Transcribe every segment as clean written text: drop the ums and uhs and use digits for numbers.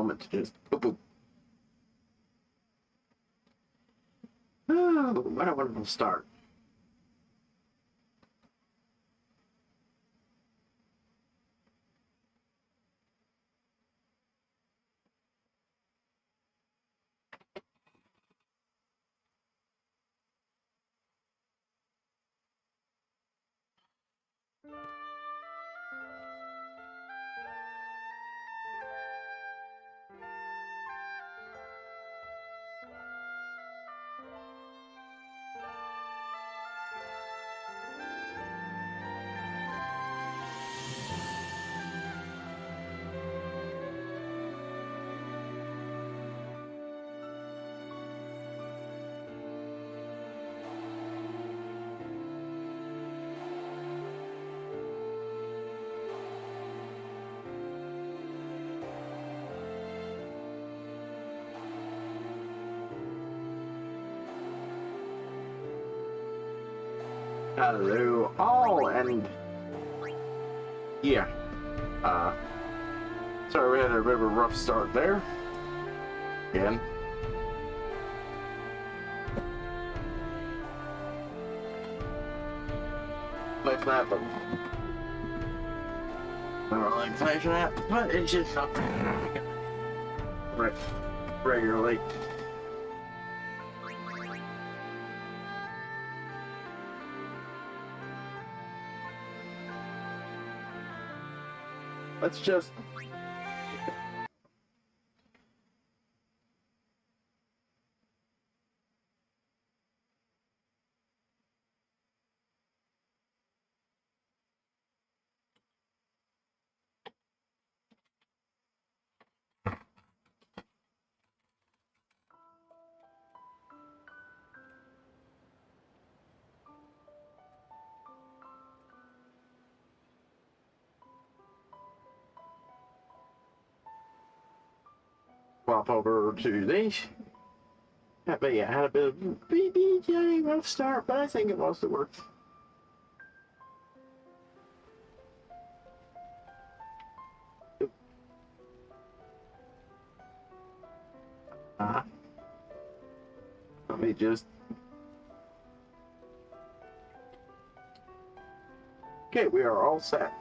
moment to just boop boop. Oh, what a wonderful start. Hello all, and yeah, sorry we had a bit of a rough start there, again. Like that, but not really excited that, but it's just not right regularly. Let's just swap over to these. But yeah, I had a bit of BBJ rough start, but I think it mostly works. Let me just. Okay, we are all set.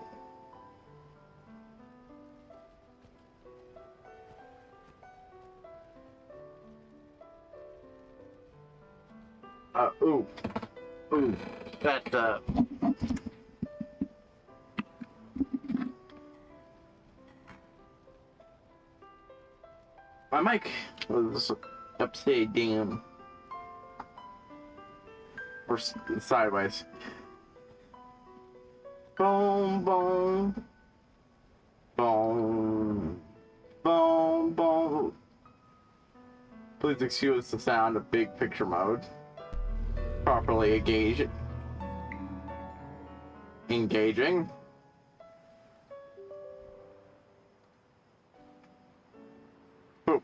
Ooh, that, my mic was upside down, or sideways. Boom, boom, boom, boom, boom. Please excuse the sound of big picture mode. Properly engaging. Boom.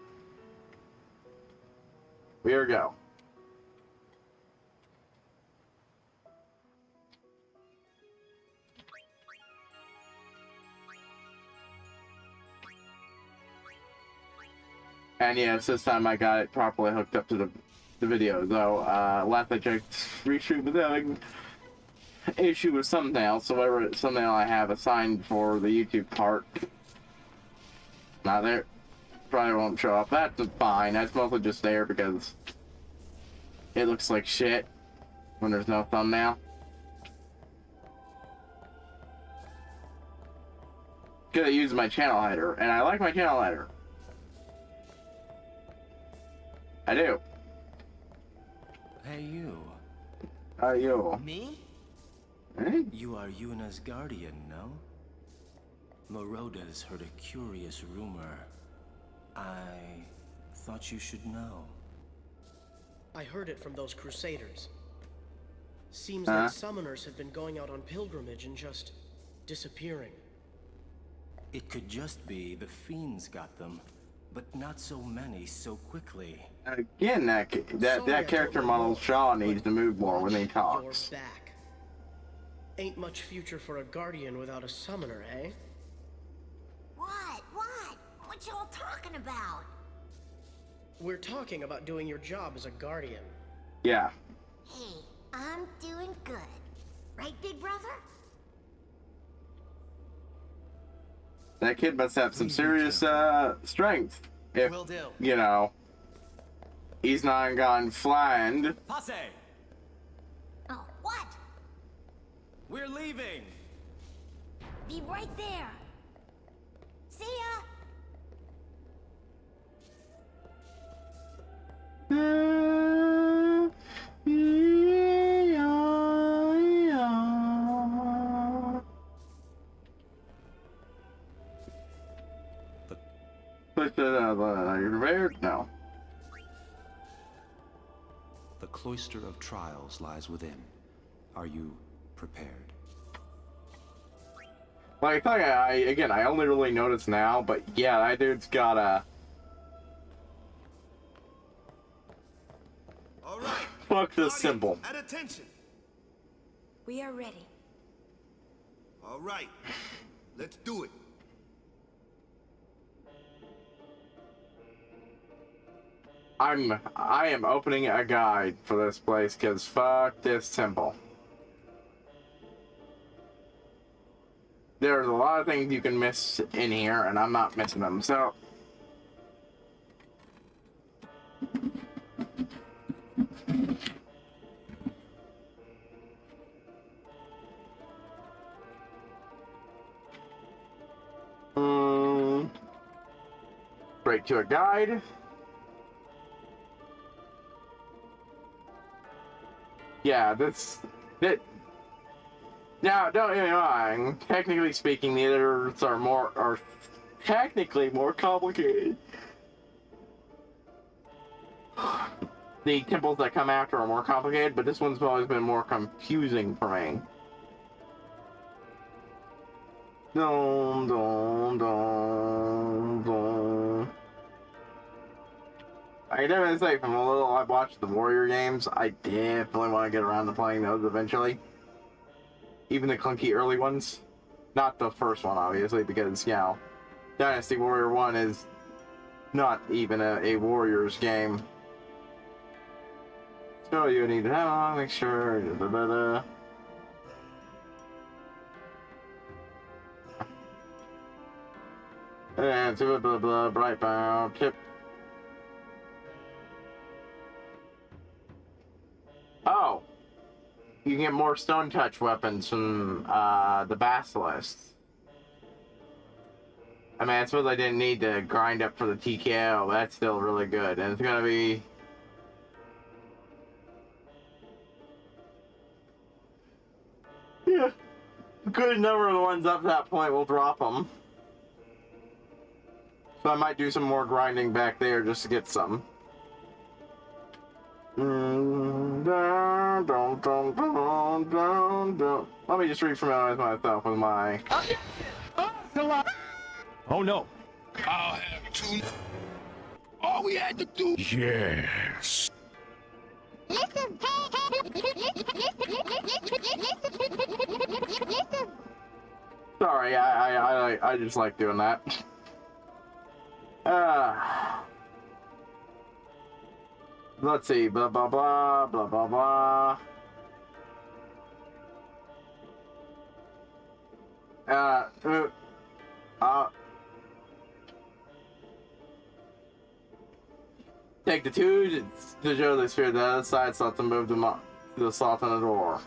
Here we go. And yes, this time I got it properly hooked up to the video, though last I checked, Reshoot was having an issue with thumbnail, so whatever thumbnail I have assigned for the YouTube part, not there, probably won't show up. That's fine, that's mostly just there because it looks like shit when there's no thumbnail. Because I use my channel header, and I like my channel header. I do. Hey, you. You. Me? Hey? You are Yuna's guardian, no? Moroda's heard a curious rumor. I thought you should know. I heard it from those crusaders. Seems that summoners have been going out on pilgrimage and just disappearing. It could just be the fiends got them, but not so many so quickly. Again, that character model Shaw needs to move more when he talks. You're back. Ain't much future for a guardian without a summoner, eh? What? What y'all talking talking about? We're talking about doing your job as a guardian. Yeah. Hey, I'm doing good. Right, big brother? That kid must have some serious strength. If, Will do. you know, he's not gone flying. Passe! Oh, what? We're leaving! Be right there. See ya. Are you prepared? No. The cloister of trials lies within. Are you prepared? Well, I thought I only really noticed now, but yeah, that dude's got a. All right. Fuck this Audience, symbol. At attention. We are ready. All right. Let's do it. I am opening a guide for this place because fuck this temple. There's a lot of things you can miss in here, and I'm not missing them. So. Straight to a guide. Yeah, that. Now, don't get me wrong. Technically speaking, the others are technically more complicated. The temples that come after are more complicated, but this one's always been more confusing for me. Dum dum dum dum. I can definitely say from a little I've watched the Warrior games, I definitely want to get around to playing those eventually. Even the clunky early ones. Not the first one, obviously, because, you know, Dynasty Warrior 1 is not even a Warriors game. So you need to have a mixture. And blah blah blah, bright bound, tip. Oh! You can get more stone touch weapons from the Basilisk. I mean, I suppose I didn't need to grind up for the TKO, but that's still really good. And it's gonna be... yeah. A good number of the ones up to that point will drop them. So I might do some more grinding back there just to get some. Let me just refamiliarize myself with my... Oh no. I'll have two. All we had to do. Yes. Sorry, I just like doing that. Let's see, blah blah blah, blah blah blah. Take the two to Djose sphere to the other side, so to move them up to the slot on the door.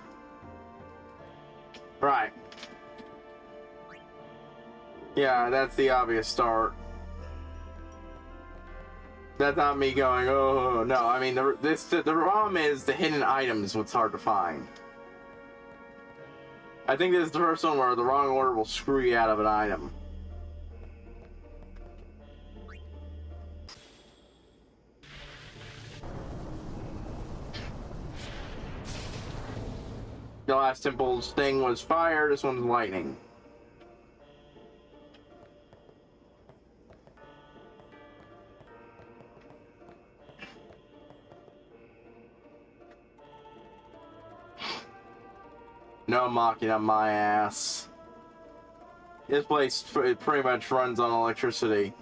Right. Yeah, that's the obvious start. That's not me going, oh, no. I mean, the problem is the hidden items what's hard to find. I think this is the first one where the wrong order will screw you out of an item. The last temple's thing was fire, this one's lightning. No mocking on my ass. This place pretty much runs on electricity.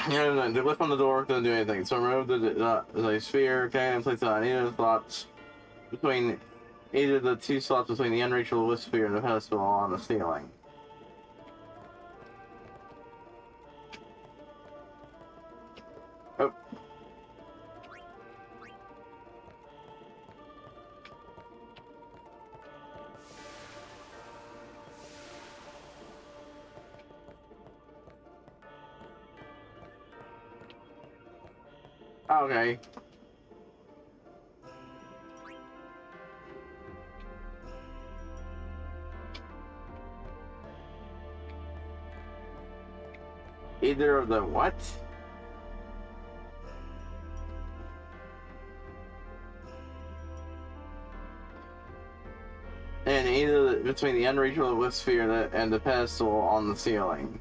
Yeah, the lift on the door doesn't do anything. So remove the sphere, okay, and place it on either of the slots between either the two slots between the unreachable wisp sphere and the pedestal on the ceiling. Oh. Okay. Either of the what? And either between the unreachable wisp sphere and the pedestal on the ceiling.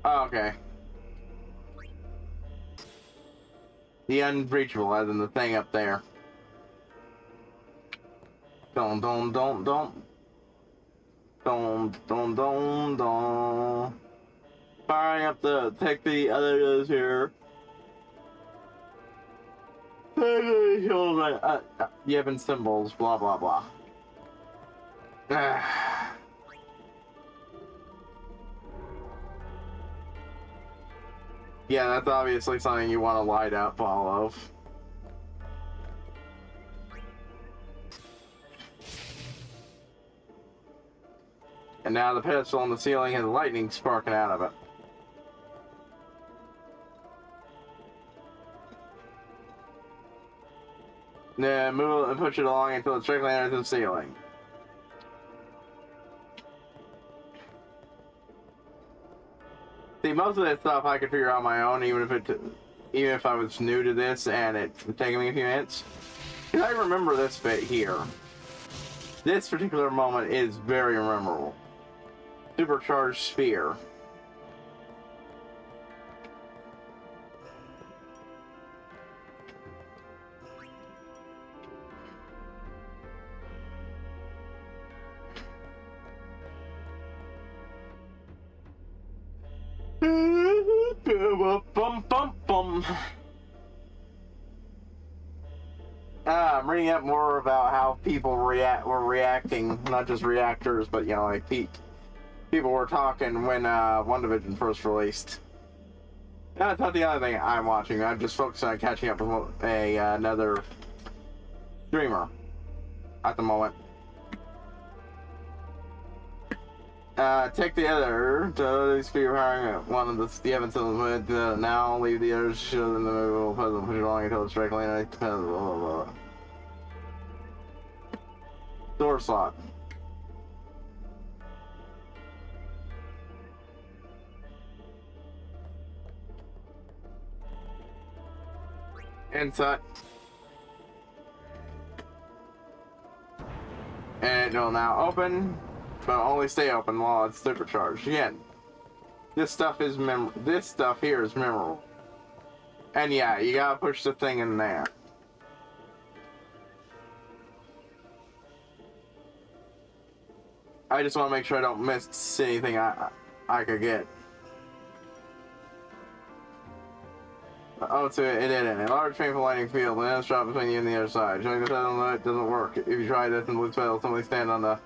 Oh, okay. The unreachable, as in the thing up there. Don't. Firing up take the others here. Yevon symbols, blah blah blah. Yeah, that's obviously something you want to light up all of. And now the pedestal on the ceiling has lightning sparking out of it. Then move it and push it along until it's directly under the ceiling. See, most of that stuff I could figure out on my own, even if I was new to this and it's taking me a few minutes. Because I remember this bit here. This particular moment is very memorable. Supercharged sphere. I'm reading up more about how people were reacting, not just reactors, but you know, like people were talking when WandaVision first released. That's not the other thing I'm watching. I'm just focusing on catching up with another streamer at the moment. Take the other. These people hiring one of the evidence with now leave the others show them the movable puzzle, push it along until it's directly underneath the puzzle. Blah, blah, blah. Door slot. Inside. And it will now open, but only stay open while it's supercharged. Again, this stuff here is memorable. And yeah, you gotta push the thing in there. I just want to make sure I don't miss anything I could get. Oh, so it didn't. A large painful lightning field, and then it's dropped between you and the other side. Showing the pedal on the right doesn't work. If you try this and lose pedal, somebody stand on the...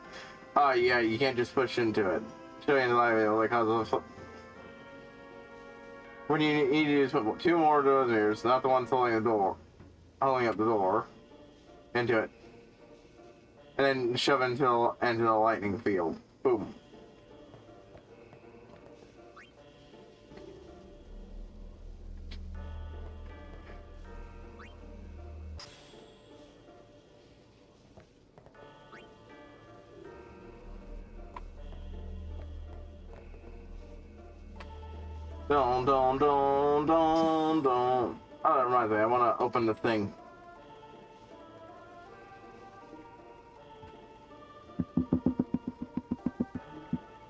Oh, yeah, you can't just push into it. Showing the light wheel, like causes a... When you need to use two more doors, not the ones holding up the door, into it. And then shove it into the lightning field. Boom. Don't. Oh, that reminds me, I want to open the thing.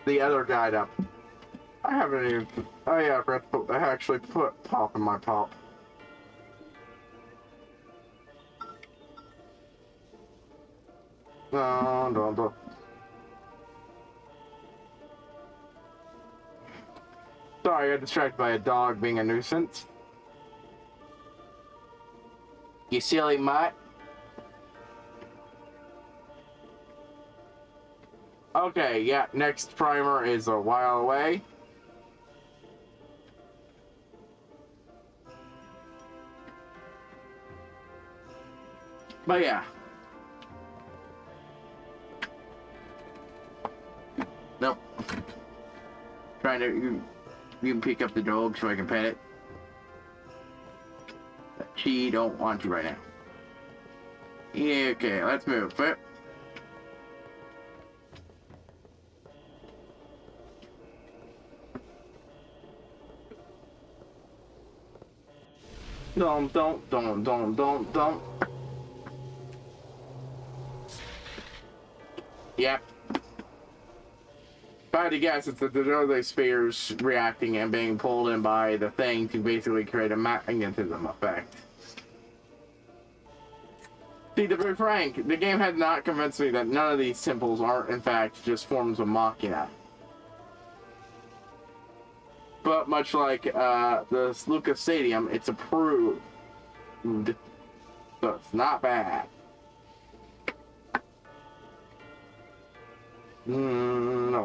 The other guide up. I haven't even... Oh yeah, I actually put pop in my pop. Don't. Sorry, I got distracted by a dog being a nuisance. You silly mutt. Okay, yeah, next primer is a while away. But yeah. Nope. Trying to you can pick up the dog so I can pet it. She don't want to right now. Yeah, okay, let's move. But don't. Yep. If I had to guess, it's the Djose spheres reacting and being pulled in by the thing to basically create a magnetism effect. See, to be frank, the game had not convinced me that none of these symbols aren't, in fact, just forms of Machina. But much like the Lucas Stadium, it's approved. So it's not bad. Boom.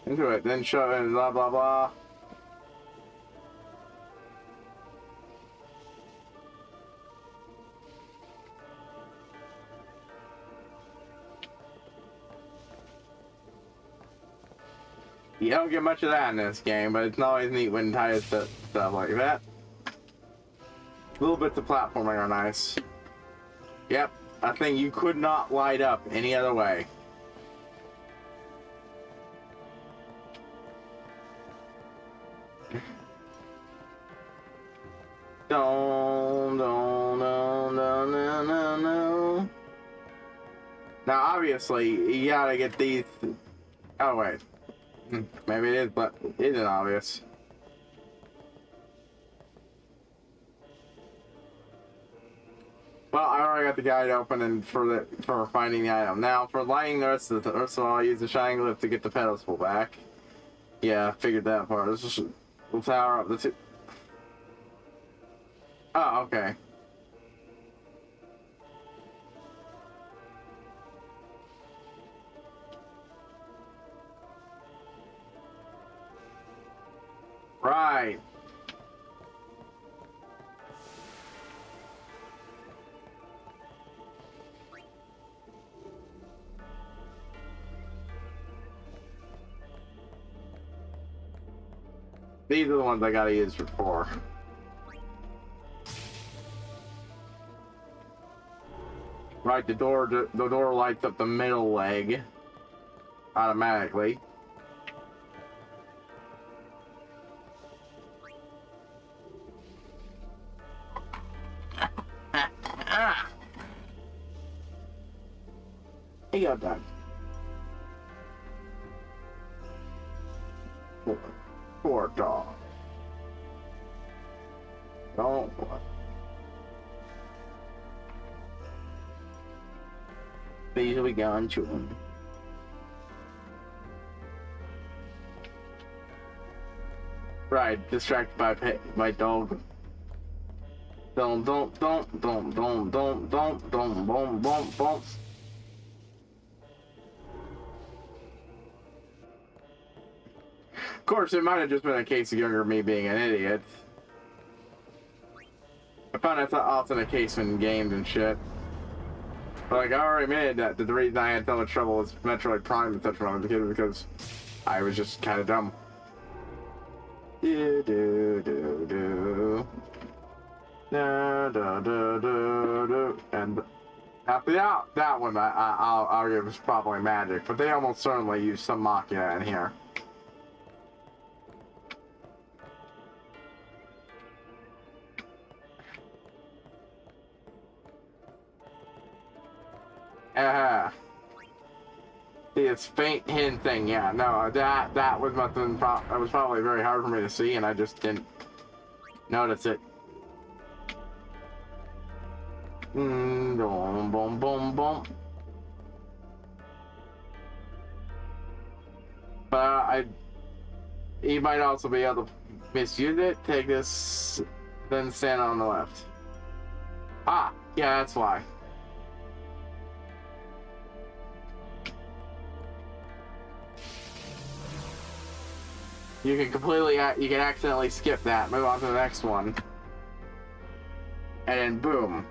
Into it, then shove it, blah blah blah. You don't get much of that in this game, but it's always neat when ties to stuff like that. Little bits of platforming are nice. Yep, a thing you could not light up any other way. No. Now, obviously, you gotta get these. Oh, wait. Maybe it is, but it isn't obvious. Well, I already got the guide open and for finding the item. Now, for lighting the rest of I'll use the shining glyph to get the pedals pulled back. Yeah, I figured that part. We'll power up the two. Oh, okay. Right. These are the ones I gotta use for. Right, the door lights up the middle leg automatically. Here you go, Doug. Poor dog. Don't. These will be gone chewing. Right, distracted by my dog. Don't. Of course, it might have just been a case of younger me being an idiot. I found that's often a case in games and shit. But like, I already admitted that the reason I had so much trouble with Metroid Prime and such when I was a kid was because I was just kind of dumb. And after that one, I'll argue it was probably magic, but they almost certainly used some Machina in here. This faint hint thing, yeah, no, that was nothing. That was probably very hard for me to see, and I just didn't notice it. Boom, boom, boom, boom. But you might also be able to misuse it. Take this, then stand on the left. Ah, yeah, that's why. You can accidentally skip that, move on to the next one. And then boom.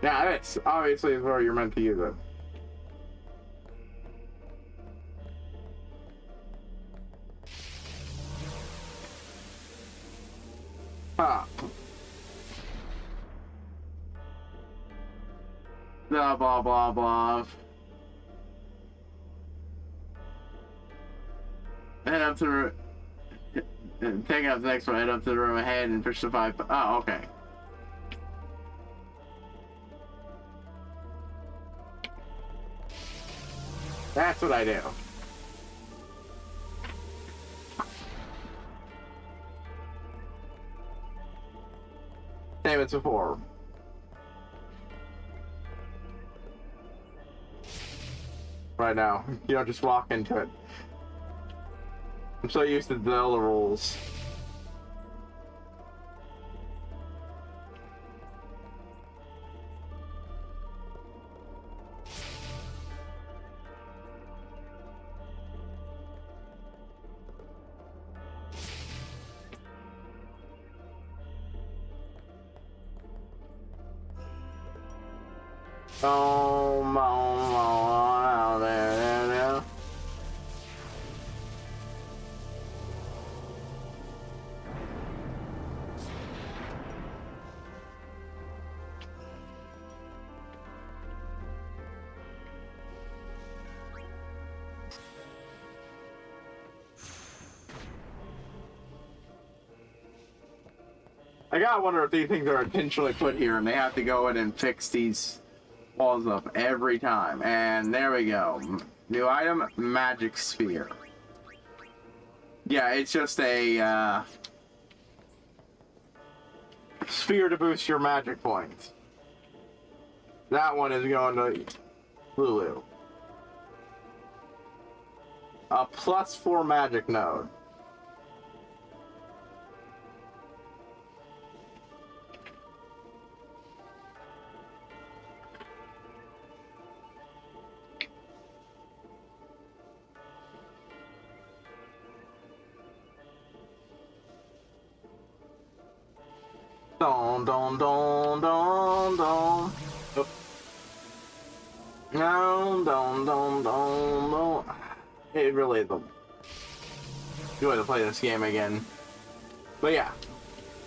Yeah, that's obviously where you're meant to use it. Huh. Blah, blah, blah, blah. Head up to the room. Take up the next one, head up to the room ahead and push the 5. Oh, okay. That's what I do. Same as before. Right now, you don't just walk into it. I'm so used to the other rules. I gotta wonder if these things are intentionally put here and they have to go in and fix these walls up every time. And there we go. New item, magic sphere. Yeah, it's just a sphere to boost your magic points. That one is going to Lulu. A +4 magic node. Don don don don don. Oh. No, don don don don. It really is a good way to play this game again. But yeah,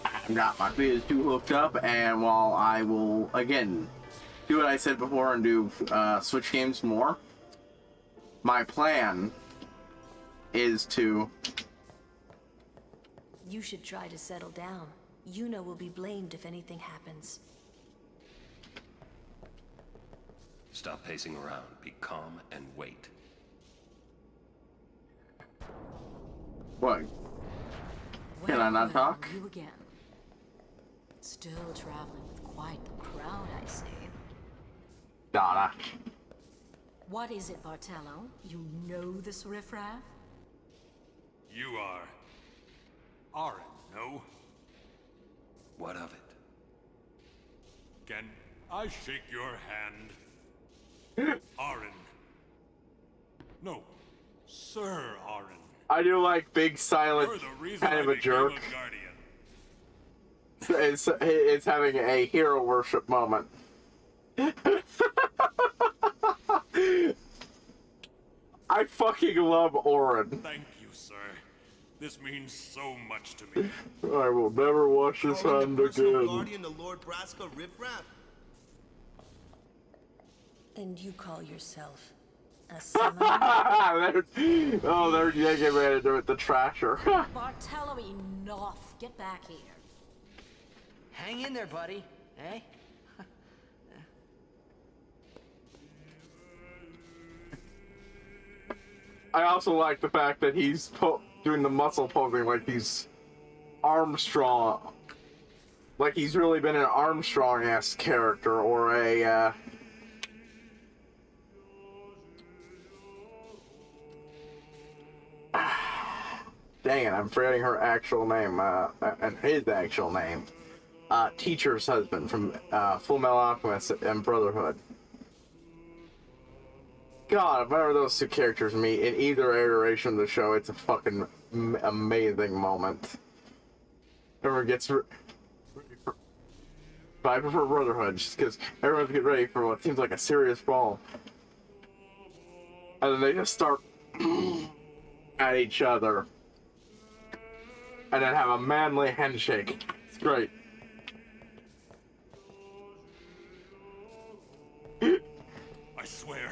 I've got my PS2 hooked up, and while I will again do what I said before and do Switch games more, my plan is to. You should try to settle down. Yuna will be blamed if anything happens. Stop pacing around. Be calm and wait. What? Can I not talk? You again. Still traveling with quite the crowd, I see. Donna. What is it, Bartello? You know this riffraff? You are Aaron, no? What of it? Can I shake your hand? Aaron. No, Sir Aaron. I do like big silent, You're the reason kind of I a jerk. became a guardian. It's having a hero worship moment. I fucking love Orin. Thank you, sir. This means so much to me. I will never wash his hand the personal again. guardian of Lord Braska Riffraff? And you call yourself a summoner? There's Jacob Manager with the trasher. Bartello, enough. Get back here. Hang in there, buddy. Eh? I also like the fact that he's doing the muscle poking like he's Armstrong. Like he's really been an Armstrong-esque character or a, dang it, I'm forgetting her actual name, and his actual name. Teacher's husband from, Full Metal Alchemist and Brotherhood. God, whenever those two characters meet in either iteration of the show, it's a fucking amazing moment. Everyone gets... But I prefer Brotherhood, just because everyone's getting ready for what seems like a serious brawl. And then they just start at each other. And then have a manly handshake. It's great. I swear,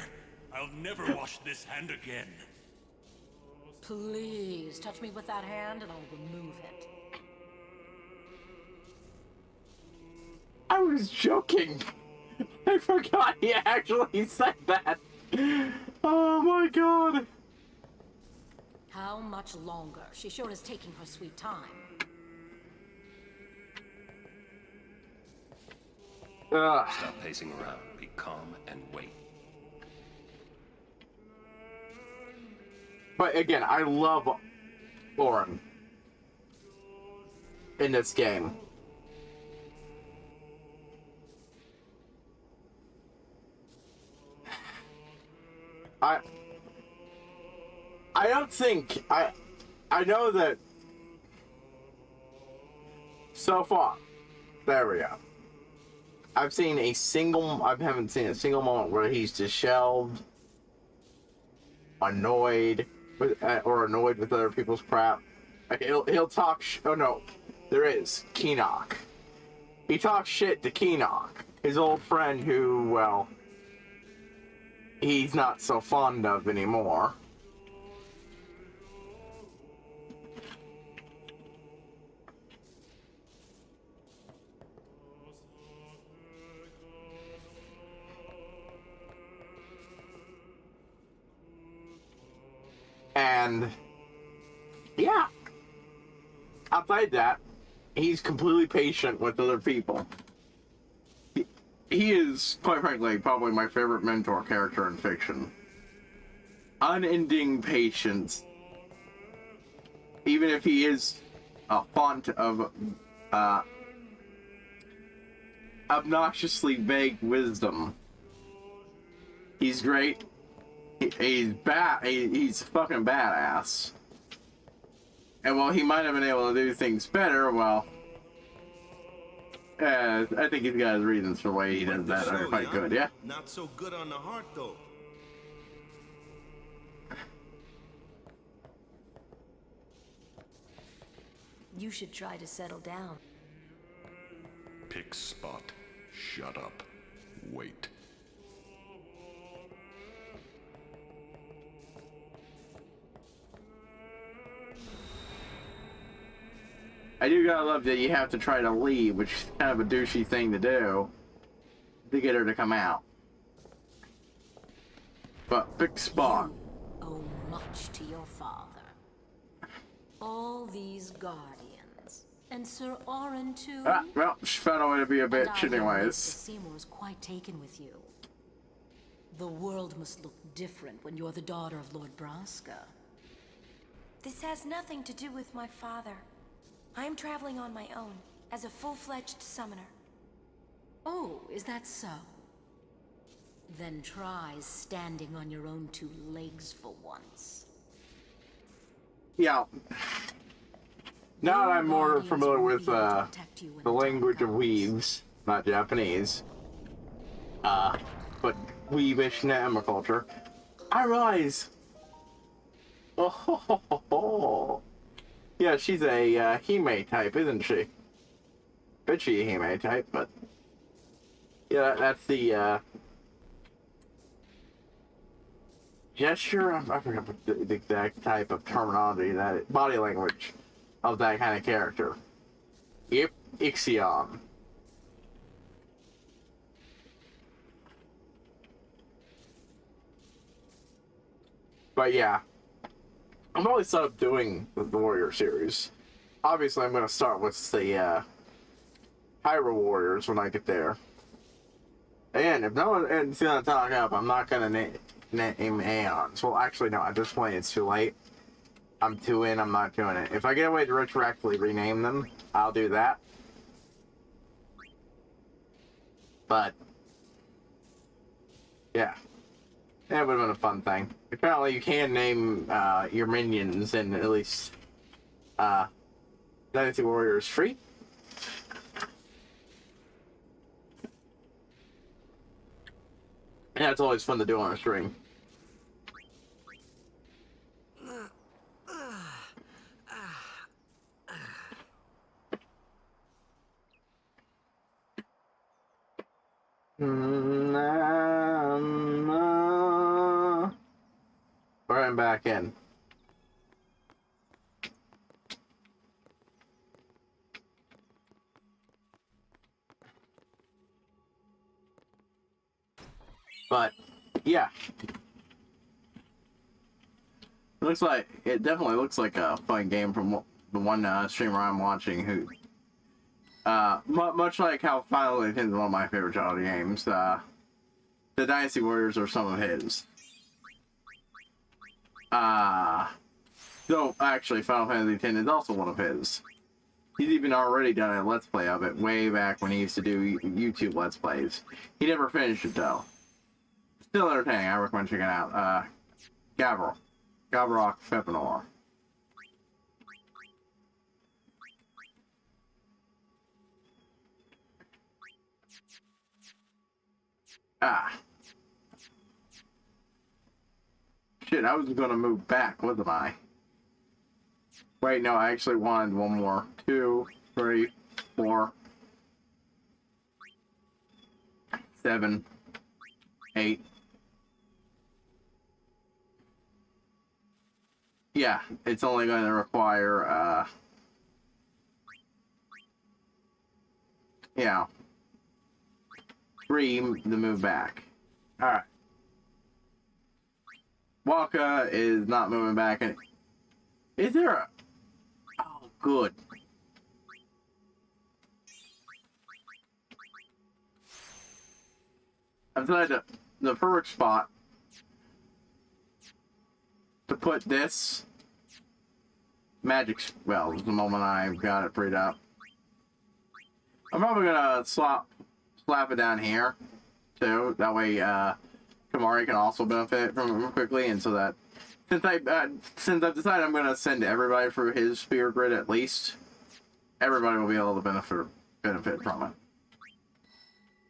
I'll never wash this hand again. Please, touch me with that hand and I'll remove it. I was joking. I forgot he actually said that. Oh my god. How much longer? She sure is taking her sweet time. Stop pacing around. Be calm and wait. But again, I love Lauren in this game. I don't think I know that so far. There we go. I haven't seen a single moment where he's disheveled, annoyed with or annoyed with other people's crap. He'll talk. Oh no, there is Keenock. He talks shit to Keenock, his old friend who, well, he's not so fond of anymore. And yeah, outside that, he's completely patient with other people. He is, quite frankly, probably my favorite mentor character in fiction. Unending patience. Even if he is a font of obnoxiously vague wisdom. He's great. He's he's fucking badass. And while he might have been able to do things better, well, I think he's got his reasons for the way he does that are quite good, yeah? Not so good on the heart, though. You should try to settle down. Pick spot. Shut up. Wait. I do gotta love that you have to try to leave, which is kind of a douchey thing to do, to get her to come out. But pick spot. You owe much to your father. All these guardians, and Sir Orin too. Well, she found a way to be a bitch and anyways. Seymour's quite taken with you. The world must look different when you're the daughter of Lord Braska. This has nothing to do with my father. I'm traveling on my own, as a full-fledged summoner. Oh, is that so? Then try standing on your own two legs for once. Yeah. Now that I'm more familiar with the language of weaves, not Japanese, but weavish nanoculture, I realize. Oh. Yeah, she's a Hime type, isn't she? Bet she a Hime type, but yeah, that's the gesture. I forgot the exact type of terminology, that body language of that kind of character. Yep, Ixion. But yeah. I'm always set up doing the Warrior series. Obviously, I'm going to start with the Pyro Warriors when I get there. And if no one is gonna talk up, I'm not gonna name Aeons. Well, actually, no. At this point, it's too late. I'm too in. I'm not doing it. If I get a way to retroactively rename them, I'll do that. But yeah, that would have been a fun thing. Apparently, you can name your minions in at least Dynasty Warriors free. Yeah, it's always fun to do on a stream. Right back in. But yeah, it definitely looks like a fun game from the one streamer I'm watching who, much like how Final Fantasy is one of my favorite genre games. The Dynasty Warriors are some of his. So actually, Final Fantasy X is also one of his. He's even already done a Let's Play of it way back when he used to do YouTube Let's Plays. He never finished it though. Still entertaining. I recommend checking it out. Gavrok Fepinor. Shit, I was gonna move back, wasn't I? Wait, no, I actually wanted one more. 2, 3, 4, 7, 8. Yeah, it's only going to require, yeah, 3 to move back. Alright. Waka is not moving back. Is there a... Oh, good. I've decided the perfect spot to put this magic spell the moment I've got it freed up. I'm probably gonna slap it down here too. That way, Kamari can also benefit from it quickly, and so that since I've decided I'm gonna send everybody through his spear grid at least, everybody will be able to benefit from it.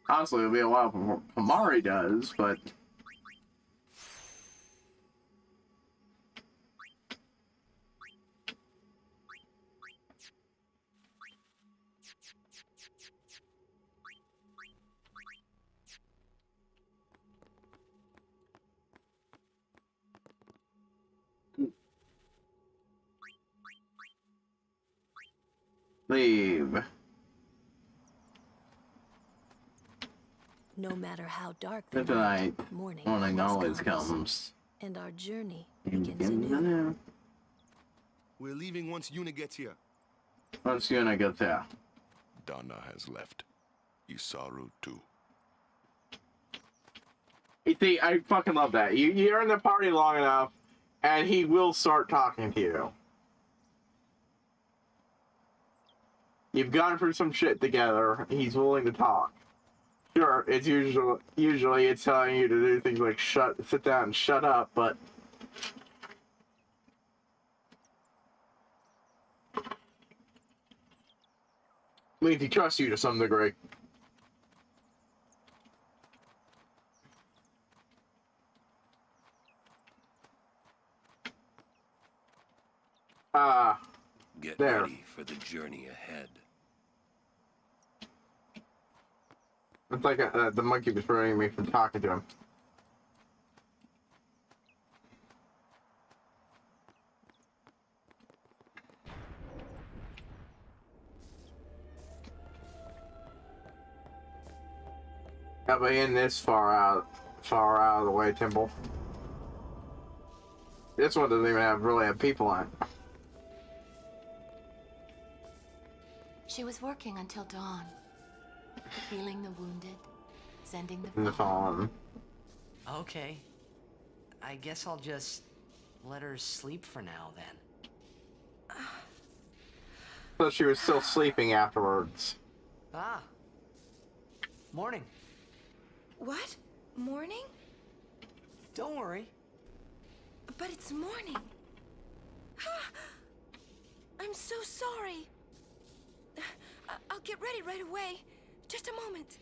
Honestly, it'll be a while before Kamari does, but. Leave. No matter how dark the Tonight, night, morning always comes. and our journey begins anew. We're leaving once Yuna gets here. Once Yuna gets here. Donna has left. Isaru too. You see, I fucking love that. You're in the party long enough, and he will start talking to you. You've gone through some shit together. He's willing to talk. Sure, it's usually it's telling you to do things like sit down and shut up, but means he trusts you to some degree. Get there. ready for the journey ahead. It's like the monkey was preventing me from talking to him. Got me in this far out of the way, Temple. This one doesn't even really have people on it. She was working until dawn. Healing the wounded, sending In the the fallen. Okay. I guess I'll just let her sleep for now then. So she was still sleeping afterwards. Ah. Morning. What? Morning? Don't worry. But it's morning. I'm so sorry. I'll get ready right away. Just a moment.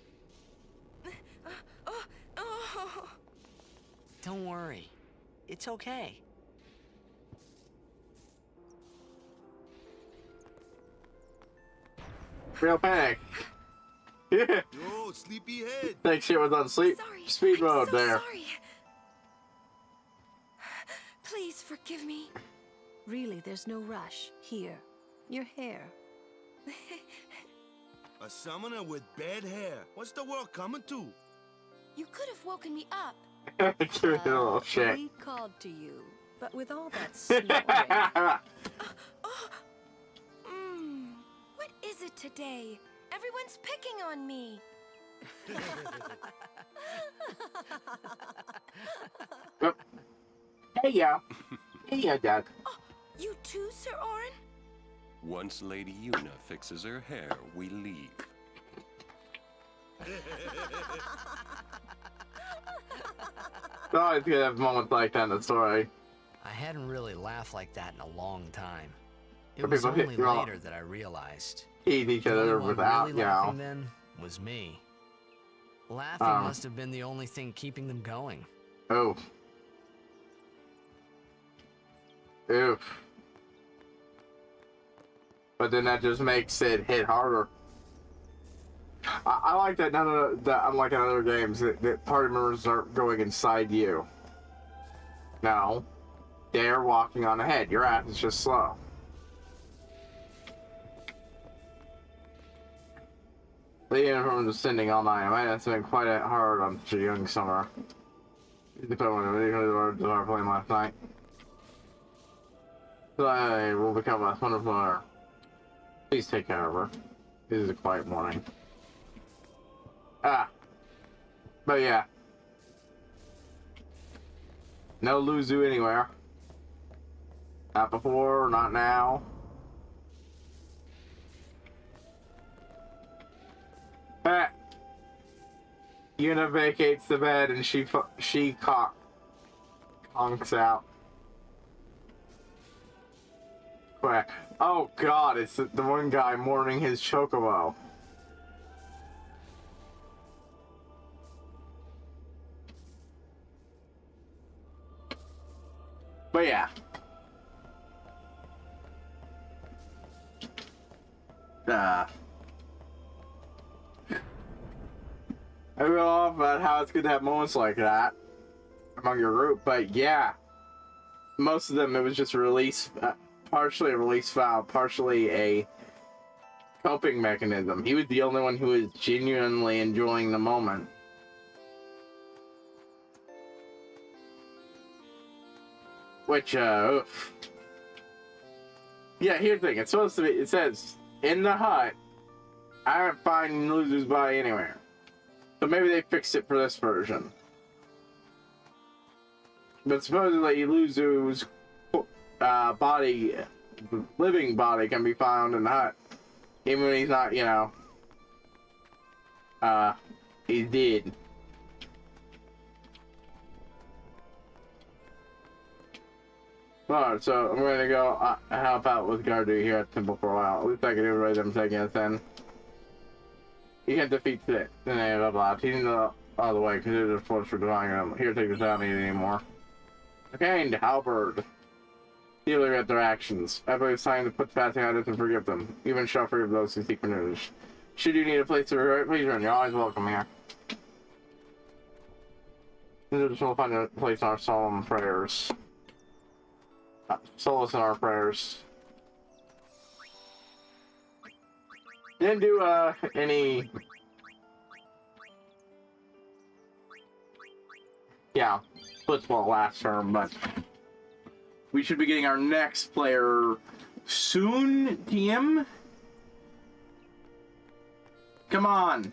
Don't worry. It's okay. Real panic. Yeah. Yo, sleepyhead. Think shit was on speed mode so there. Sorry. Please forgive me. Really, there's no rush. Here, your hair. A summoner with bad hair. What's the world coming to? You could have woken me up. Give me a little shit. We called to you, but with all that snoring. What is it today? Everyone's picking on me. Hey, yeah. Hey, yeah, Dad. Oh, you too, Sir Orin? Once Lady Yuna fixes her hair, we leave. It's always gonna have moments like that in the story. I hadn't really laughed like that in a long time. It But was people hit only you off. later that I realized. Tease each The other only one without, really you know. laughing then was me. Laughing must have been the only thing keeping them going. Oh. Oof. But then that just makes it hit harder. I like that none of that, unlike in other games, that party members aren't going inside you. No. They're walking on ahead. Your ass is just slow. Leading from descending all night. It must have been quite hard on such a young summer. The words of our playing last night. Today will become a wonderful hour. Please take care of her. This is a quiet morning. But yeah. No Luzu anywhere. Not before, not now. Yuna vacates the bed and she conks out. Quack. Oh god, it's the one guy mourning his chocobo. But yeah. I go off about how it's good to have moments like that among your group, but yeah. Most of them, it was just a release, partially a release valve, partially a coping mechanism. He was the only one who was genuinely enjoying the moment. Which, oof. Yeah, here's the thing. It's supposed to be, it says, in the hut, I don't find Luzu's body anywhere. So maybe they fixed it for this version. But supposedly Luzu's body, living body, can be found in the hut. Even when he's not, you know, he's dead. Alright, so I'm going to go help out with Gardu here at Temple for a while. At least I can do right them seconds then. You can't defeat it. Then blah blah. He's out of the way. Consider the force for divine them. Here, take this out. Need it anymore. Okay, Halberd. Healer at their actions. I believe it's time to put passing out and forgive them. Even shall forgive those who seek renewal. Should you need a place to resort, please run. You're always welcome here. We'll find a place in our solemn prayers. Solace in our prayers. Didn't do any. Yeah, football last term, but we should be getting our next player soon. TM, come on,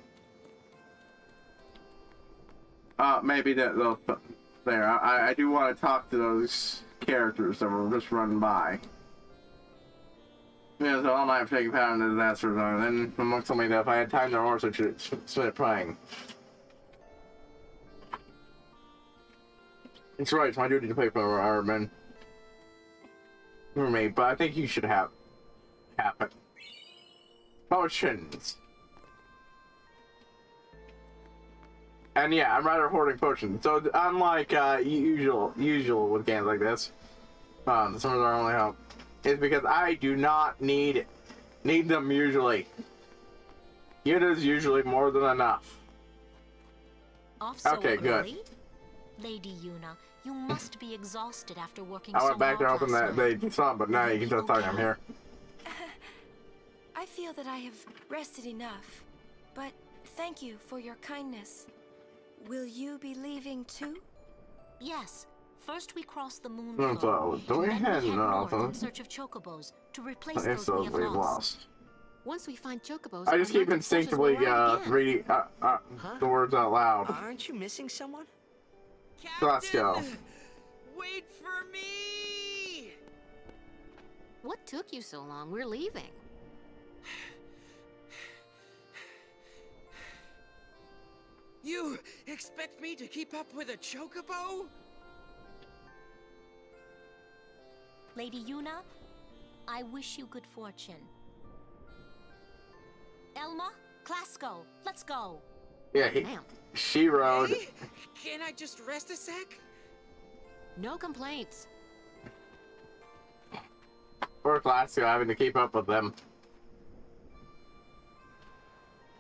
maybe they'll there. I do want to talk to those characters that were just running by. Yeah, so all night taking part in the disaster zone. Then someone told me that if I had time to horse, I should start playing. It's right, it's my duty to pay for our men. For me, but I think you should have it. Potions. And yeah, I'm rather hoarding potions. So unlike usual with games like this, some of our only hope is because I do not need them usually. It is usually more than enough. Off so okay, good. Early? Lady Yuna, you must be exhausted after working I so went back there hard hoping last that night. they saw, but now you can just tell I'm here. I feel that I have rested enough, but thank you for your kindness. Will you be leaving too? Yes. First we cross the moon So, flow, do we then head we head north north? in search of chocobos to replace If those we have we've lost. Once we find chocobos, I just our keep mountain forces will instinctively ride again. reading the words out loud. Aren't you missing someone? So let's go. Wait for me! What took you so long? We're leaving. You expect me to keep up with a chocobo? Lady Yuna, I wish you good fortune. Elma, Klasko, let's go. Yeah, she rode. Hey, can I just rest a sec? No complaints. Poor Glassio having to keep up with them.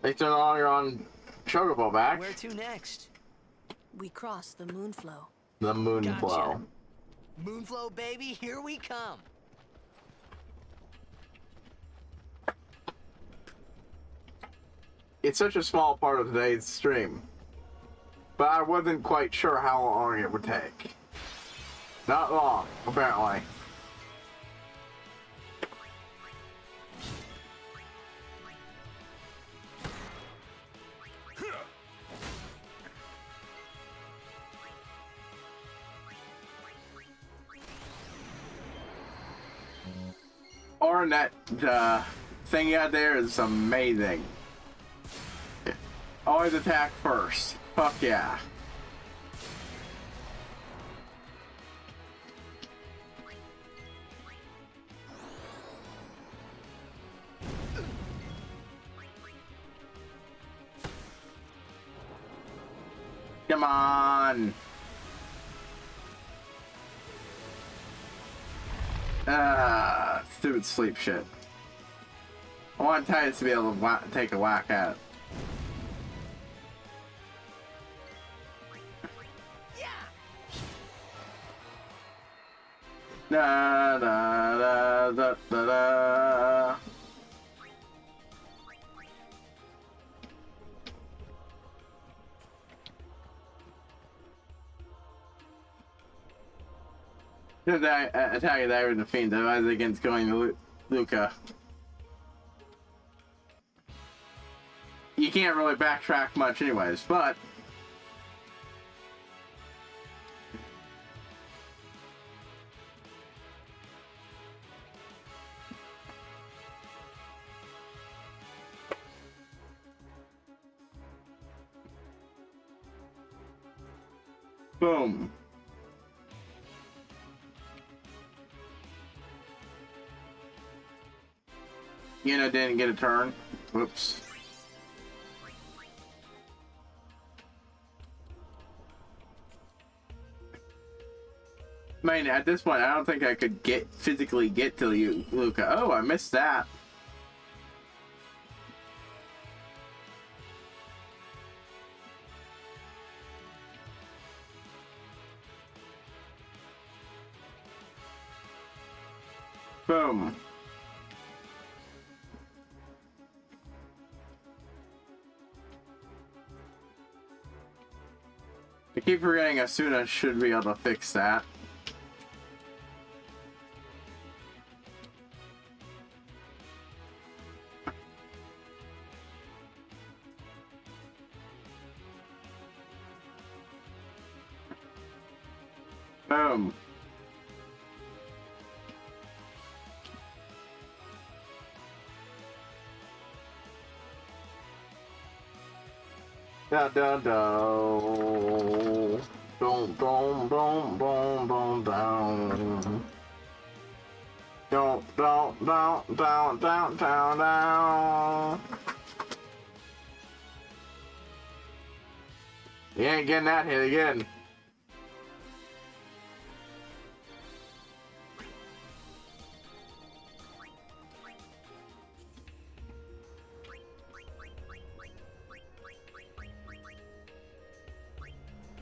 They no longer on Chocobo back. Where to next? We cross the moon flow. The moon Gotcha. flow. Moonflow, baby, here we come. It's such a small part of today's stream, but I wasn't quite sure how long it would take. Not long, apparently. Or that thing out there is amazing. Always attack first. Fuck yeah. Come on. Stupid sleep shit. I want Titus to be able to take a whack at it. Da da da da da da. Attack there with the Fiend, advised against going to Luca. You can't really backtrack much anyways, but boom. Yuna didn't get a turn. Whoops. Man, at this point, I don't think I could physically get to you, Luca. Oh, I missed that. Boom. I keep forgetting Asuna should be able to fix that. Boom. Da da da. Boom, boom, boom, boom, boom, down. Down, down, down, down, down, down, down. You ain't getting that hit again.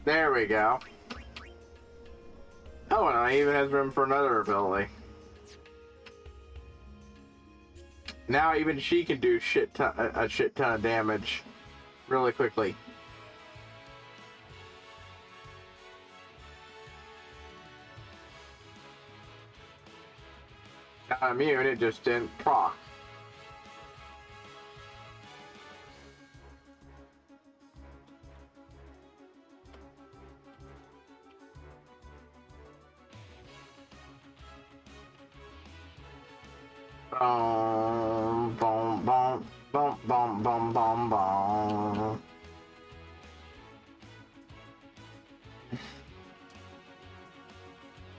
There we go. Oh, and it even has room for another ability. Now even she can do a shit ton of damage really quickly. Not immune, it just didn't proc. Boom, boom, boom, boom, boom, boom, boom, boom.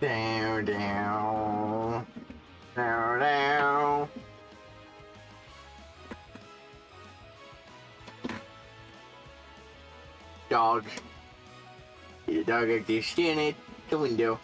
Down, down, down, down. Dog. Your dog like they're standing at the window.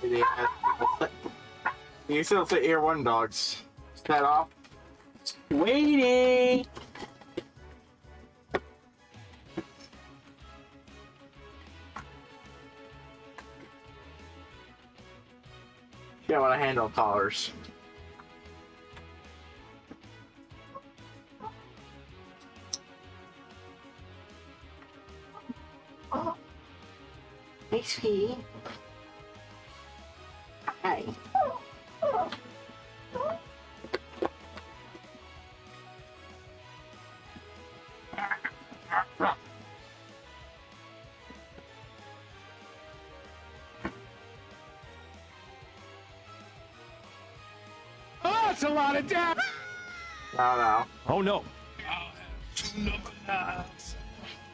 You can still say Air 1 dogs. Is that off? Waiting! Yeah, I want to handle collars. Oh. Hey, sweetie. Hi. Oh, that's a lot of damage! No, no. Oh, no. I'll have 2 number 9s,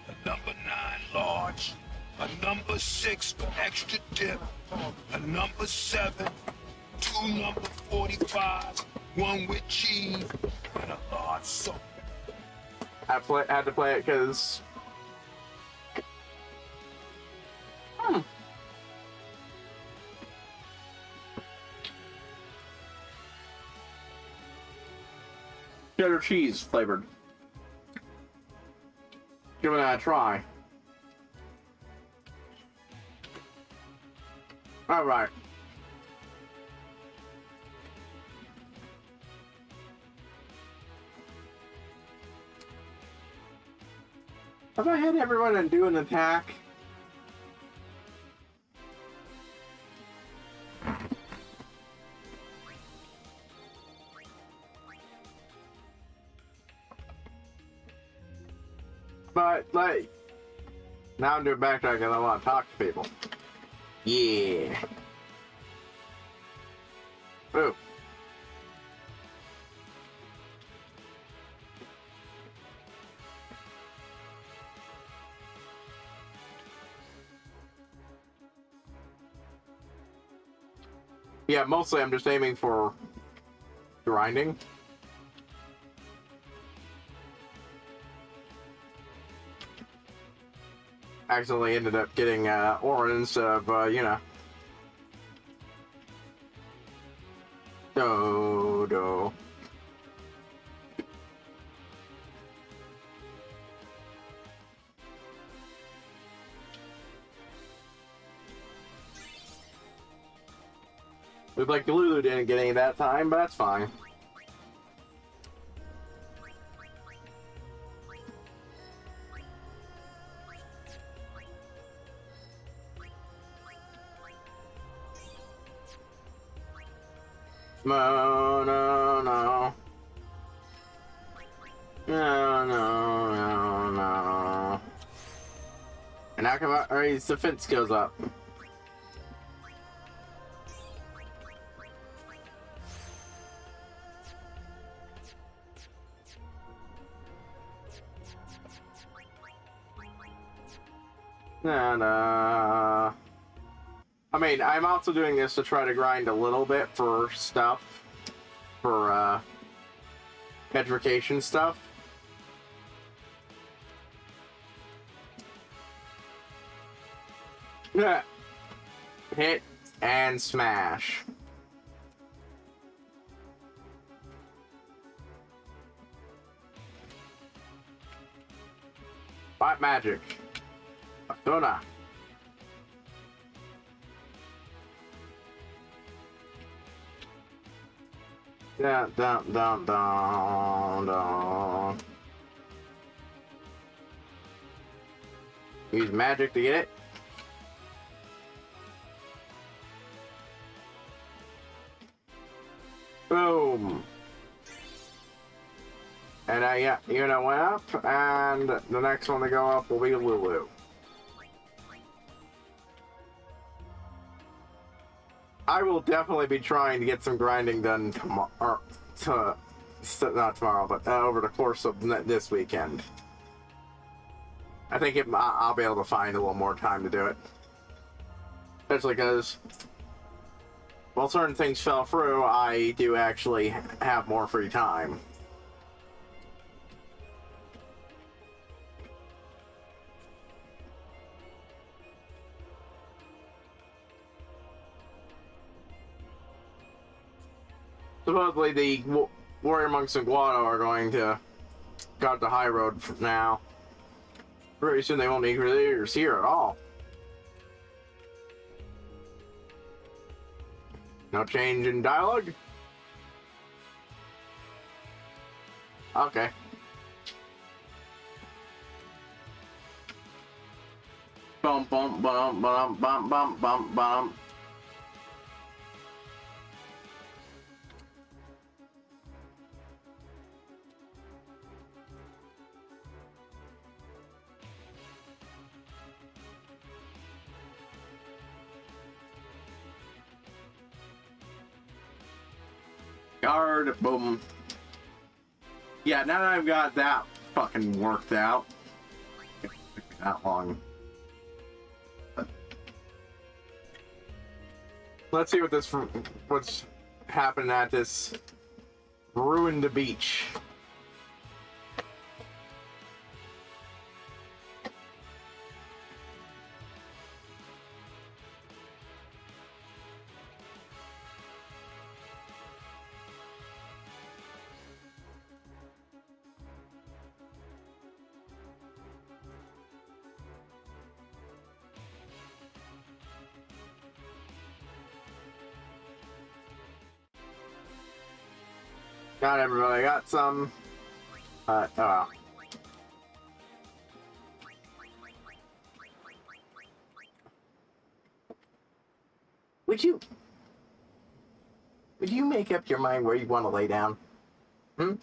a number 9 large, a number 6 for extra dip, a number 7, 2 number 45s, 1 with cheese, and a large soda. I had to play it because... cheddar cheese flavored. Giving that a try. All right. Have I had everyone and do an attack? But, like, now I'm doing backtrack and I want to talk to people. Yeah. Ooh. Yeah, mostly I'm just aiming for grinding. Accidentally ended up getting orange instead of, you know. Dodo. Looked like Lulu didn't get any that time, but that's fine. No, no, no. No, no, no, no. And how come our defense goes up? And, I mean, I'm also doing this to try to grind a little bit for stuff. For, petrification stuff. Yeah. Hit and smash. White magic. Persona. Yeah, down, down, down, down. Use magic to get it. Boom. And yeah, unit went up, and the next one to go up will be Lulu. I will definitely be trying to get some grinding done tomorrow, not tomorrow, but over the course of this weekend. I think I'll be able to find a little more time to do it. Especially because, while certain things fell through, I do actually have more free time. Supposedly the warrior monks in Guado are going to got the high road for now. Very soon they won't need leaders here at all. No change in dialogue? Okay. Bum bum bum bum bum bum bum bum. Guard, boom. Yeah, now that I've got that fucking worked out, it took me that long. Let's see what's happening at this ruined beach. Got everybody. Got some. Would you make up your mind where you want to lay down? Hmm?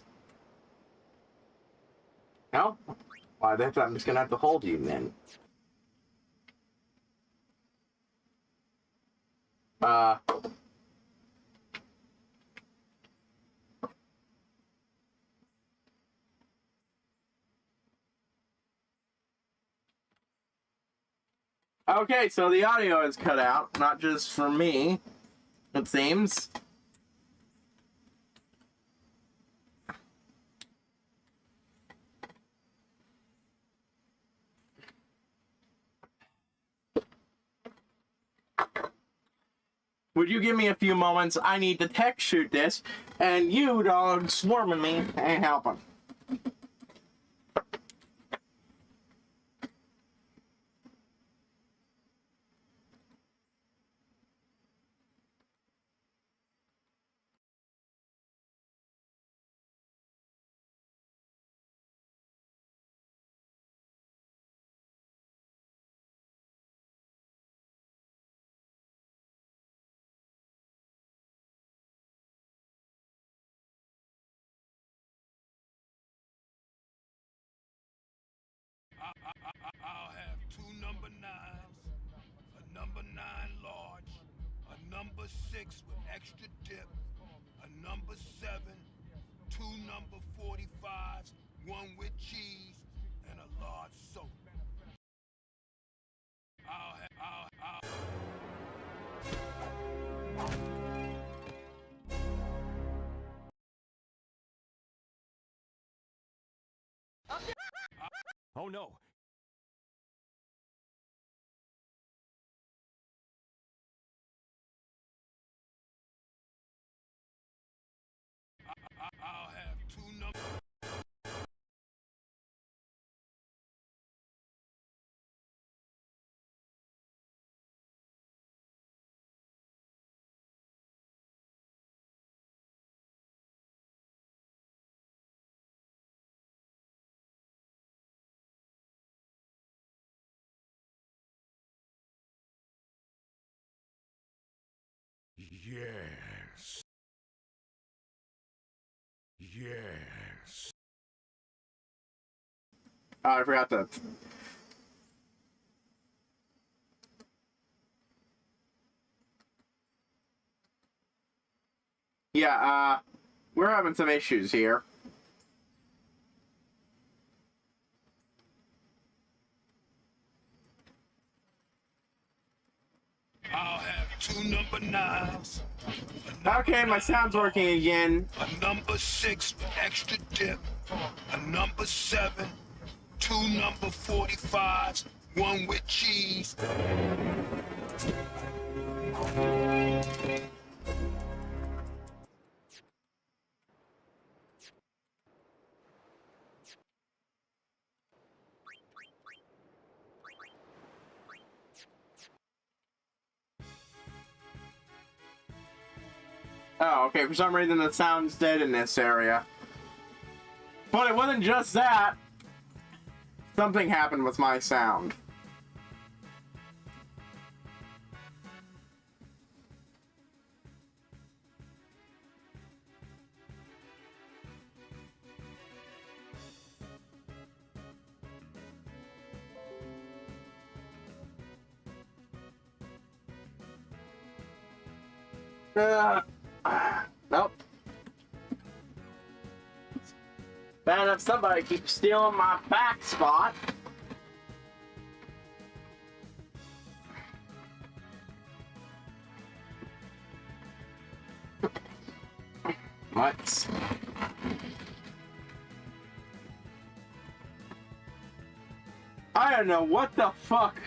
No? Why, well, I'm just gonna have to hold you then. Okay, so the audio is cut out, not just for me, it seems. Would you give me a few moments? I need to tech shoot this, and you, dog, swarming me ain't helping. I'll have 2 number 9s, a number 9 large, a number 6 with extra dip, a number 7, 2 number 45s, 1 with cheese, and a large soda. Oh no! I'll have 2 number... Yes. Yes. Oh, I forgot that. Yeah, we're having some issues here. I'll have 2 number 9s. Okay, my sound's working again. A number 6 with extra dip. A number 7. 2 number 45s. 1 with cheese. Oh, okay, for some reason the sound's dead in this area. But it wasn't just that. Something happened with my sound. Nope. Bad enough somebody keeps stealing my back spot. What? I don't know what the fuck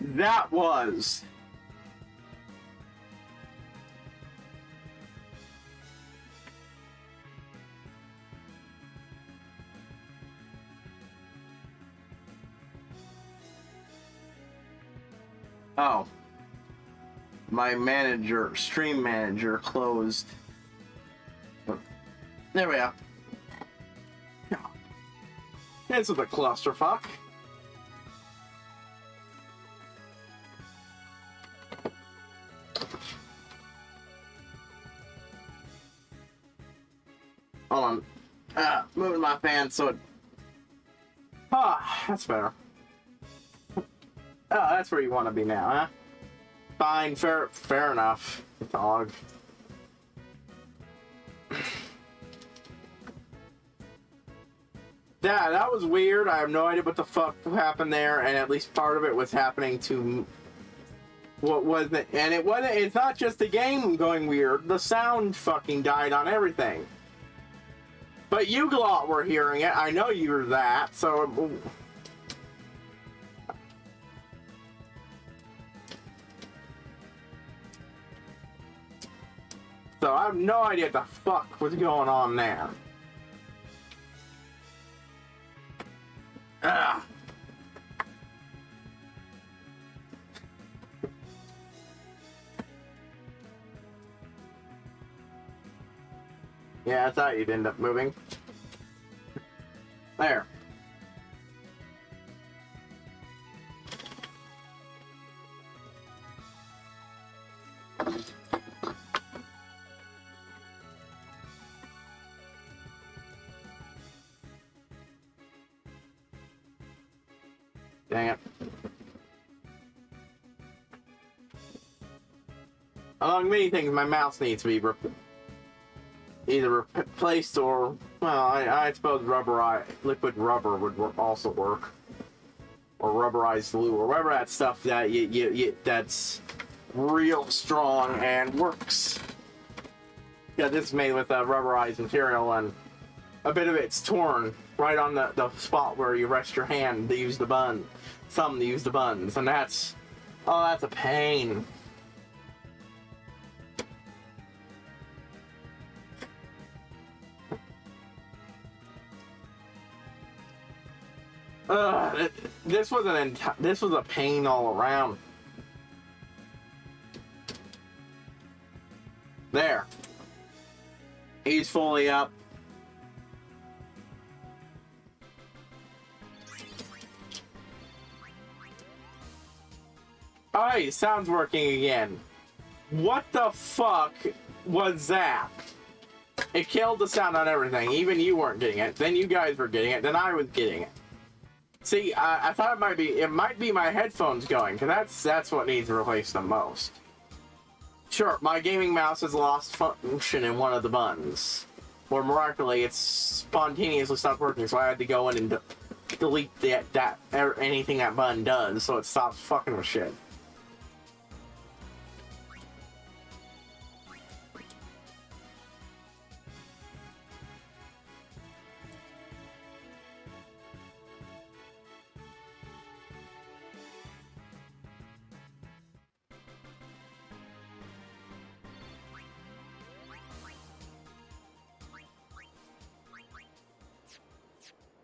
that was. Oh. My manager, stream manager, closed. There we are. This is a clusterfuck. Hold on. Moving my fan so it... Ah, that's better. Oh, that's where you want to be now, huh? Fine, fair enough, dog. Yeah, that was weird. I have no idea what the fuck happened there, and at least part of it was happening to... What was it? And it wasn't... It's not just the game going weird. The sound fucking died on everything. But you lot were hearing it. I know you were that, so... So I have no idea what the fuck was going on there. Ah. Yeah, I thought you'd end up moving. There. Dang it. Among many things, my mouse needs to be either replaced or, well, I suppose liquid rubber would also work. Or rubberized glue, or whatever that stuff that that's real strong and works. Yeah, this is made with a rubberized material, and a bit of it's torn right on the spot where you rest your hand to use the bun. Some to use the buttons, and that's... Oh, that's a pain. This was a pain all around. There. He's fully up. Alright, sound's working again. What the fuck was that? It killed the sound on everything. Even you weren't getting it. Then you guys were getting it. Then I was getting it. See, I thought it might be my headphones going, because that's what needs replaced the most. Sure, my gaming mouse has lost function in one of the buttons. Or miraculously, it's spontaneously stopped working, so I had to go in and delete anything that button does, so it stops fucking with shit.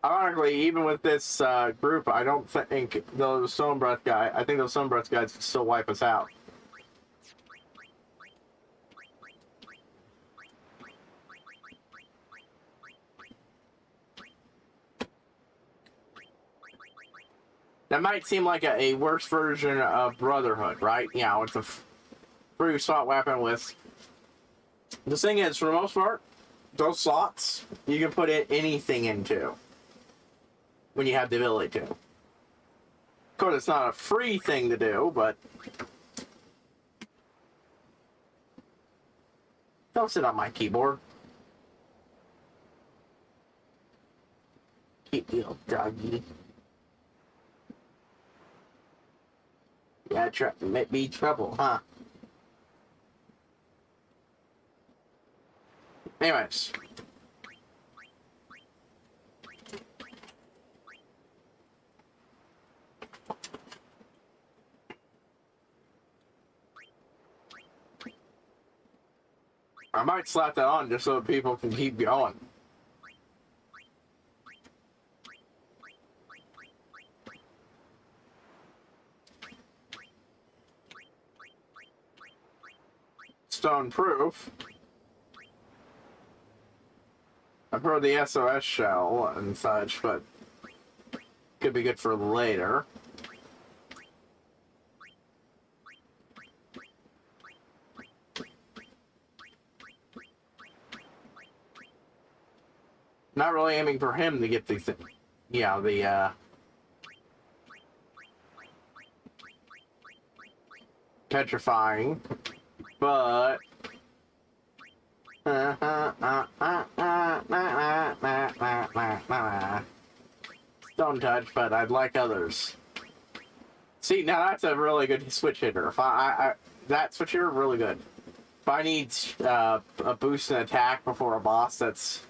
Ironically, even with this group, I don't think those Stone Breath guys, I think those Stone Breath guys can still wipe us out. That might seem like a worse version of Brotherhood, right? You know, it's a free slot weapon with... The thing is, for the most part, those slots, you can put anything into. When you have the ability to. Of course, it's not a free thing to do, but... Don't sit on my keyboard. Keep you, doggy. Yeah, might be trouble, huh? Anyways. I might slap that on just so people can keep going. Stone proof. I've heard the SOS shell and such, but could be good for later. Not really aiming for him to get these things. Yeah, the petrifying, but stone touch, but I'd like others. See, now that's a really good switch hitter. If that switch hitter really good. If I need a boost in attack before a boss that's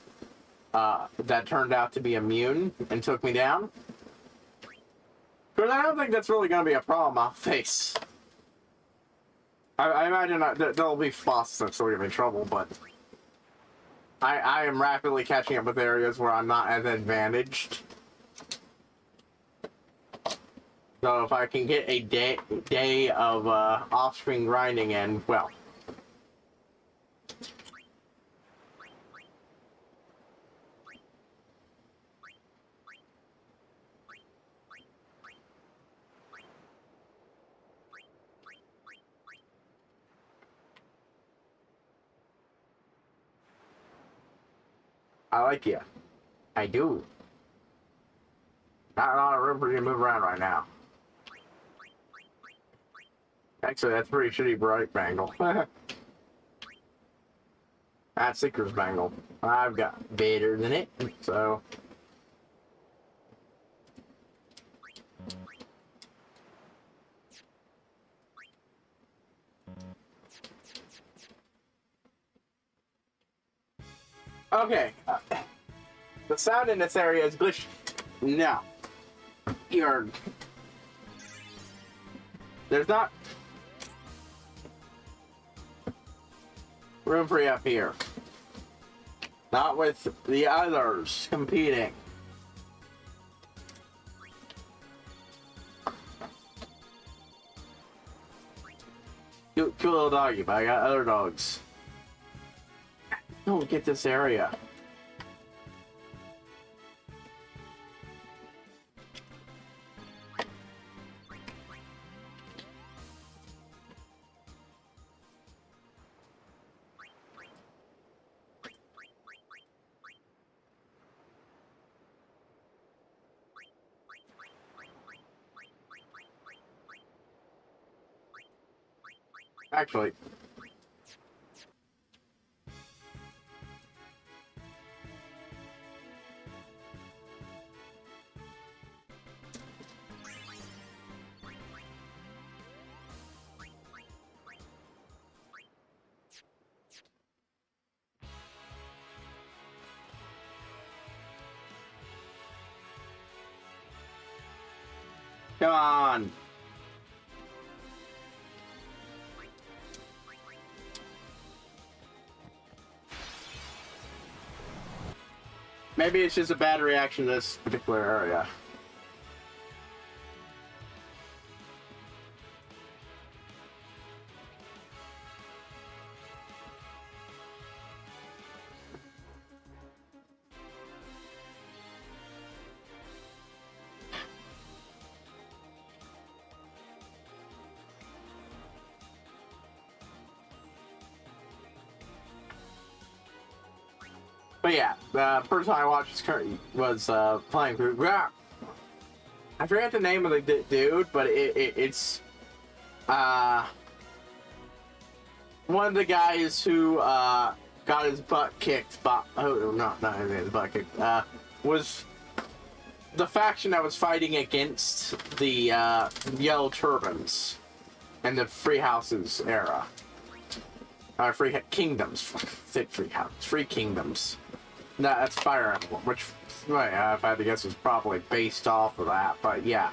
that turned out to be immune and took me down, because I don't think that's really going to be a problem I'll face. I imagine there'll be bosses that still give me trouble, but I am rapidly catching up with areas where I'm not as advantaged. So if I can get a day of off-screen grinding in, well. I like you. I do. Not a lot of room for you to move around right now. Actually, that's pretty shitty bright bangle. That's Seeker's bangle. I've got better than it, so. Okay. The sound in this area is glitchy. Now, there's not room for you up here. Not with the others competing. Cute little doggy, but I got other dogs. Don't get this area. Actually, come on. Maybe it's just a bad reaction to this particular area. But yeah, the person I watched was playing through. I forget the name of the dude, but it's one of the guys who got his butt kicked. Not his butt kicked. Was the faction that was fighting against the Yellow Turbans and the Free Houses era. Free Kingdoms. Free House. Free Kingdoms. No, that's Fire Emblem, which, if I had to guess, was probably based off of that, but yeah.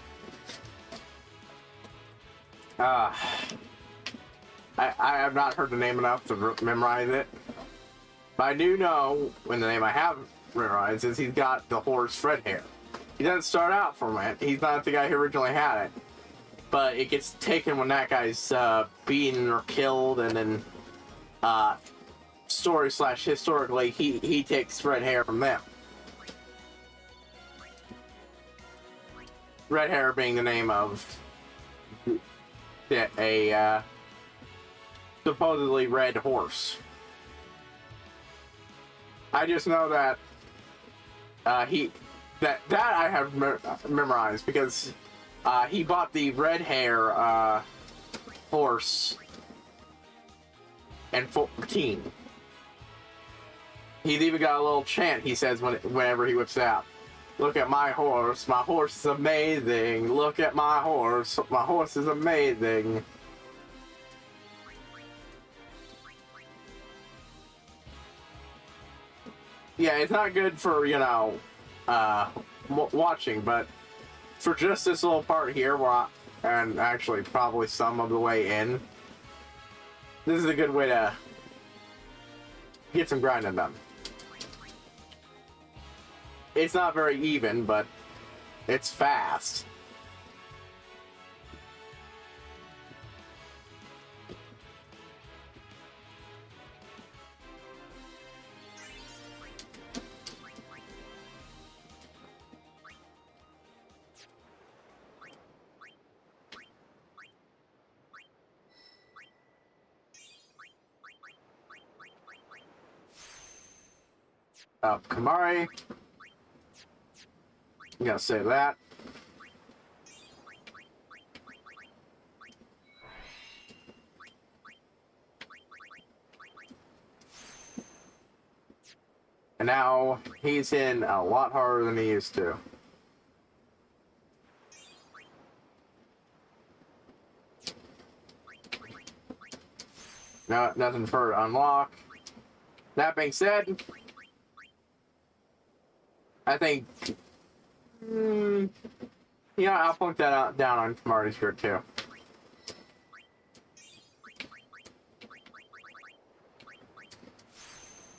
I have not heard the name enough to memorize it. But I do know, when the name I have memorized is he's got the horse red hair. He doesn't start out from it. He's not the guy who originally had it. But it gets taken when that guy's beaten or killed, and then story / historically, he takes red hair from them. Red hair being the name of a supposedly red horse. I just know that that I have memorized because he bought the red hair horse in 14. He's even got a little chant he says whenever he whips out. Look at my horse is amazing. Look at my horse is amazing. Yeah, it's not good for, you know, watching, but for just this little part here, and actually probably some of the way in, this is a good way to get some grinding done. It's not very even, but it's fast. Kamari. I'm gonna save that. And now he's in a lot harder than he used to. No, nothing for to unlock. That being said, I think, yeah, I'll point that out down on Kamari's shirt too.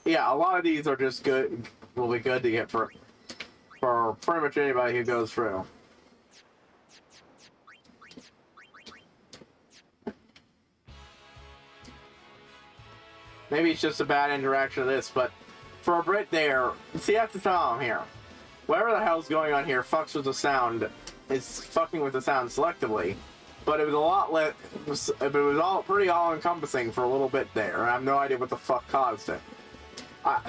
Yeah, a lot of these are just good. Will be good to get for pretty much anybody who goes through. Maybe it's just a bad interaction of this, but for a Brit there, see, that's the problem here. Whatever the hell's going on here fucks with the sound. It's fucking with the sound selectively, but it was a lot less. It was all pretty all-encompassing for a little bit there. I have no idea what the fuck caused it.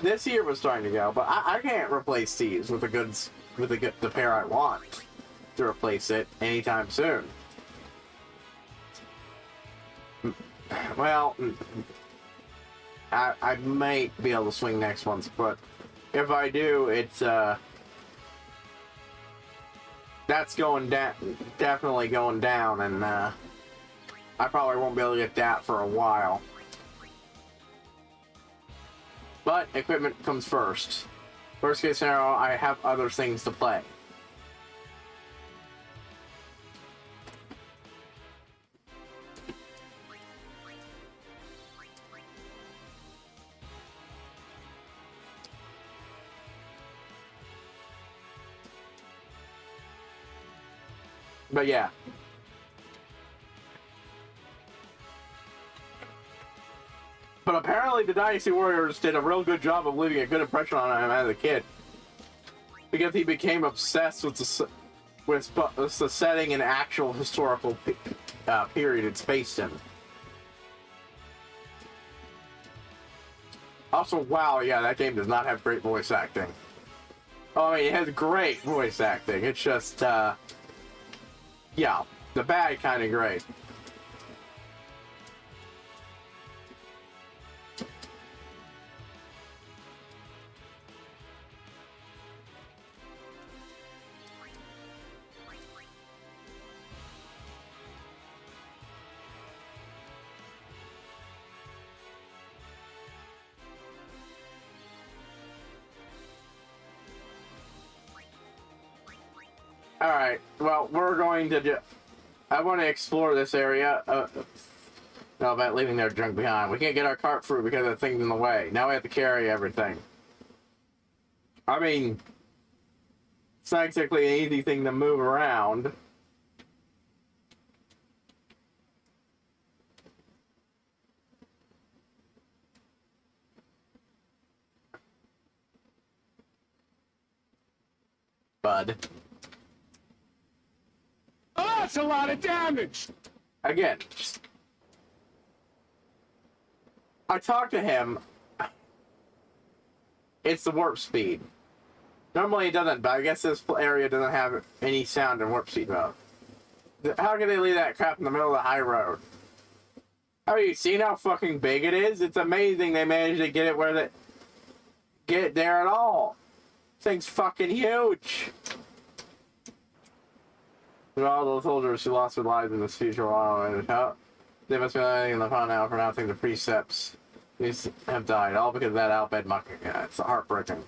This here was starting to go, but I can't replace these with the pair I want to replace it anytime soon. Well, I might be able to swing next once, but if I do, it's that's going down, definitely going down, and I probably won't be able to get that for a while. But equipment comes first. Worst case scenario, I have other things to play. But yeah. But apparently the Dynasty Warriors did a real good job of leaving a good impression on him as a kid. Because he became obsessed with the setting and actual historical period it's based in. Also, wow, yeah, that game does not have great voice acting. Oh, I mean, it has great voice acting. It's just, yeah, the bad kind of great. Alright, well, we're going to I want to explore this area. No, about leaving their junk behind. We can't get our cart through because the thing's in the way. Now we have to carry everything. I mean, it's not exactly an easy thing to move around. bud. Oh, that's a lot of damage! Again, I talked to him. It's the warp speed. Normally it doesn't, but I guess this area doesn't have any sound in warp speed mode. How can they leave that crap in the middle of the high road? Have you seen how fucking big it is? It's amazing they managed to get it where they get it there at all. This thing's fucking huge. All those soldiers who lost their lives in this future while they must be living in the fun now pronouncing the precepts. These have died, all because of that Albed mucking. Yeah, it's heartbreaking.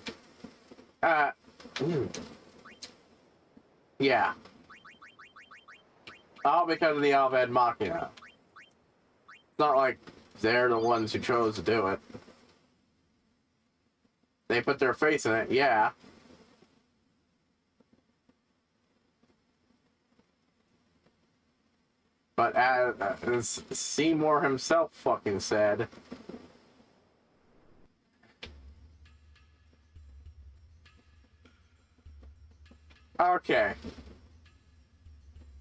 Yeah. All because of the Albed Machina. It's not like they're the ones who chose to do it. They put their face in it, yeah. But as Seymour himself fucking said, okay.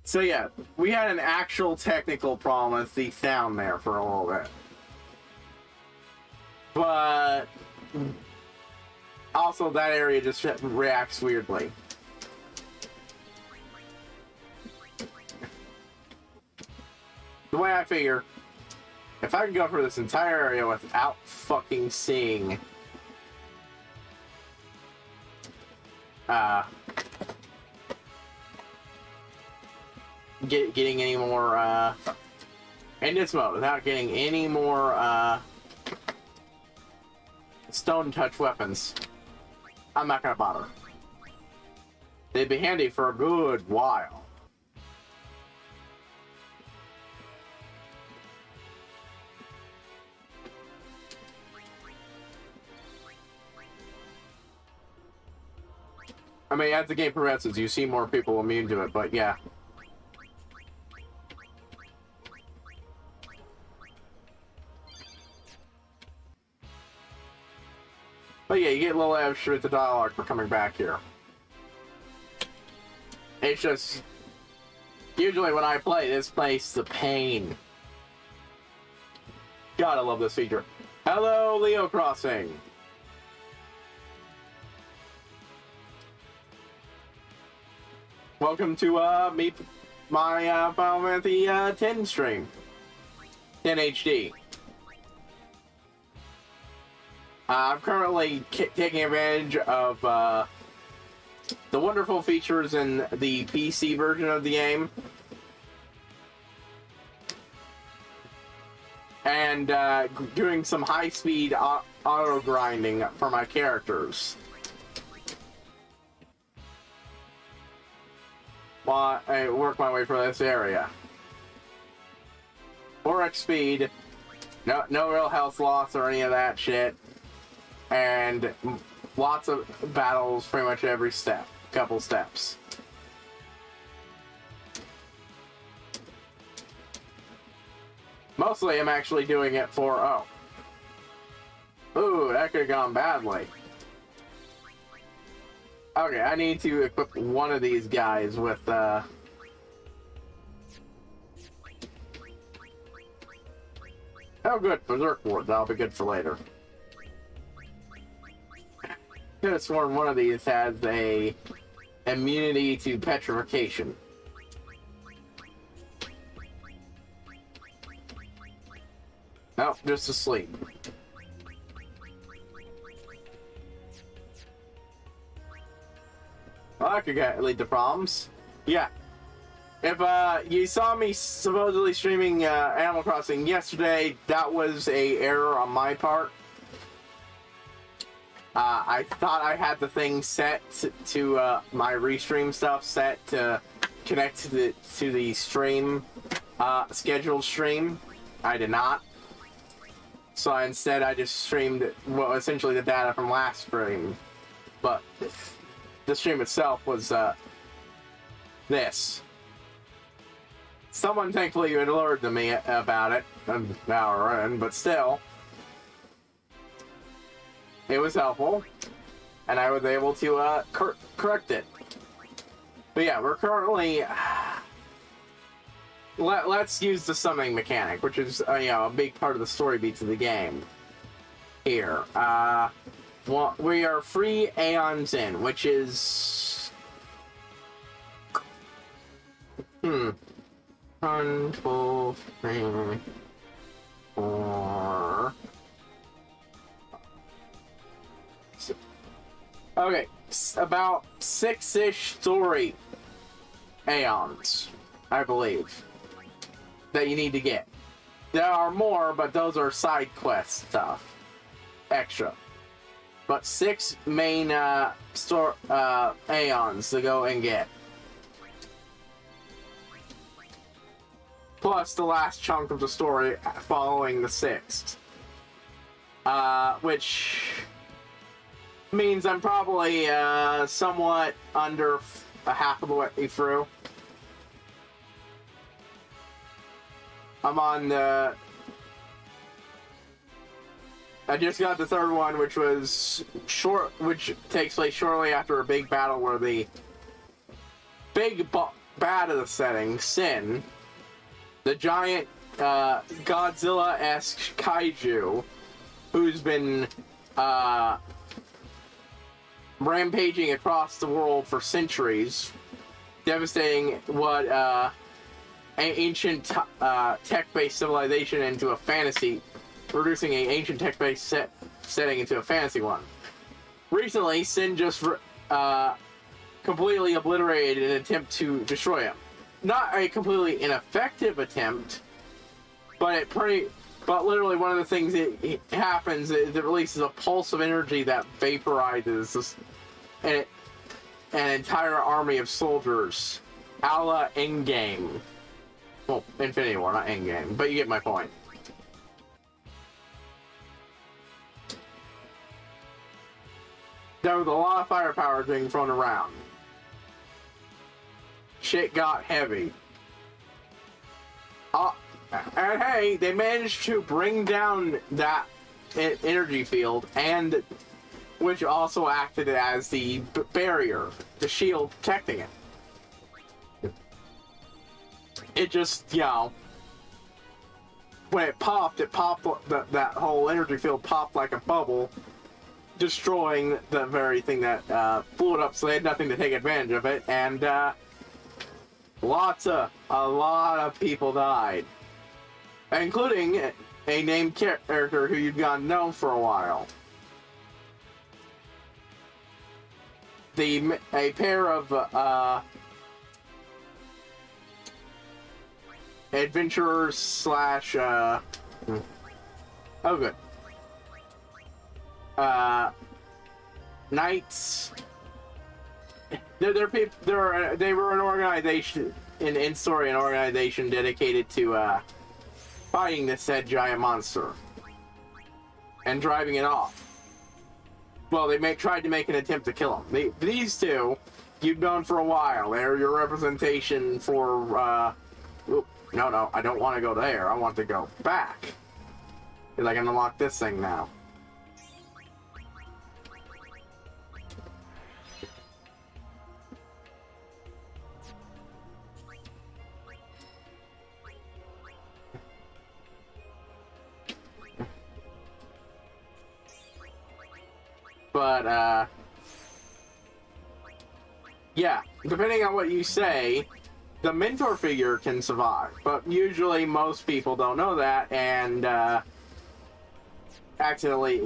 So yeah, we had an actual technical problem with the sound there for a little bit. But also that area just reacts weirdly. The way I figure, if I can go for this entire area without fucking seeing getting any more in this mode, without getting any more stone touch weapons, I'm not gonna bother. They'd be handy for a good while. I mean, as the game progresses, you see more people immune to it, but yeah. But yeah, you get a little extra with the dialogue for coming back here. It's just... usually when I play, this plays the pain. God, I love this feature. Hello, Leo Crossing! Welcome to my Final Fantasy 10 stream. 10 HD. I'm currently taking advantage of the wonderful features in the PC version of the game. And doing some high-speed auto-grinding for my characters. While I work my way through this area. 4x speed, no real health loss or any of that shit, and lots of battles pretty much every step, couple steps. Mostly I'm actually doing it for, ooh, that could have gone badly. Okay, I need to equip one of these guys with, oh, good, Berserk Ward. That'll be good for later. Could have sworn one of these has a immunity to petrification. Nope, just asleep. Well, that could lead to problems. Yeah. If you saw me supposedly streaming Animal Crossing yesterday, that was a error on my part. I thought I had the thing set to my restream stuff set to connect to the stream, scheduled stream. I did not. So instead I just streamed, well, essentially the data from last stream. But the stream itself was this. Someone thankfully had alerted me about it an hour in, but still, it was helpful, and I was able to correct it. But yeah, we're currently... Let's use the summoning mechanic, which is a big part of the story beats of the game. Here, well, we are 3 aeons in, which is 1, 2, 3, 4. Okay, about 6-ish story aeons, I believe, that you need to get. There are more, but those are side quest stuff. Extra. But 6 main aeons to go and get. Plus the last chunk of the story following the 6th. Which means I'm probably somewhat under a half of the way through. I'm on the... I just got the 3rd one, which was which takes place shortly after a big battle where the big bad of the setting, Sin, the giant Godzilla-esque kaiju, who's been rampaging across the world for centuries, devastating what ancient tech-based civilization into a fantasy, reducing an ancient tech-based setting into a fantasy one. Recently, Sin just completely obliterated an attempt to destroy him. Not a completely ineffective attempt, but literally one of the things that happens is it releases a pulse of energy that vaporizes an entire army of soldiers, a la Endgame. Well, Infinity War, not Endgame, but you get my point. There was a lot of firepower being thrown around. Shit got heavy. And hey, they managed to bring down that energy field, and which also acted as the barrier, the shield protecting it. It just, when it popped, that whole energy field popped like a bubble, destroying the very thing that blew it up, so they had nothing to take advantage of it, and a lot of people died, including a named character who you'd gotten known for a while. A pair of adventurers slash knights. They were an organization in story, an organization dedicated to fighting this said giant monster and driving it off. Well, they tried to make an attempt to kill him. These two, you've known for a while. They're your representation for. No, I don't want to go there. I want to go back. Because I can unlock this thing now. But, yeah, depending on what you say, the mentor figure can survive, but usually most people don't know that and accidentally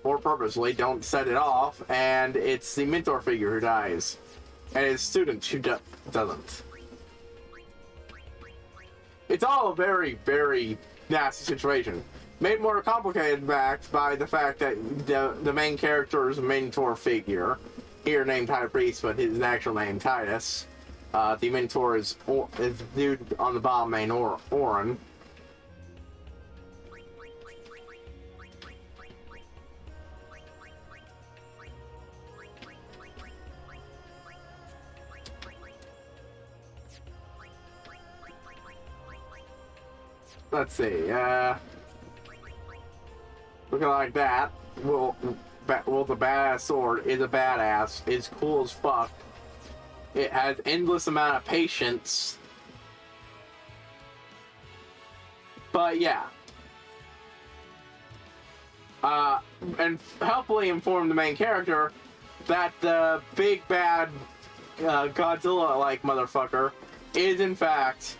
or purposely don't set it off, and it's the mentor figure who dies, and his student who doesn't. It's all a very, very nasty situation. Made more complicated backed by the fact that the main character's mentor figure, here named High Priest, but his actual name Titus. The mentor is the dude on the bottom main, Orin. Let's see, looking like that. Well, the badass sword is a badass. It's cool as fuck. it has endless amount of patience. But yeah. And helpfully inform the main character that the big bad Godzilla-like motherfucker is in fact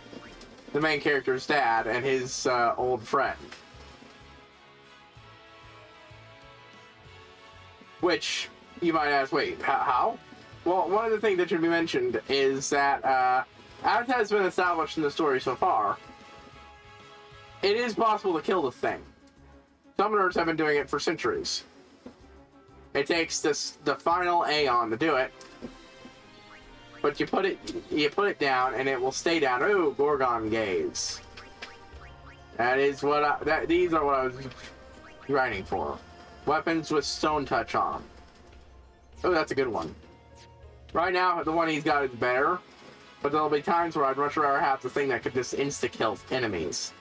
the main character's dad and his old friend. Which, you might ask, wait, how? Well, one of the things that should be mentioned is that, as has been established in the story so far, it is possible to kill the thing. Summoners have been doing it for centuries. It takes the final Aeon to do it, but you put it down and it will stay down. Ooh, Gorgon Gaze. That is what these are what I was grinding for. Weapons with stone touch on them. Oh, that's a good one. Right now, the one he's got is better, but there'll be times where I'd much rather have the thing that could just insta-kill enemies.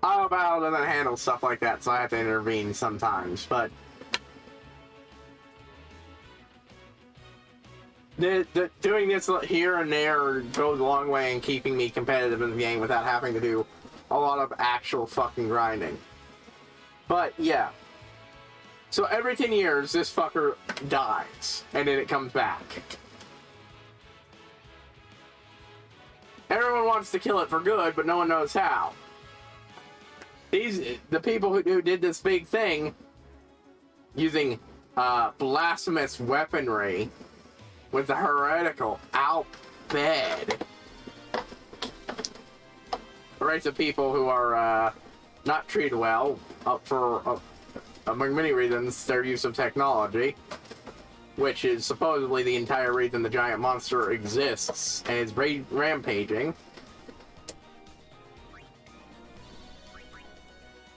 Our battle doesn't handle stuff like that, so I have to intervene sometimes, but doing this here and there goes a long way in keeping me competitive in the game without having to do a lot of actual fucking grinding. But yeah. So every 10 years, this fucker dies, and then it comes back. Everyone wants to kill it for good, but no one knows how. The people who did this big thing using blasphemous weaponry with the heretical outbid race of people who are not treated well for among many reasons their use of technology, which is supposedly the entire reason the giant monster exists and is rampaging.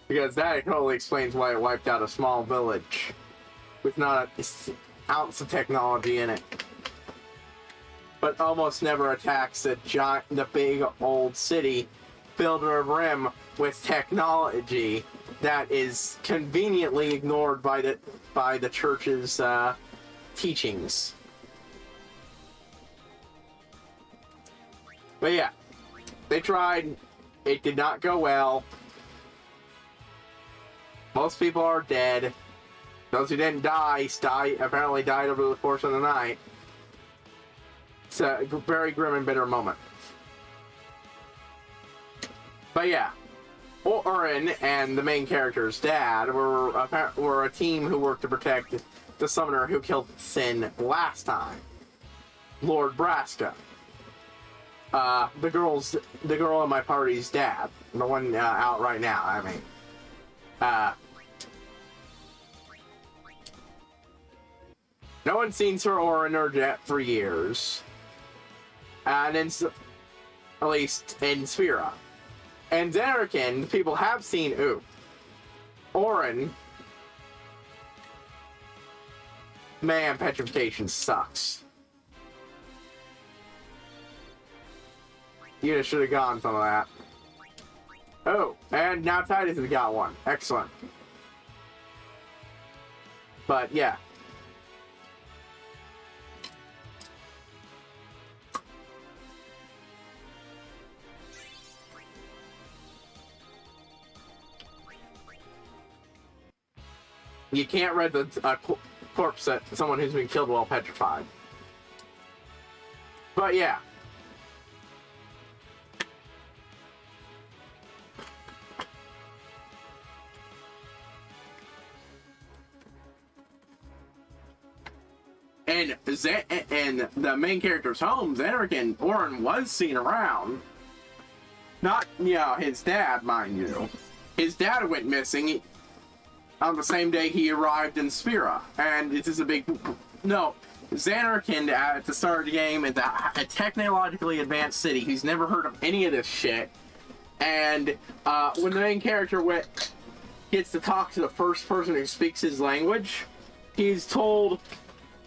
Because that totally explains why it wiped out a small village with not an ounce of technology in it. But almost never attacks the big old city filled to the rim with technology that is conveniently ignored by the church's teachings. But yeah, they tried. It did not go well. Most people are dead. Those who didn't die apparently died over the course of the night. It's a very grim and bitter moment. But yeah, Orin and the main character's dad were a team who worked to protect the summoner who killed Sin last time, Lord Braska. The girl in my party's dad, the one out right now. I mean, no one's seen Sir Orin or Jet for years, and at least in Sphera. And Zanarkand, people have seen Orin. Man, petrification sucks. You should have gotten some of that. Oh, and now Titus has got one. Excellent. But yeah. You can't read the corpse at someone who's been killed while petrified. But yeah. And the main character's home, Zanarkand, Orin was seen around. Not, his dad, mind you. His dad went missing on the same day he arrived in Sphera. And this is a big... No. Zanarkand, at the start of the game, is a technologically advanced city. He's never heard of any of this shit. And when the main character gets to talk to the first person who speaks his language, he's told...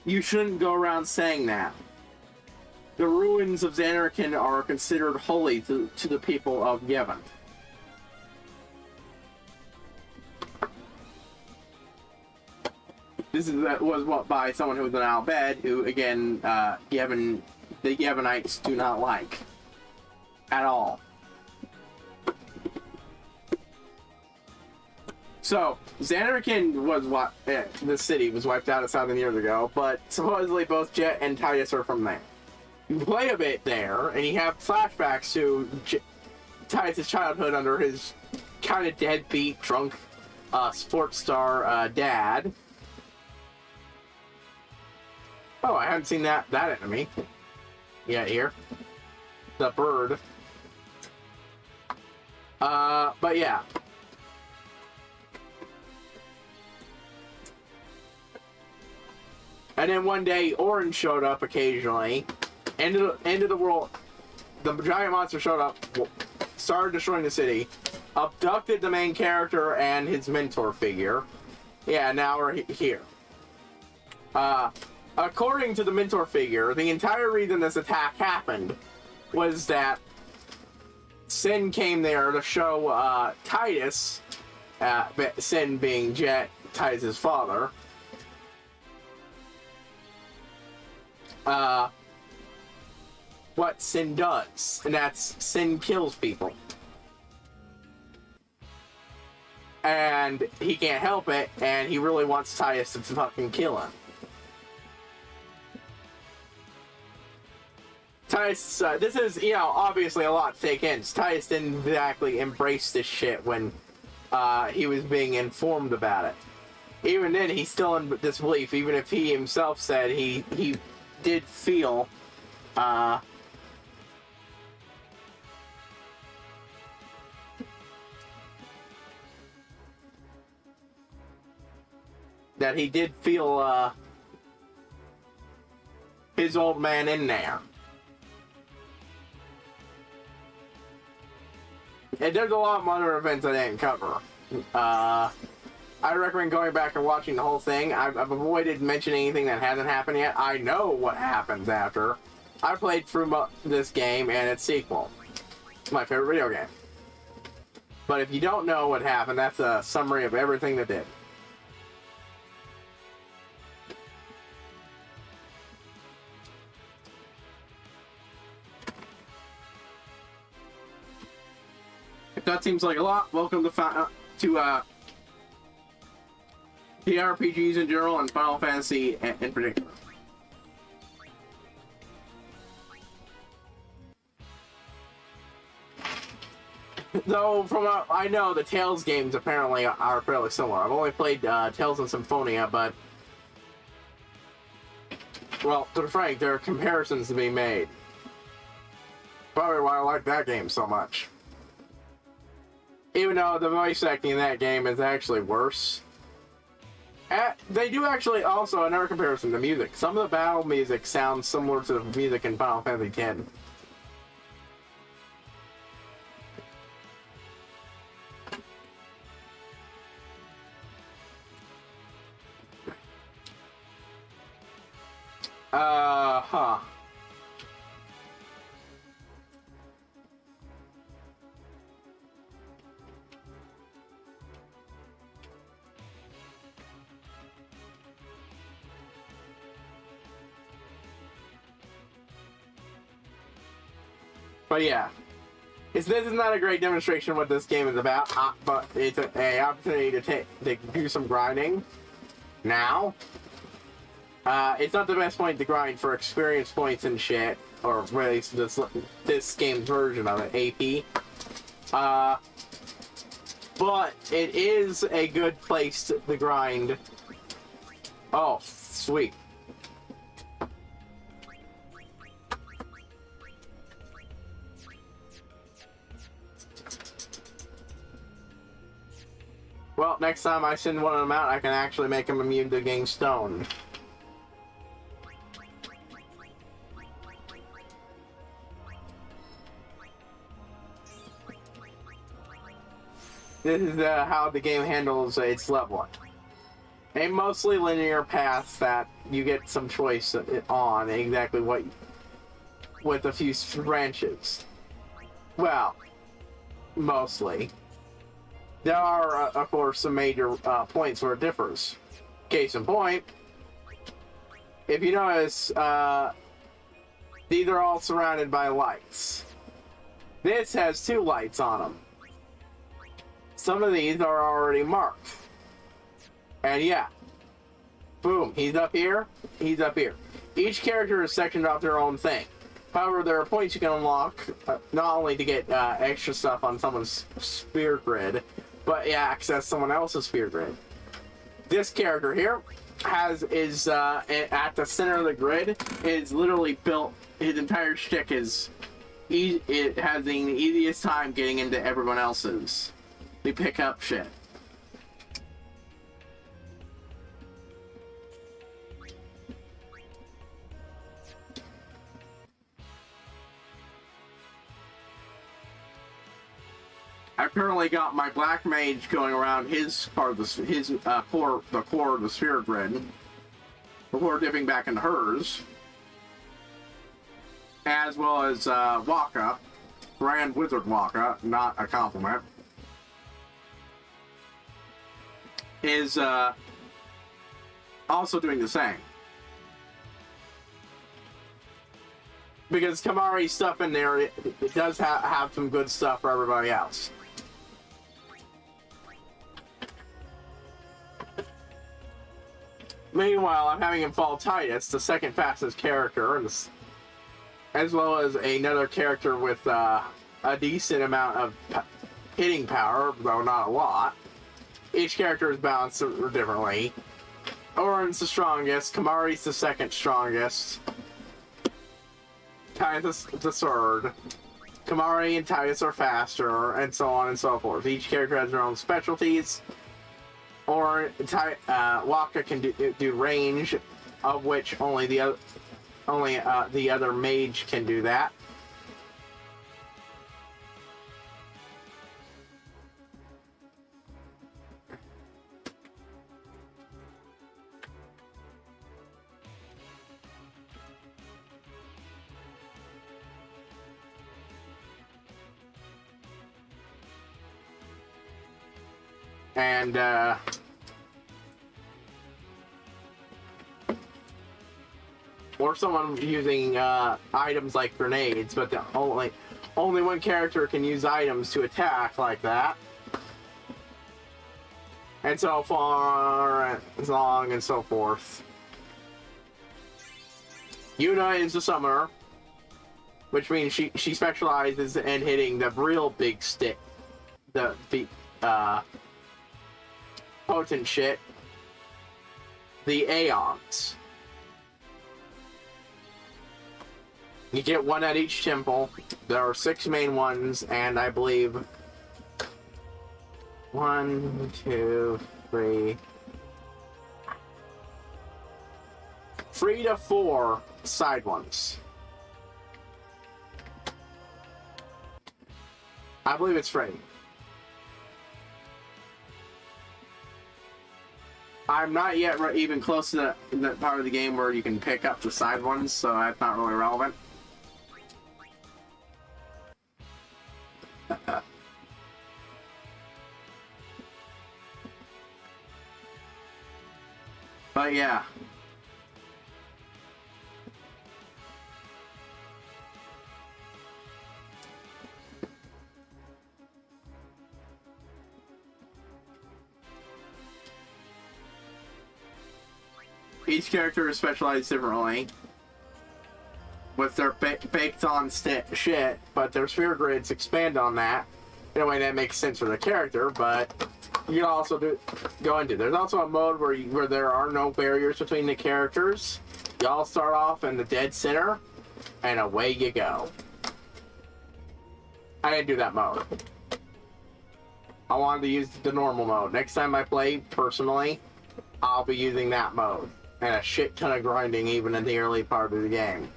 You shouldn't go around saying that. the ruins of Zanarkand are considered holy to the people of Yevon. Was by someone who was in Al-Bed, who, again, the Yevonites do not like. At all. So, Zanarkand was the city was wiped out 1,000 years ago, but supposedly both Jet and Titus are from there. You play a bit there, and you have flashbacks to Titus' childhood under his kind of deadbeat, drunk, sports star dad. Oh, I haven't seen that enemy yet here. The bird. But yeah. And then one day, Orange showed up occasionally. End of the world. The giant monster showed up, started destroying the city, abducted the main character and his mentor figure. Yeah, now we're here. According to the mentor figure, the entire reason this attack happened was that Sin came there to show Titus, Sin being Jet, Titus' father, what Sin does, and that's Sin kills people. And he can't help it, and he really wants Titus to fucking kill him. Titus, this is, obviously a lot to take in. Titus didn't exactly embrace this shit when he was being informed about it. Even then, he's still in disbelief, even if he himself said he did feel that he did feel his old man in there. And there's a lot of other events I didn't cover. I recommend going back and watching the whole thing. I've avoided mentioning anything that hasn't happened yet. I know what happens after. I played through this game and its sequel. It's my favorite video game. But if you don't know what happened, that's a summary of everything that did. If that seems like a lot, welcome to TRPGs in general and Final Fantasy in particular. Though, I know the Tales games apparently are fairly similar. I've only played Tales and Symphonia, but, well, to be frank, there are comparisons to be made. Probably why I like that game so much. Even though the voice acting in that game is actually worse. They do actually also, another comparison to music. Some of the battle music sounds similar to the music in Final Fantasy X. Huh. But yeah, this is not a great demonstration of what this game is about, but it's an opportunity to do some grinding now. It's not the best point to grind for experience points and shit, or at least this game's version of it, AP. But it is a good place to grind. Oh, sweet. Well, next time I send one of them out, I can actually make him immune to getting stoned. This is how the game handles its leveling. A mostly linear path that you get some choice on exactly what with a few branches. Well, mostly. There are, of course, some major points where it differs. Case in point, if you notice, these are all surrounded by lights. This has 2 lights on them. Some of these are already marked. And yeah, boom, he's up here, he's up here. Each character is sectioned off their own thing. However, there are points you can unlock, not only to get extra stuff on someone's sphere grid, but access someone else's sphere grid. This character here is at the center of the grid, is literally built, his entire shtick is, it has the easiest time getting into everyone else's. They pick up shit. I've currently got my black mage going around his part of the core of the sphere grid before dipping back into hers, as well as Waka, Grand Wizard Waka, not a compliment, is also doing the same. Because Kamari's stuff in there, it does have some good stuff for everybody else. Meanwhile, I'm having him fall Titus, the second fastest character, as well as another character with a decent amount of hitting power, though not a lot. Each character is balanced differently. Oren's the strongest, Kamari's the second strongest, Titus the third. Kamari and Titus are faster, and so on and so forth. Each character has their own specialties. Or Waka can do range, of which only the other mage can do that. And or someone using items like grenades, but the only one character can use items to attack like that. And so far, as long and so forth. Yuna is a summoner, which means she specializes in hitting the real big stick, the potent shit, the Aeons. You get one at each temple. There are 6 main ones, and I believe 1, 2, 3, 3 to 4 side ones. I believe it's free. I'm not yet even close to that part of the game where you can pick up the side ones, so that's not really relevant. But yeah. Each character is specialized differently with their baked on shit, but their sphere grids expand on that in a way that makes sense for the character, but you can also go into. There's also a mode where there are no barriers between the characters. Y'all start off in the dead center, and away you go. I didn't do that mode. I wanted to use the normal mode. Next time I play, personally, I'll be using that mode. And a shit ton of grinding even in the early part of the game.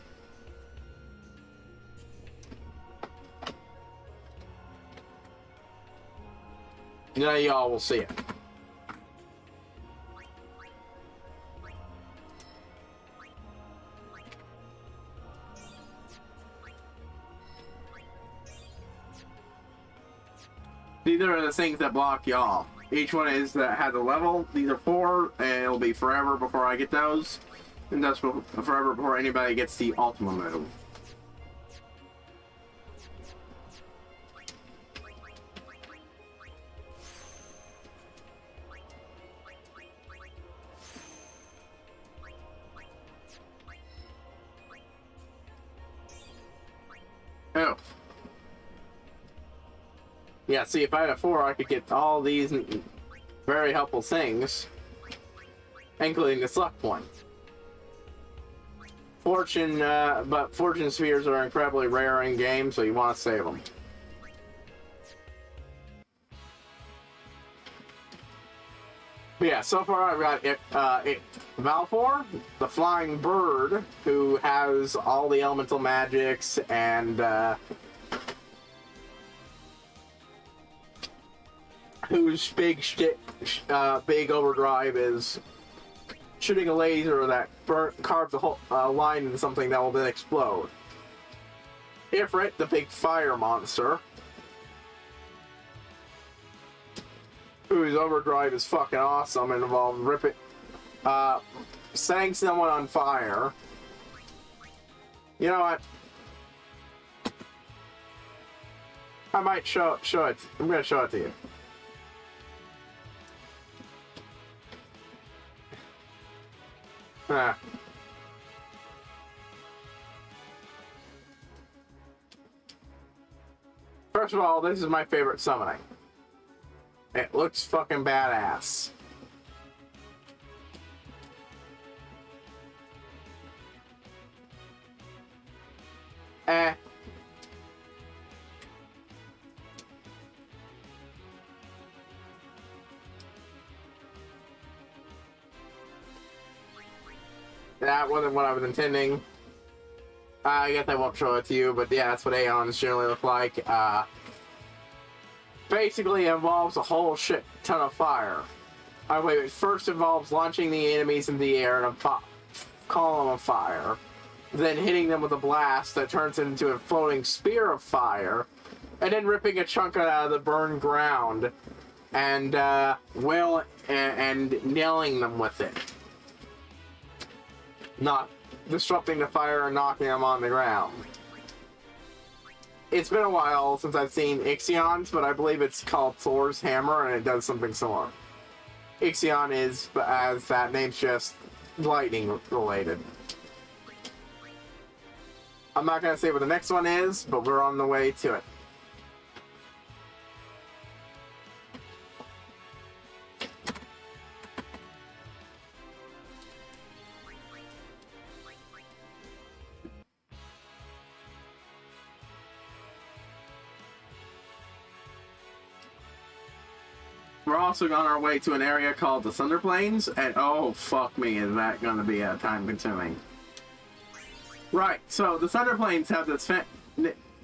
Now y'all will see it. These are the things that block you off. Each one has a level. These are 4, and it'll be forever before I get those. And that's forever before anybody gets the Ultima move. Oh. Yeah, see, if I had a 4, I could get all these very helpful things, including this luck point. Fortune, but fortune spheres are incredibly rare in game, so you want to save them. But yeah, so far I've got Valfor, the flying bird, who has all the elemental magics and whose big overdrive is shooting a laser that carves a whole line into something that will then explode. Ifrit, the big fire monster, whose overdrive is fucking awesome and involves setting someone on fire. You know what? I might show it. I'm gonna show it to you. First of all, this is my favorite summoning. It looks fucking badass. That wasn't what I was intending. I guess I won't show it to you, but yeah, that's what Aeons generally look like. Basically involves a whole shit ton of fire. It first involves launching the enemies in the air in a column of fire, then hitting them with a blast that turns into a floating spear of fire, and then ripping a chunk out of the burned ground and and nailing them with it. Not disrupting the fire and knocking them on the ground. It's been a while since I've seen Ixion's, but I believe it's called Thor's Hammer, and it does something similar. Ixion is, as that name's just, lightning related. I'm not going to say what the next one is, but we're on the way to it. We're also on our way to an area called the Thunder Plains, and oh fuck me, is that going to be time consuming. Right, so the Thunder Plains have this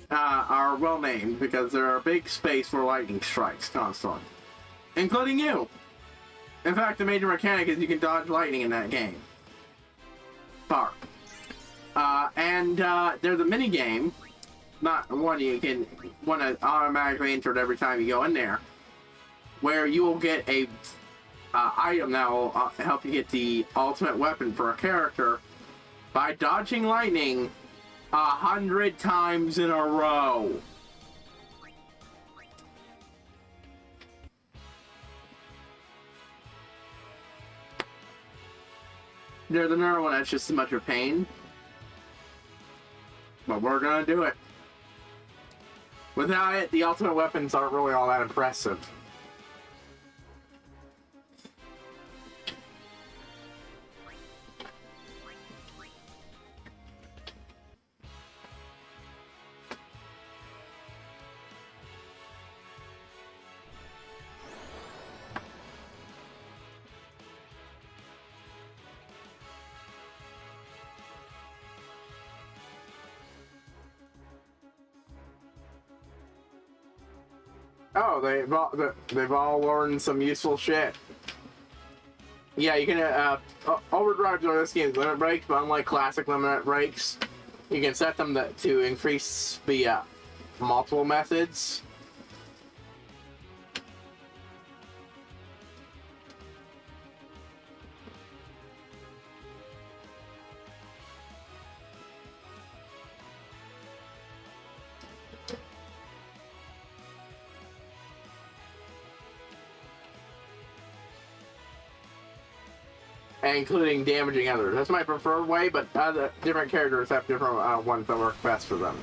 are well named because they're a big space for lightning strikes constantly, including you. In fact, the major mechanic is you can dodge lightning in that game. Bark. There's a mini game, not one you can want to automatically enter it every time you go in there, where you will get a item that will help you get the ultimate weapon for a character by dodging lightning 100 times in a row. There's another one that's just as much of a pain, but we're gonna do it. Without it, the ultimate weapons aren't really all that impressive. Oh, they've all learned some useful shit. Yeah, you can overdrive on this game's limit breaks, but unlike classic limit breaks, you can set them to increase the multiple methods. including damaging others. That's my preferred way, but other different characters have different ones that work best for them.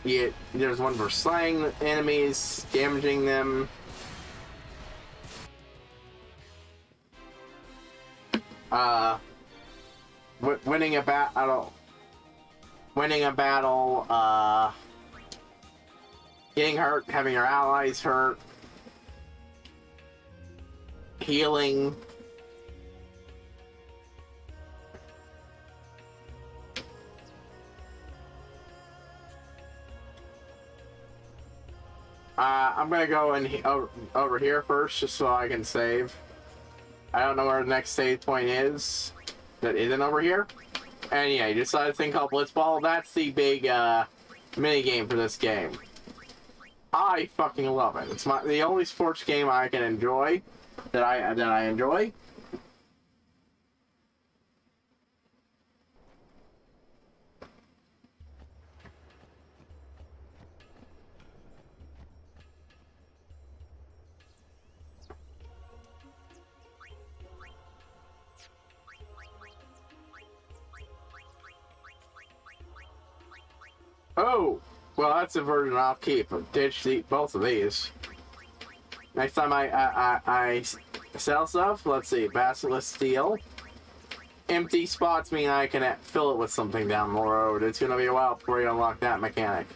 There's one for slaying enemies, damaging them. Winning a battle. Getting hurt, having your allies hurt. Healing. I'm gonna go over here first, just so I can save. I don't know where the next save point is. That isn't over here. And yeah, you decided to think called Blitzball. That's the big mini game for this game. I fucking love it. It's the only sports game I can enjoy. That I enjoy. Oh, well, that's a version I'll keep. Ditch both of these. Next time I sell stuff, let's see, Basilisk Steel. Empty spots mean I can fill it with something down the road. It's gonna be a while before you unlock that mechanic.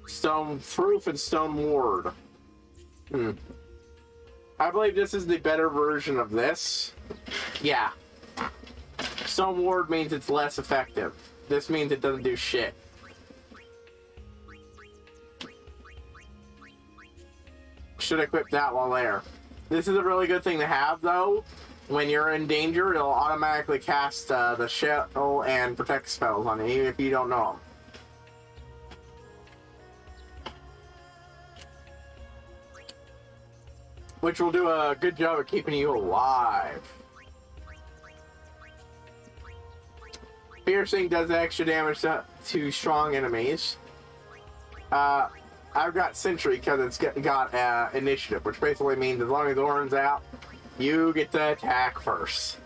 Stone Proof and Stone Ward. I believe this is the better version of this. Yeah. Stone Ward means it's less effective. This means it doesn't do shit. Should equip that while there. This is a really good thing to have, though. When you're in danger, it'll automatically cast the shell and protect spells on you, even if you don't know them. Which will do a good job of keeping you alive. Piercing does extra damage to strong enemies. I've got Sentry because it's got initiative, which basically means as long as the horn's out, you get to attack first.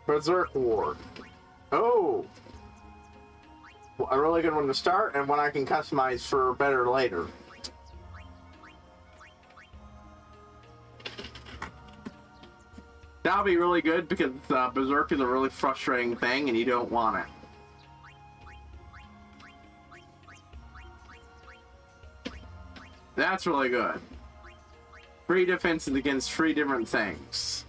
Berserk Ward. Oh! A really good one to start, and one I can customize for better later. That'll be really good because Berserk is a really frustrating thing and you don't want it. That's really good. 3 defenses against 3 different things.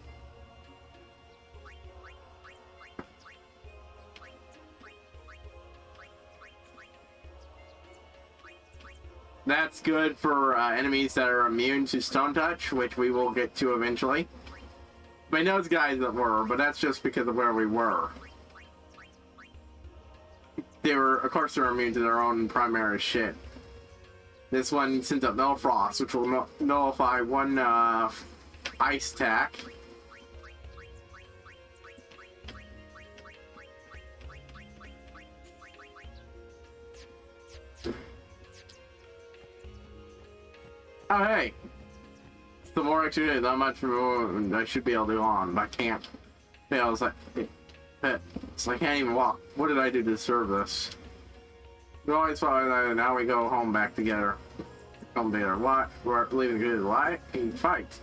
That's good for enemies that are immune to Stone Touch, which we will get to eventually. I know those guys that were, but that's just because of where we were. They were, of course, they're immune to their own primary shit. This one sends up Null Frost, which will nullify one ice attack. Oh, hey! The more I do, that much more I should be able to do on, but I can't. Yeah, I was like, it's like I can't even walk. What did I do to deserve this? We always thought that now we go home back together. Come together. What? We're leaving good life and fight.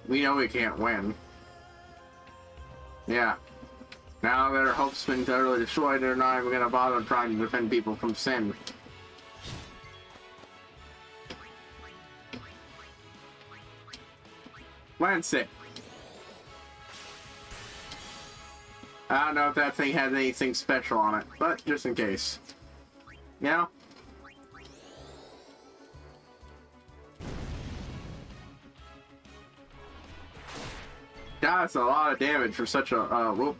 We know we can't win. Yeah. Now their hope's been totally destroyed, they're not even gonna bother trying to defend people from sin. Lance it. I don't know if that thing has anything special on it, but just in case. You know? That's a lot of damage for such a, whoop.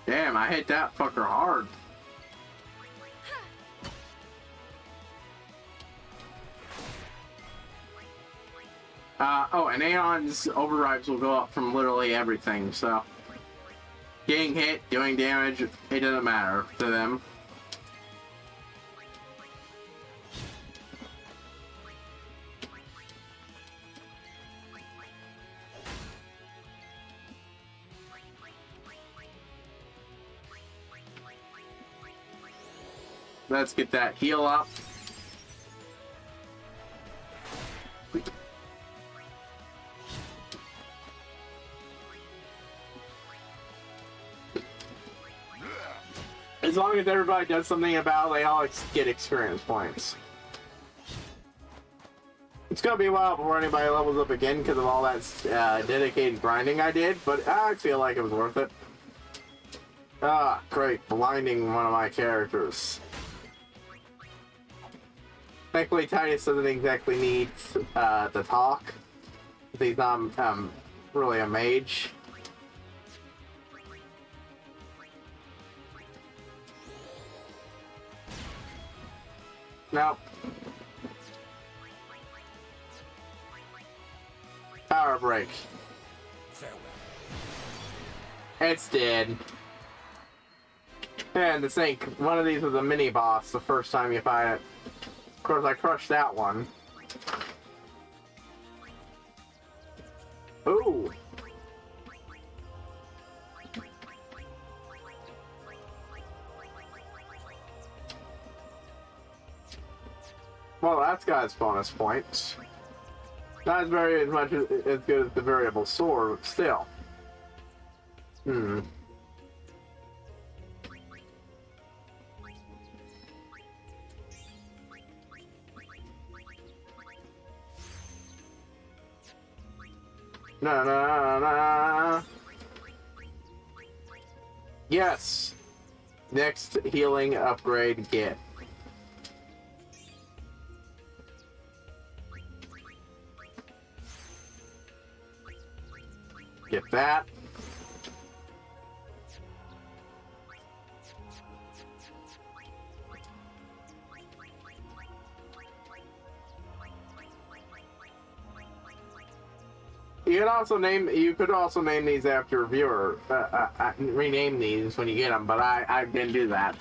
Damn, I hit that fucker hard. Oh, and Aeon's overdrives will go up from literally everything, so getting hit, doing damage, it doesn't matter to them. Let's get that heal up. As long as everybody does something about it, they all get experience points. It's gonna be a while before anybody levels up again because of all that dedicated grinding I did, but I feel like it was worth it. Ah, great. Blinding one of my characters. Thankfully, Titus doesn't exactly need to talk. He's not really a mage. Nope. Power break. It's dead. And the sink. One of these was a mini boss the first time you fight it. Of course, I crushed that one. Ooh. Well, that's got its bonus points. Not as much as good as the variable sword, but still. Hmm. Na. Yes. Next healing upgrade get. Get that. You could also name these after a viewer. Rename these when you get them, but I didn't do that.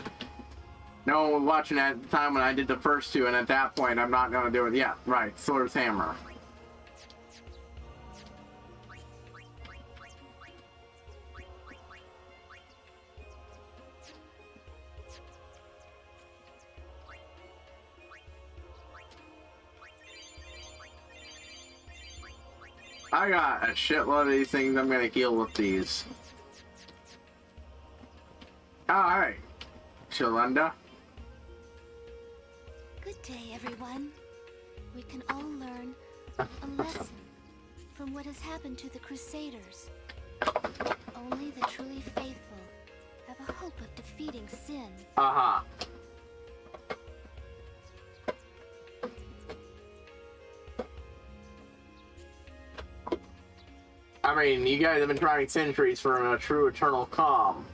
No one was watching at the time when I did the first two, and at that point, I'm not going to do it. Yeah, right. Sword's Hammer. I got a shitload of these things I'm gonna heal with these. Alright, Shalenda. Good day, everyone. We can all learn a lesson from what has happened to the Crusaders. Only the truly faithful have a hope of defeating sin. Uh-huh. I mean, you guys have been trying centuries for a true eternal calm.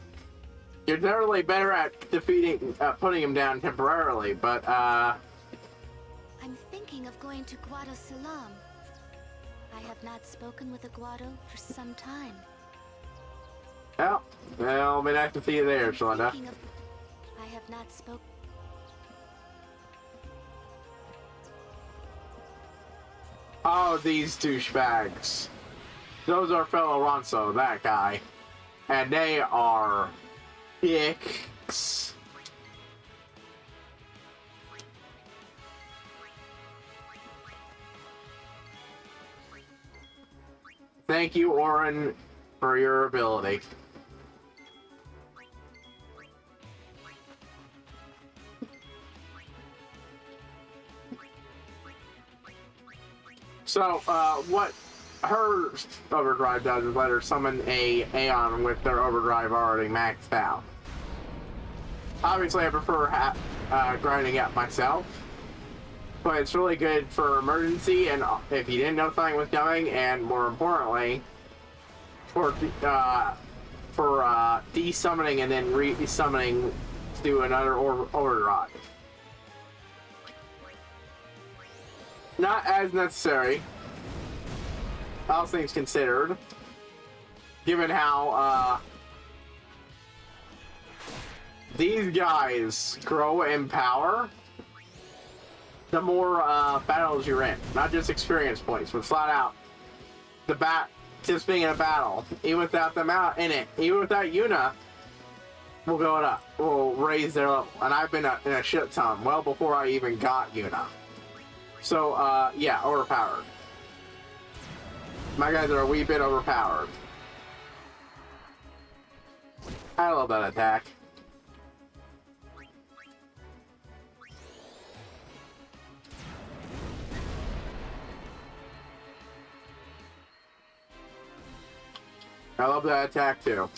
You're generally better at defeating, putting him down temporarily, but, I'm thinking of going to Guado Salam. I have not spoken with a Guado for some time. Well, it'll be nice to see you there, Shalenda. I have not spoken. Oh, these douchebags. Those are fellow Ronso, that guy. And they are dicks. Thank you, Orin, for your ability. So, what her overdrive does is let her summon a Aeon with their overdrive already maxed out. Obviously, I prefer grinding out myself, but it's really good for emergency and if you didn't know something was coming, and more importantly, for desummoning and then re-summoning to do another overdrive. Not as necessary. all things considered, given how these guys grow in power, the more battles you're in. Not just experience points, but flat out just being in a battle, even without them out in it, even without Yuna, will go up. Will raise their level. And I've been in a shit ton well before I even got Yuna. So yeah, overpowered. My guys are a wee bit overpowered. I love that attack. I love that attack too.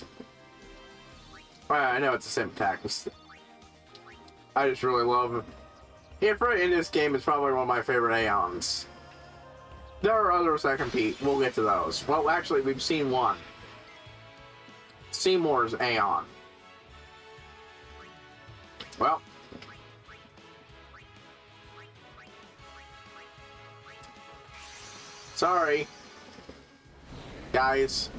Well, I know it's the same attack. I just really love it. Ifrit in this game is probably one of my favorite Aeons. There are others that compete. We'll get to those. Well, actually, we've seen one. Seymour's Aeon. Well. Sorry. Guys.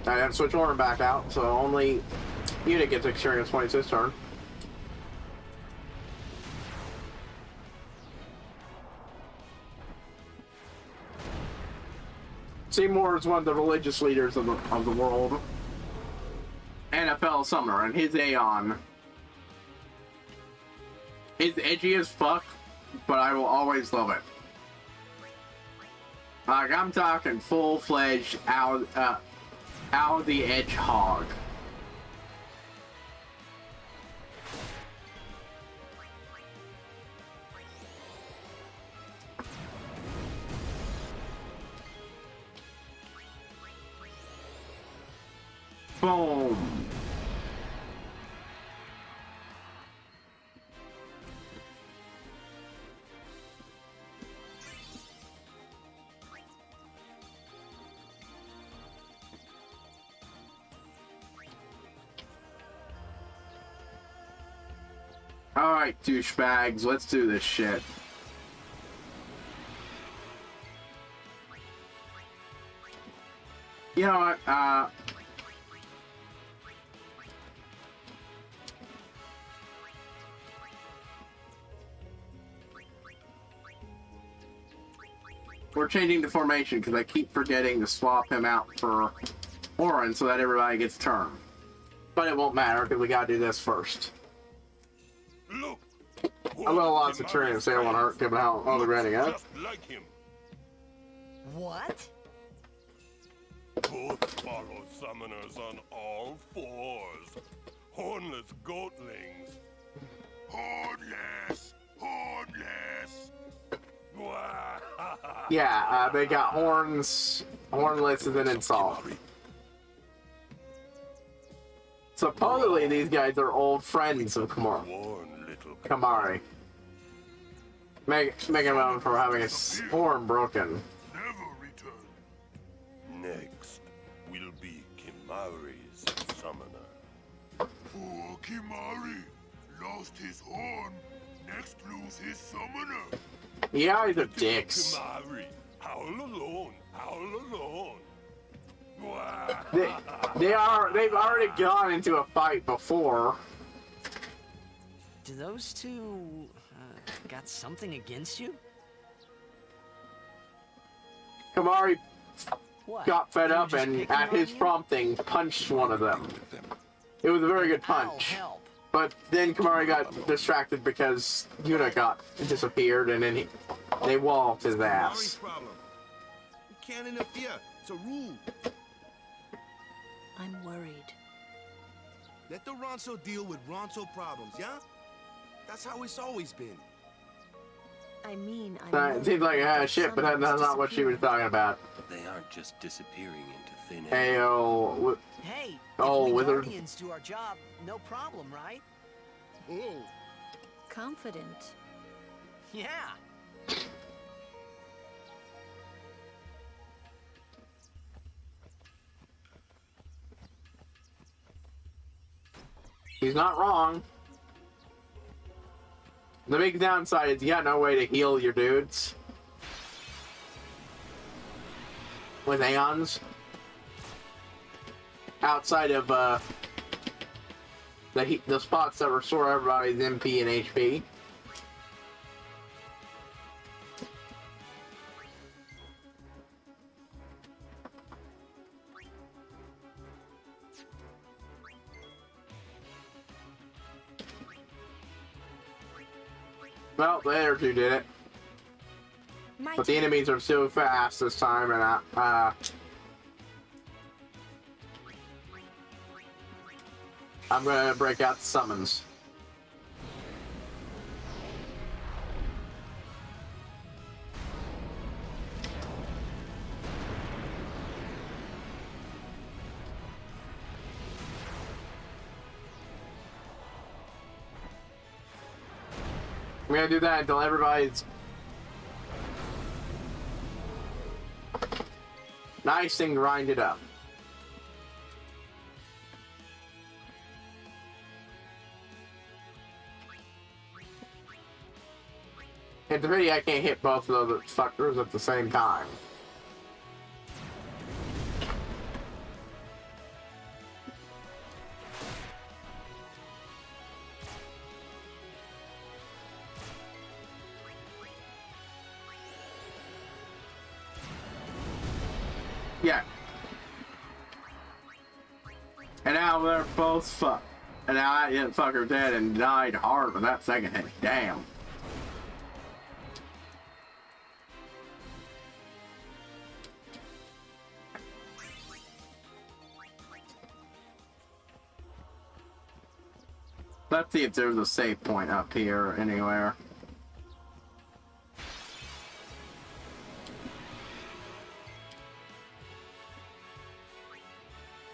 I had to switch Orin back out, so only unit gets experience points this turn. Seymour is one of the religious leaders of the world. NFL Summoner, and his Aeon is edgy as fuck, but I will always love it. Like, I'm talking full-fledged out the Edgehog. Boom. Alright, douchebags, let's do this shit. You know what, we're changing the formation because I keep forgetting to swap him out for Orin so that everybody gets a turn. But it won't matter because we gotta do this first. Look, I got lots of turns say I want to hurt given how on the granny up. just like him. What? Both follow summoners on all fours. Hornless goatlings. Hornless! Hornless! Yeah, they got horns. Hornless is an insult. Supposedly these guys are old friends of Kamari. Making him for having his horn broken. Next will be Kimari's summoner. Poor Kimari lost his horn. Next lose his summoner. Yeah, they're dicks. Kimari, howl alone, howl alone. They've already gone into a fight before. Do those two got something against you? Kamari What? got fed You up just and, picking at on his you? prompting, punched one of them. It was a very good punch. Help. But then Kamari got distracted because Yuna disappeared, and then they walled his Kimari's ass. problem. You can't interfere. It's a rule. I'm worried. Let the Ronso deal with Ronso problems, yeah? That's how it's always been. I mean, It seems like shit, but that's not what she was talking about. They aren't just disappearing into thin air. Ayo. Hey, Oh, if we wizard. Guardians do our job, no problem, right? Oh. confident. Yeah. He's not wrong. The big downside is you got no way to heal your dudes. with Aeons. Outside of the spots that restore everybody's MP and HP. Well, the other two did it. But the enemies are so fast this time, and I'm gonna break out the summons. I'm gonna do that until everybody's nice and grinded up. In the video, I can't hit both of those fuckers at the same time. Yeah. And now they're both fucked. And now I hit fucker dead and died hard with that second hit. Damn. Let's see if there's a save point up here anywhere.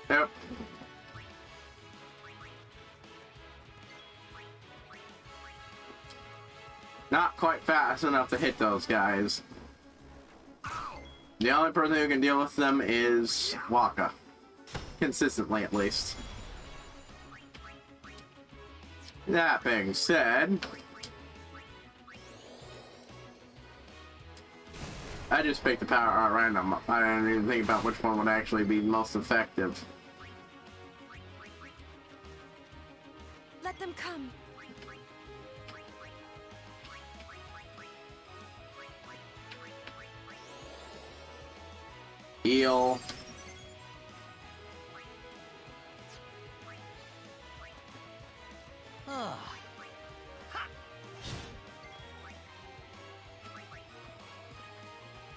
Yep. Not quite fast enough to hit those guys. The only person who can deal with them is Waka. Consistently, at least. That being said, I just picked the power at random. I didn't even think about which one would actually be most effective. Let them come. Heal.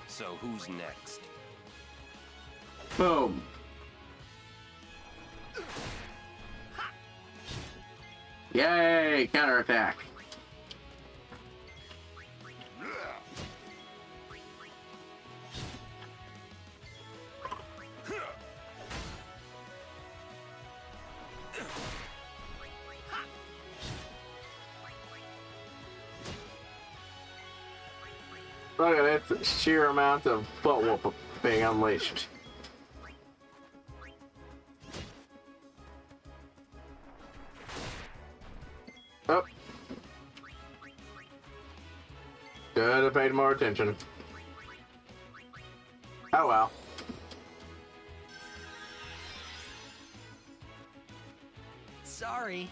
So who's next? Boom. Yay! Counterattack. Look at that sheer amount of butt whoop being unleashed. Oh. Should have paid more attention. Oh well. Sorry.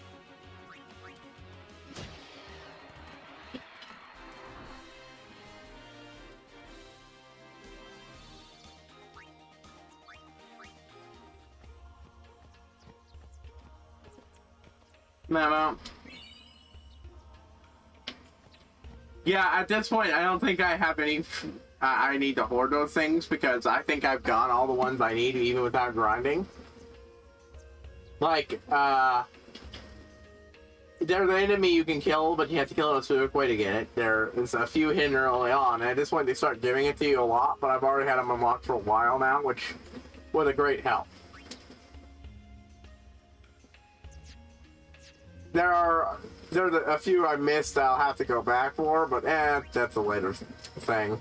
Memo. Yeah, at this point, I don't think I have any. I need to hoard those things because I think I've got all the ones I need even without grinding. Like, there's an enemy you can kill, but you have to kill it a specific way to get it. There's a few hidden early on, and at this point they start giving it to you a lot, but I've already had them unlocked for a while now, which was a great help. There's a few I missed that I'll have to go back for, but that's a later thing.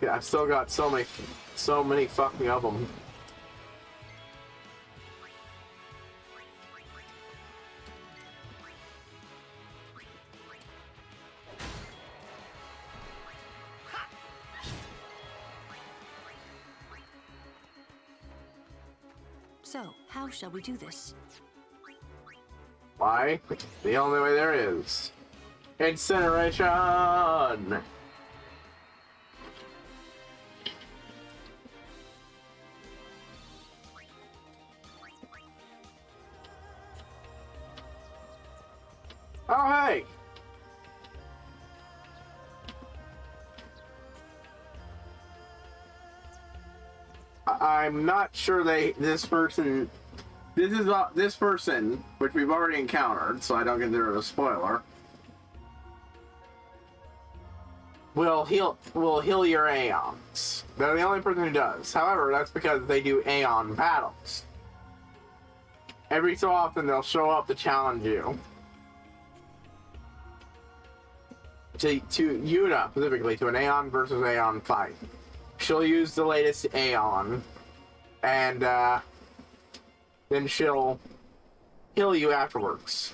Yeah, I've still got so many so many fucking of them. So, how shall we do this? Why? The only way there is. Incineration! Oh, hey! I'm not sure this person, which we've already encountered, so I don't consider it a spoiler, will heal your Aeons. They're the only person who does. However, that's because they do Aeon battles. Every so often they'll show up to challenge you. To Yuna, specifically, to an Aeon versus Aeon fight. She'll use the latest Aeon, and then she'll heal you afterwards.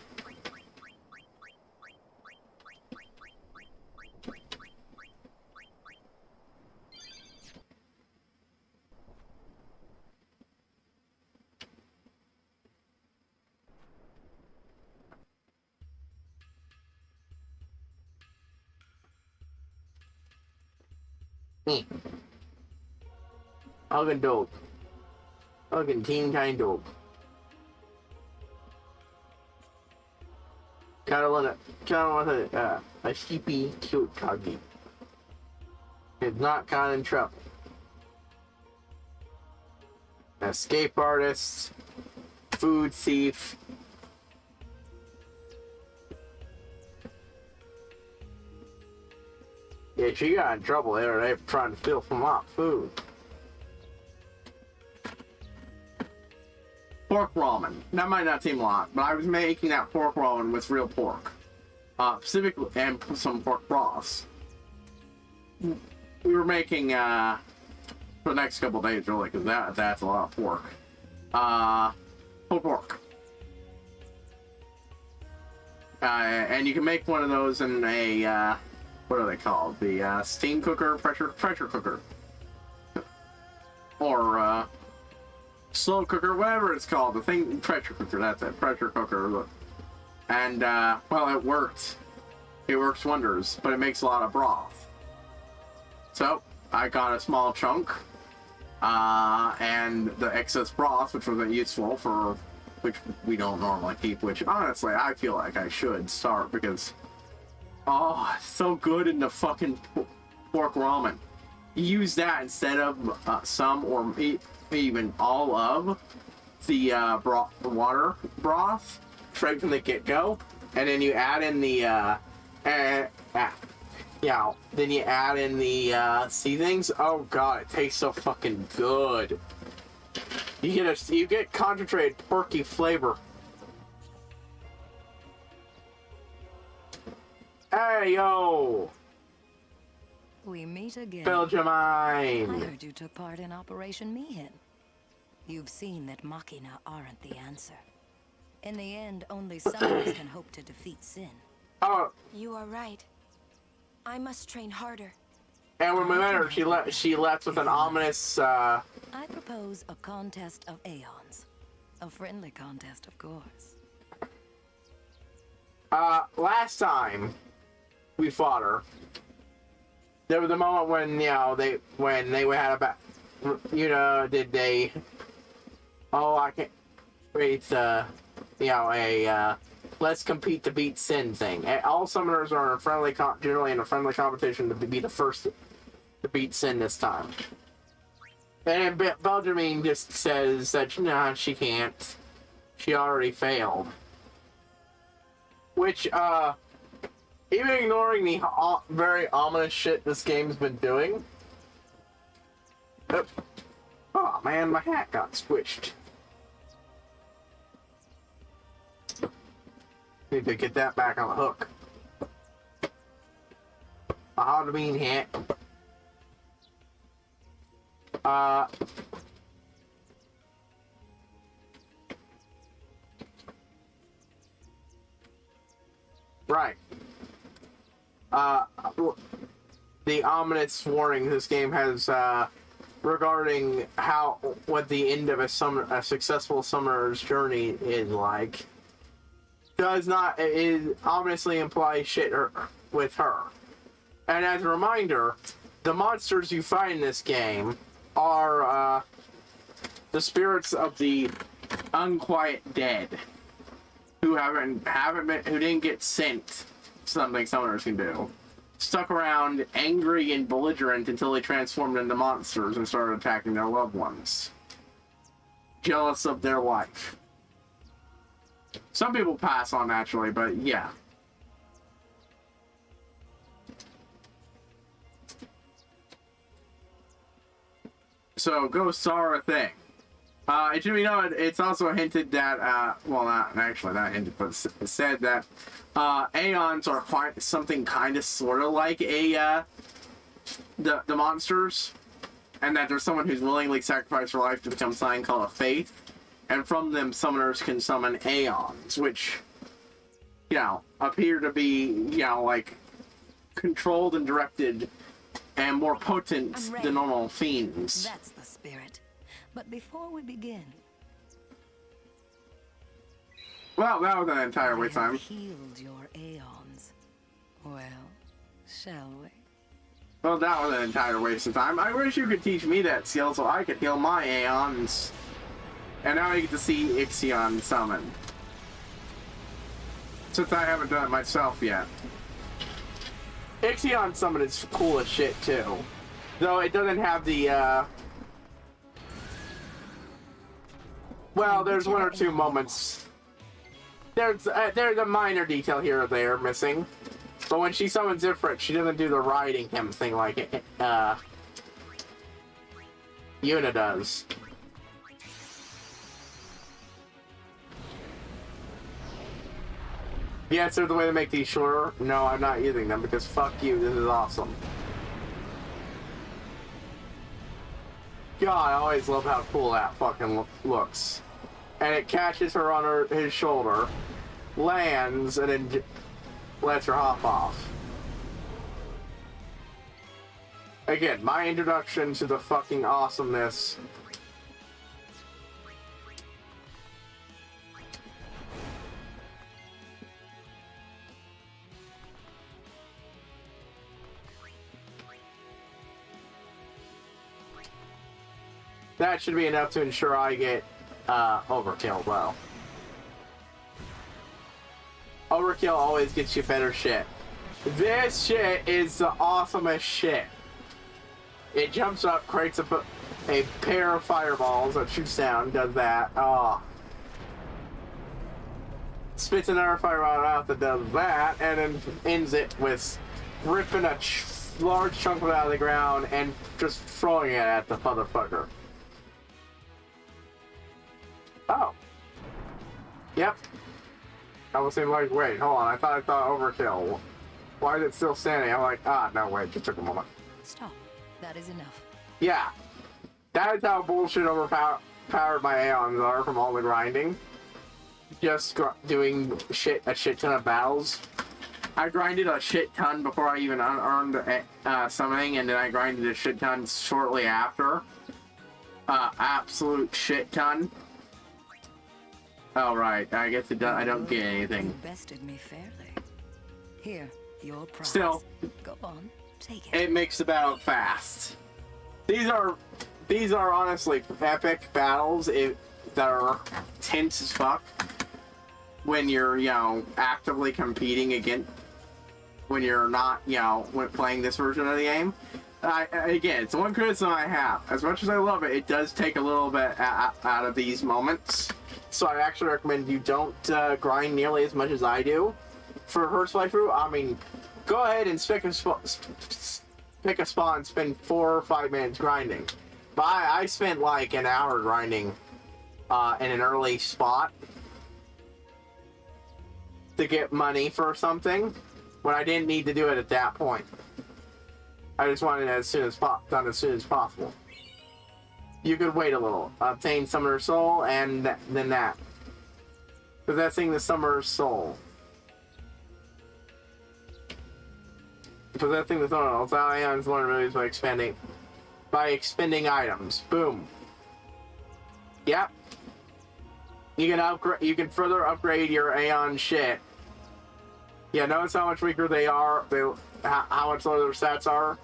Hugging dope. Hugging team kind dope. Kinda want a sheepy, cute Kagi. It's not kind of in trouble. An escape artist, food thief. Yeah, she got in trouble there. They were trying to steal from my food. Pork ramen. That might not seem a lot, but I was making that pork ramen with real pork. Specifically, and some pork broth. We were making, for the next couple of days, really, because that's a lot of pork. Pulled pork. And you can make one of those in a, what are they called? The, steam cooker, pressure cooker. Or, slow cooker, whatever it's called, the thing, pressure cooker, that's it, pressure cooker. And, well, it worked. It works wonders, but it makes a lot of broth. So, I got a small chunk, and the excess broth, which wasn't useful for, which we don't normally keep, which, honestly, I feel like I should start, because, oh, it's so good in the fucking pork ramen. You use that instead of some, or even all of the water broth straight from the get-go, and then you add in the then you add in the seasonings. Oh god, it tastes so fucking good. You get concentrated porky flavor. Hey yo, we meet again. Belgiumine. I heard you took part in Operation Mihin. You've seen that Machina aren't the answer. In the end, only summoners can hope to defeat Sin. Oh. You are right. I must train harder. And when we met her, she left with an ominous, I propose a contest of Aeons. A friendly contest, of course. Last time we fought her, there was a moment when, they had a did they, oh, I can't, it's, let's compete to beat Sin thing. And all summoners are generally in a friendly competition to be the first to beat Sin this time. And Belgiumine just says that, nah, she can't. She already failed. Which, even ignoring the very ominous shit this game's been doing. Oh man, my hat got squished. Need to get that back on the hook. A Halloween hat. Right. The ominous warning this game has regarding what the end of a successful summoner's journey is like does not ominously imply shit with her. And as a reminder, the monsters you find in this game are the spirits of the unquiet dead who didn't get sent something summoners can do. Stuck around angry and belligerent until they transformed into monsters and started attacking their loved ones. Jealous of their life. Some people pass on naturally, but yeah. So ghosts are a thing. It should be known, it's also hinted that, well, not hinted, but said that Aeons are something kind of sort of like the monsters, and that there's someone who's willingly sacrificed their life to become something called a faith, and from them summoners can summon Aeons, which, you know, appear to be, you know, like, controlled and directed and more potent than normal fiends. That's the spirit. But before we begin... Well, that was an entire waste of time. Healed your Aeons. Well, shall we? Well, that was an entire waste of time. I wish you could teach me that skill so I could heal my Aeons. And now I get to see Ixion summon. Since I haven't done it myself yet. Ixion summon is cool as shit, too. Though it doesn't have the, well, there's one or two moments. There's a minor detail here or there missing. But when she summons different, she doesn't do the riding him thing like Yuna does. Yes, there's a way to make these shorter. No, I'm not using them because fuck you, this is awesome. God, I always love how cool that fucking looks. And it catches her on his shoulder, lands, and then lets her hop off. Again, my introduction to the fucking awesomeness. That should be enough to ensure I get overkill, though. Overkill always gets you better shit. This shit is the awesomest shit. It jumps up, creates a pair of fireballs that shoots down, does that. Oh. Spits another fireball out that does that, and then ends it with ripping a large chunk of it out of the ground and just throwing it at the motherfucker. Oh. Yep. I was saying, like, wait, hold on. I thought overkill. Why is it still standing? I'm like, no, wait, just took a moment. Stop. That is enough. Yeah. That is how bullshit overpowered my Aeons are from all the grinding. Just doing a shit ton of battles. I grinded a shit ton before I even unearned summoning, and then I grinded a shit ton shortly after. Absolute shit ton. Oh, right. I guess I don't get anything. You bested me fairly. Here, your prize. Still, go on, take it. It makes the battle fast. These are honestly epic battles that are tense as fuck when you're, you know, actively competing against, when you're not, you know, when playing this version of the game. Again, it's one criticism I have. As much as I love it, it does take a little bit out of these moments. So I actually recommend you don't grind nearly as much as I do for first playthrough. I mean, go ahead and pick a spot and spend 4 or 5 minutes grinding. But I spent like an hour grinding in an early spot to get money for something when I didn't need to do it at that point. I just wanted it done as soon as possible. you could wait a little. Obtain Summoner's Soul, and then that. Possessing the Summoner's Soul. Possessing the Summoner's Soul. Ion's learn abilities by expending items. Boom. Yep. You can upgrade. You can further upgrade your Aeon shit. Yeah, notice how much weaker they are. How much lower their stats are.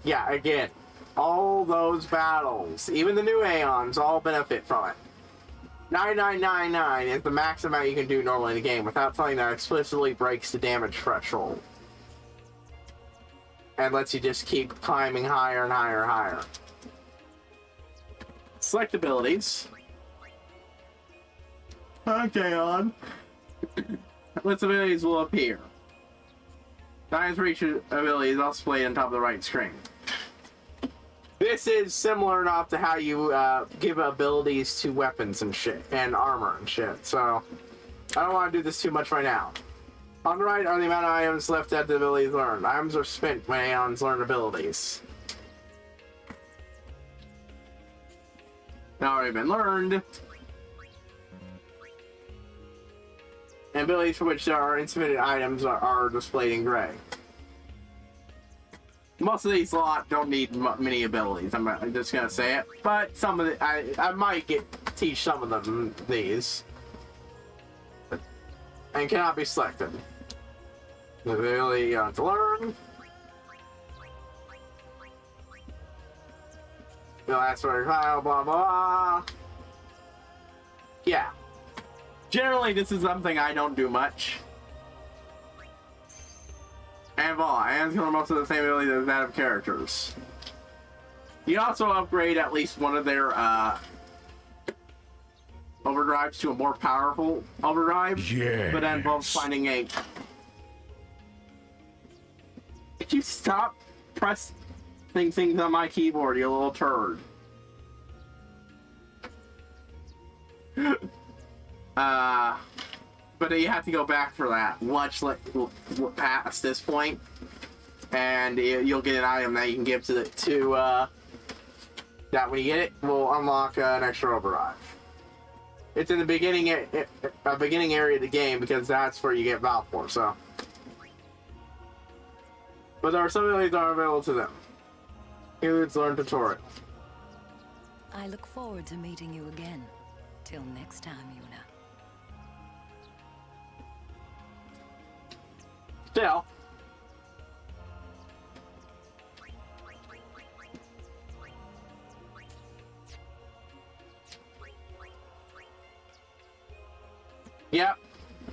Yeah, again, all those battles, even the new Aeons, all benefit from it. 9999 is the max amount you can do normally in the game without something that explicitly breaks the damage threshold. And lets you just keep climbing higher and higher and higher. Select abilities. Okay, on. List abilities will appear. Diamond's reach ability is also displayed on top of the right screen. This is similar enough to how you give abilities to weapons and shit, and armor and shit, so I don't want to do this too much right now. On the right are the amount of items left at the abilities learned. Items are spent when Aeons learn abilities. Now already been learned. And abilities for which there are insubmitted items are displayed in gray. Most of these lot don't need many abilities. I'm just gonna say it, but some of the I might teach some of them these, and cannot be selected. The ability to learn. The last word file, blah blah. Yeah. Generally, this is something I don't do much. And voila, and it's most of the same ability as that of characters. You also upgrade at least one of their overdrives to a more powerful overdrive, but that involves finding a... Did you stop pressing things on my keyboard, you little turd? But you have to go back for that much past this point, and you'll get an item that you can give to that when you get it will unlock an extra overdrive. It's in the beginning area of the game because that's where you get Valve for. So, but there are some abilities that are available to them. Includes learn tutorial. I look forward to meeting you again. Till next time, Yuna. Still. Yep.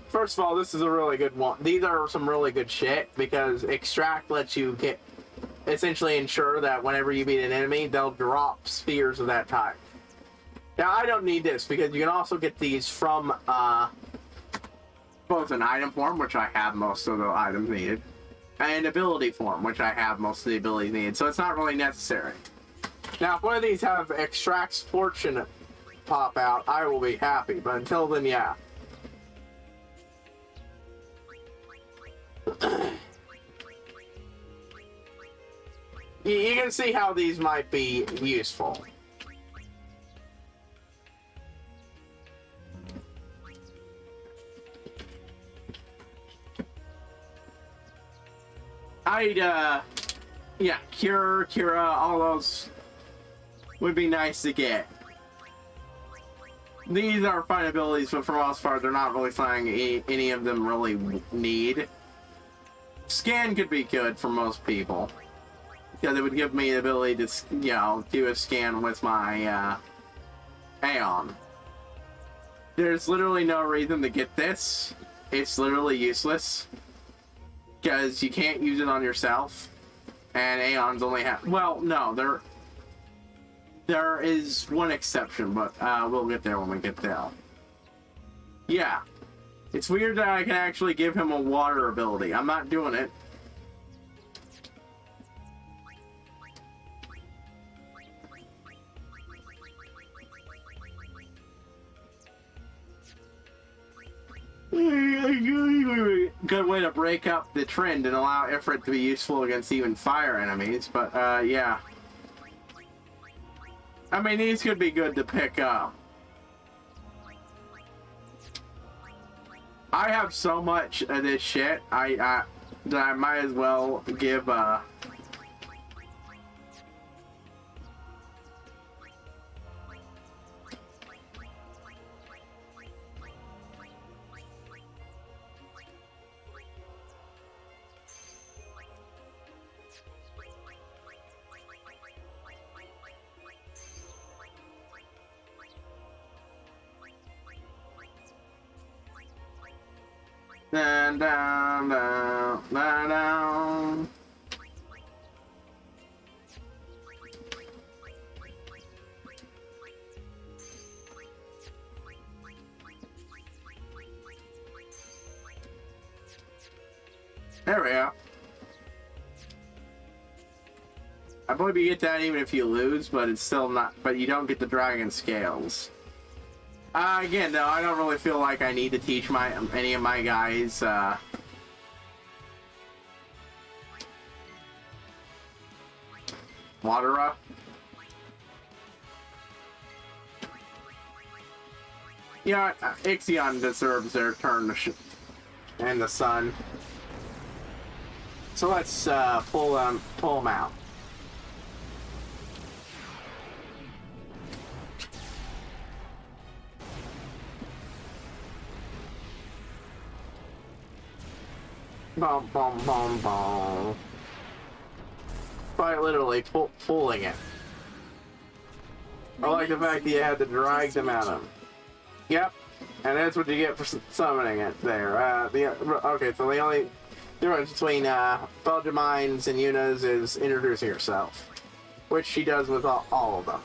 First of all, this is a really good one. These are some really good shit because extract lets you essentially ensure that whenever you beat an enemy, they'll drop spheres of that type. Now, I don't need this because you can also get these from both an item form, which I have most of the items needed, and ability form, which I have most of the abilities needed, so it's not really necessary. Now, if one of these have extracts fortune pop out, I will be happy, but until then, yeah. You can see how these might be useful. Yeah, Cura, all those would be nice to get. These are fine abilities, but for the most part, they're not really something any of them really need. Scan could be good for most people, because it would give me the ability to, you know, do a scan with my, Aeon. There's literally no reason to get this. It's literally useless. Because you can't use it on yourself, and Aeons only have... Well, no, there is one exception, but we'll get there when we get there. Yeah. It's weird that I can actually give him a water ability. I'm not doing it. Good way to break up the trend and allow Ifrit to be useful against even fire enemies, but yeah. I mean, these could be good to pick up. I have so much of this shit, that I might as well give, down, down, down, down, down. There we go. I believe you get that even if you lose, but it's still not. But you don't get the dragon scales. Again, no, I don't really feel like I need to teach any of my guys, water up. Yeah, Ixion deserves their turn in the sun. So let's pull them out. Bum, bum, bum, bum. Quite literally pulling it. I like the fact that you had to drag them out of them. Yep, and that's what you get for summoning it there. Okay, so the only difference between Belgiumines and Yunas is introducing herself, which she does with all of them.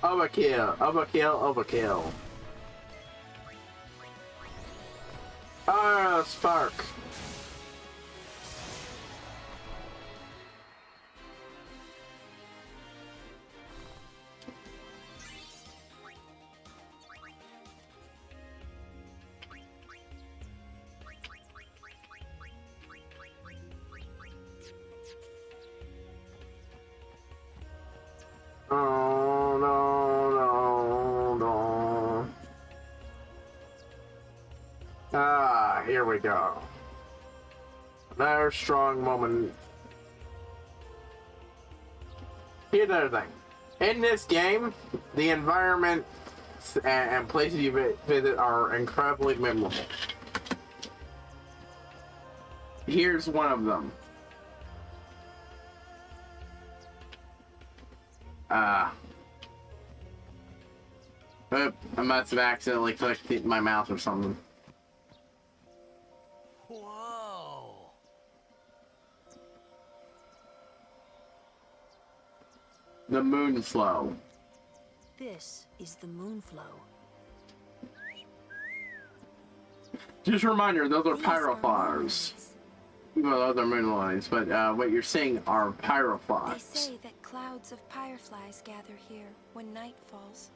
Overkill, overkill, overkill. Ah, spark. Oh, no, no, no. Ah, here we go. Another strong moment. Here's the other thing. In this game, the environment and places you visit are incredibly memorable. Here's one of them. Oop, I must have accidentally clicked my mouth or something. Whoa. The Moonflow. This is the Moonflow. Just a reminder, those are pyroflowers. Well, those are moonlines, but what you're seeing are They pyroflowers. say that clouds of pyreflies gather here when night falls.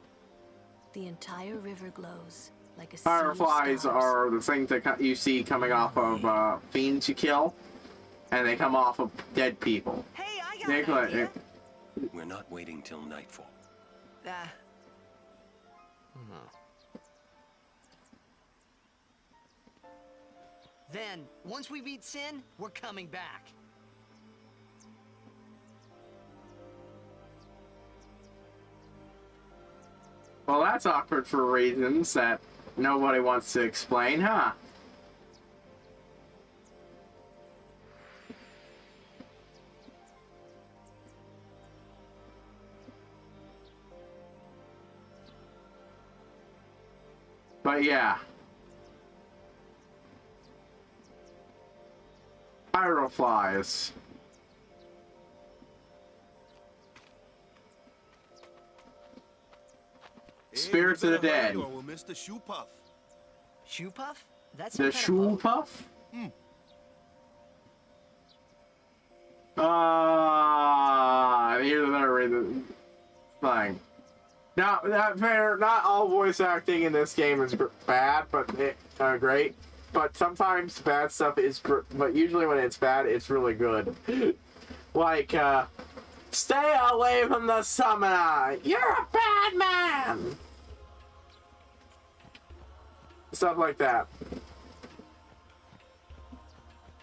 The entire river glows like a sea of Fireflies stars. are the things that you see coming off of fiends you kill, and they come off of dead people. Hey, I got an idea. We're not waiting till nightfall. Then, once we beat Sin, we're coming back. Well, that's awkward for reasons that nobody wants to explain, huh? But yeah. Pyroflies. Spirits of the dead. Mr. Shoe Puff. Shoe Puff? That's The Shoe Puff? Here's another reason. Thing. Now, not fair. Not all voice acting in this game is bad, but great. But sometimes bad stuff is. But usually when it's bad, it's really good. Like, stay away from the summoner. You're a bad man. Stuff like that.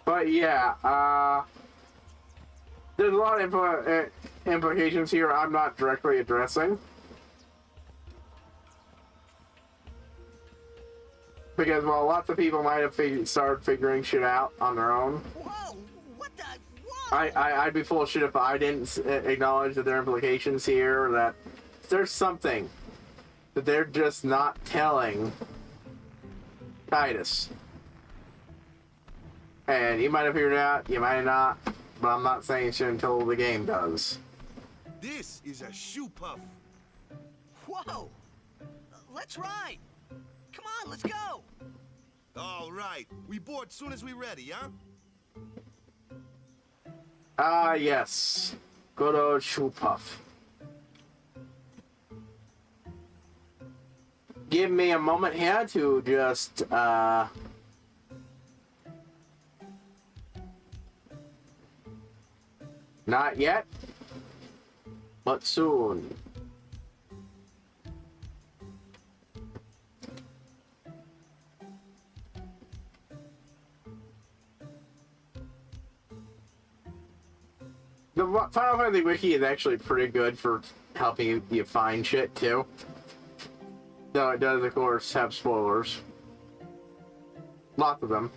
But yeah, there's a lot of implications here I'm not directly addressing. Because, well, lots of people might have started figuring shit out on their own. Whoa! What the? Whoa! I'd be full of shit if I didn't acknowledge that there are implications here, that there's something that they're just not telling Titus. And you might have figured it out, you might not, but I'm not saying shit until the game does. This is a shoe puff. Whoa! Let's ride. Come on, let's go. All right, we board soon as we ready, huh? Yes. Good old shoe puff. Give me a moment here to just, not yet, but soon. The Final Fantasy Wiki is actually pretty good for helping you find shit, too. Though it does, of course, have spoilers. Lots of them.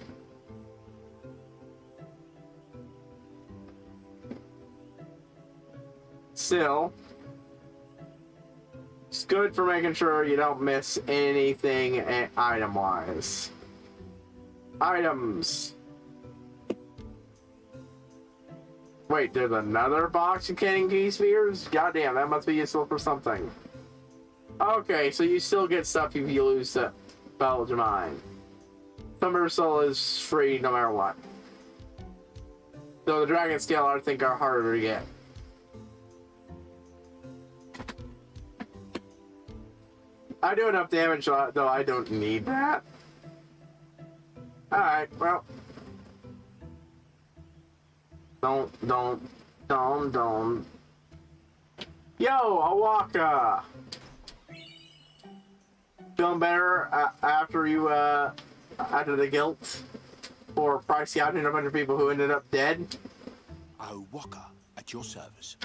Still, it's good for making sure you don't miss anything item-wise. Items. Wait, there's another box of canning key spheres? Goddamn, that must be useful for something. Okay, so you still get stuff if you lose the Ballad of Mine. Thunder Soul is free no matter what. Though the Dragon Scale, I think, are harder to get. I do enough damage, though I don't need that. Alright, well. Don't. Yo, Awaka! Feeling better after the guilt for price gouging a bunch of people who ended up dead? Awaka, at your service.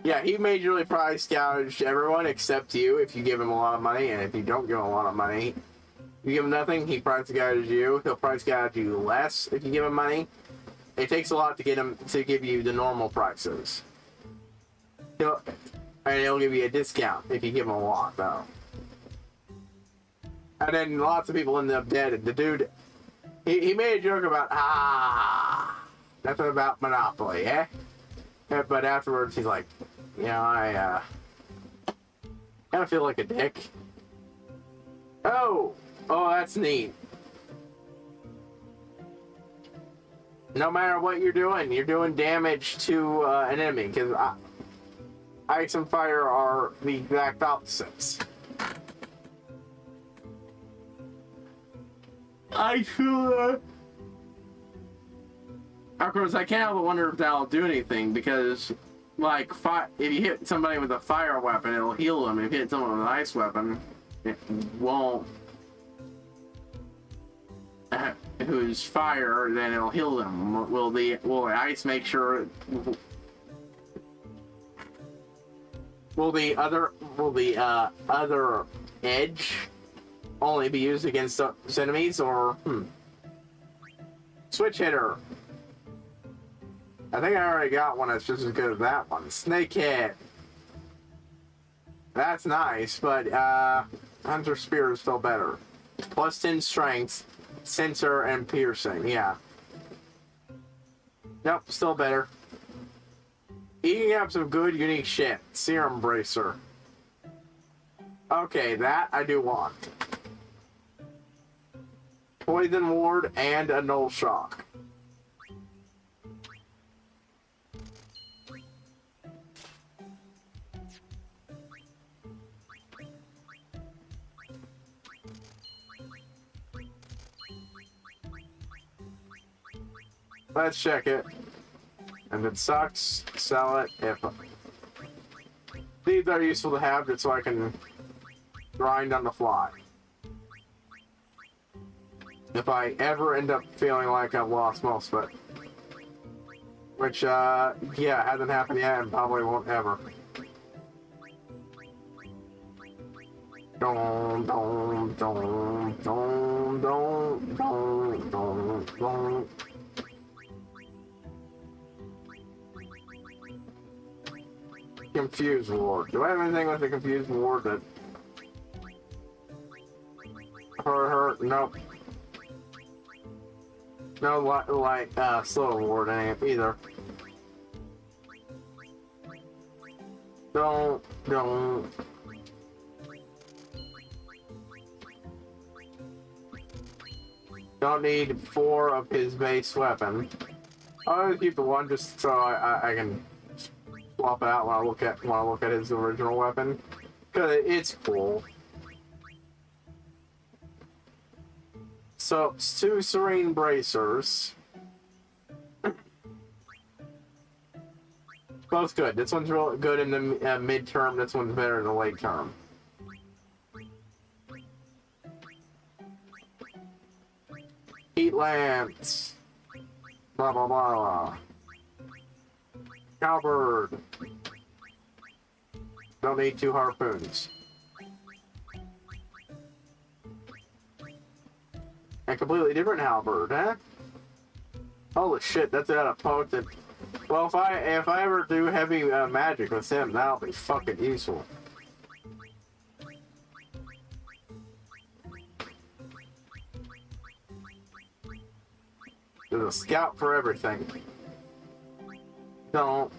Yeah, he majorly price gouged everyone except you if you give him a lot of money, and if you don't give him a lot of money, you give him nothing, he price gouges you. He'll price gouge you less if you give him money. It takes a lot to get him to give you the normal prices. He'll give you a discount if you give him a lot, though. And then lots of people ended up dead. The dude, he made a joke about, nothing about Monopoly, eh? But afterwards, he's like, I kind of feel like a dick. Oh, that's neat. No matter what you're doing damage to an enemy, because ice and fire are the exact opposites. Of course, I can't help but wonder if that'll do anything, because, like, if you hit somebody with a fire weapon, it'll heal them. If you hit someone with an ice weapon, it won't. Who's fire, then it'll heal them. Will the ice make sure? Will the other edge only be used against enemies, or switch hitter? I think I already got one that's just as good as that one. Snakehead. That's nice, but Hunter Spear is still better. Plus 10 strength. Sensor and piercing, yeah. Nope, still better. You can have some good, unique shit. Serum Bracer. Okay, that I do want. Poison Ward and a Null Shock. Let's check it. And if it sucks, sell it. If these are useful to have just so I can grind on the fly. If I ever end up feeling like I've lost most of it. Which, yeah, hasn't happened yet and probably won't ever. Don't. Confused ward. Do I have anything with the confused ward that hurt? Nope. No like slow ward either. Don't. Don't need 4 of his base weapon. I'll just keep the 1 just so I can swap it out when I look at his original weapon, because it's cool. So 2 serene bracers. Both good. This one's real good in the midterm. This one's better in the late term. Heat lance. Blah blah blah. Cowbird. Don't need 2 harpoons. A completely different halberd, huh? Holy shit, that's out of potent. Well, if I ever do heavy magic with him, that'll be fucking useful. There's a scout for everything. Don't.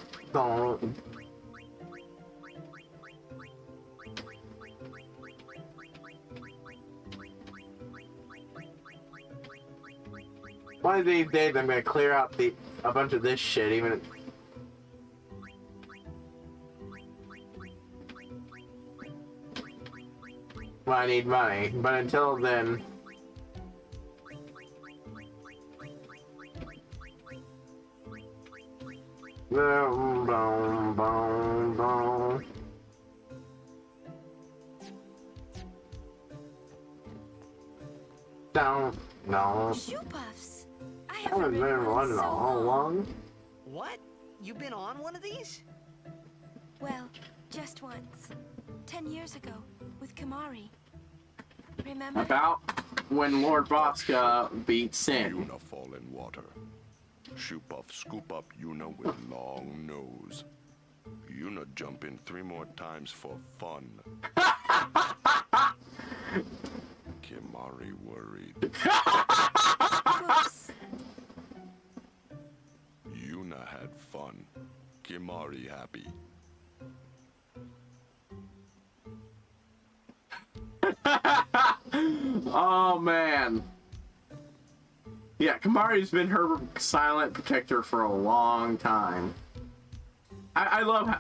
One of these days, I'm gonna clear out a bunch of this shit, even. When I need money, but until then. Boom, boom, boom, boom. Down, no. Shoe puffs. I haven't been one in so long. What? You been on one of these? Well, just once. 10 years ago, with Kamari. Remember? About when Lord Boska beat Sin. Yuna fall in water. Shoe puff scoop up Yuna with long nose. Yuna jump in 3 more times for fun. Kimari worried. Yuna had fun. Kimari happy. Oh man. Yeah, Kamari's been her silent protector for a long time. I love how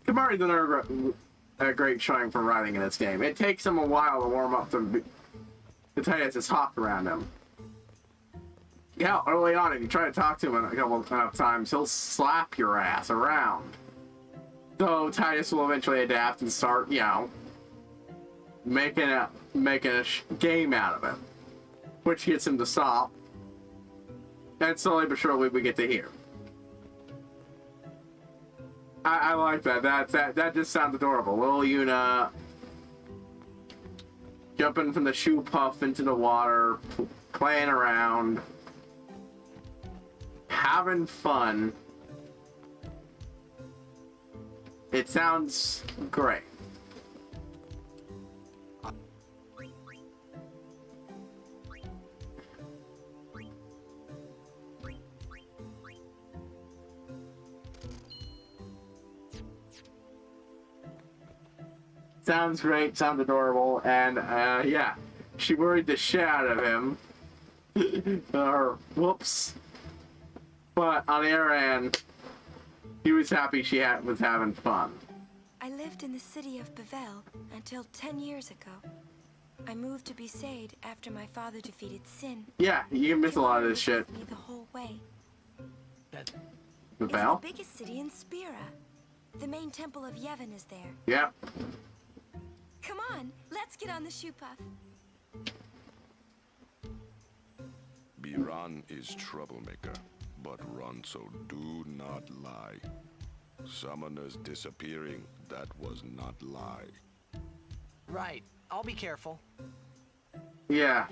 Kamari's done a great showing for riding in this game. It takes him a while to warm up to Titus' hawk around him. Yeah, early on, if you try to talk to him a couple of times, he'll slap your ass around. So Titus will eventually adapt and start, you know, making a game out of it, which gets him to stop. And slowly but surely we get to hear. I like that. That just sounds adorable. Little Yuna jumping from the shoe puff into the water, playing around, having fun. It sounds great. Sounds great, sounds adorable, and yeah, she worried the shit out of him. Or whoops. But on the other hand, he was happy she was having fun. I lived in the city of Bevel until 10 years ago. I moved to Besaid after my father defeated Sin. Yeah, you can miss a lot of this shit. Me the whole way. The It's bell? the biggest city in Spira. The main temple of Yevon is there. Yep. Come on, let's get on the shoe puff. Biran is troublemaker, but Ronso do not lie. Summoners disappearing, that was not lie. Right. I'll be careful. Yeah.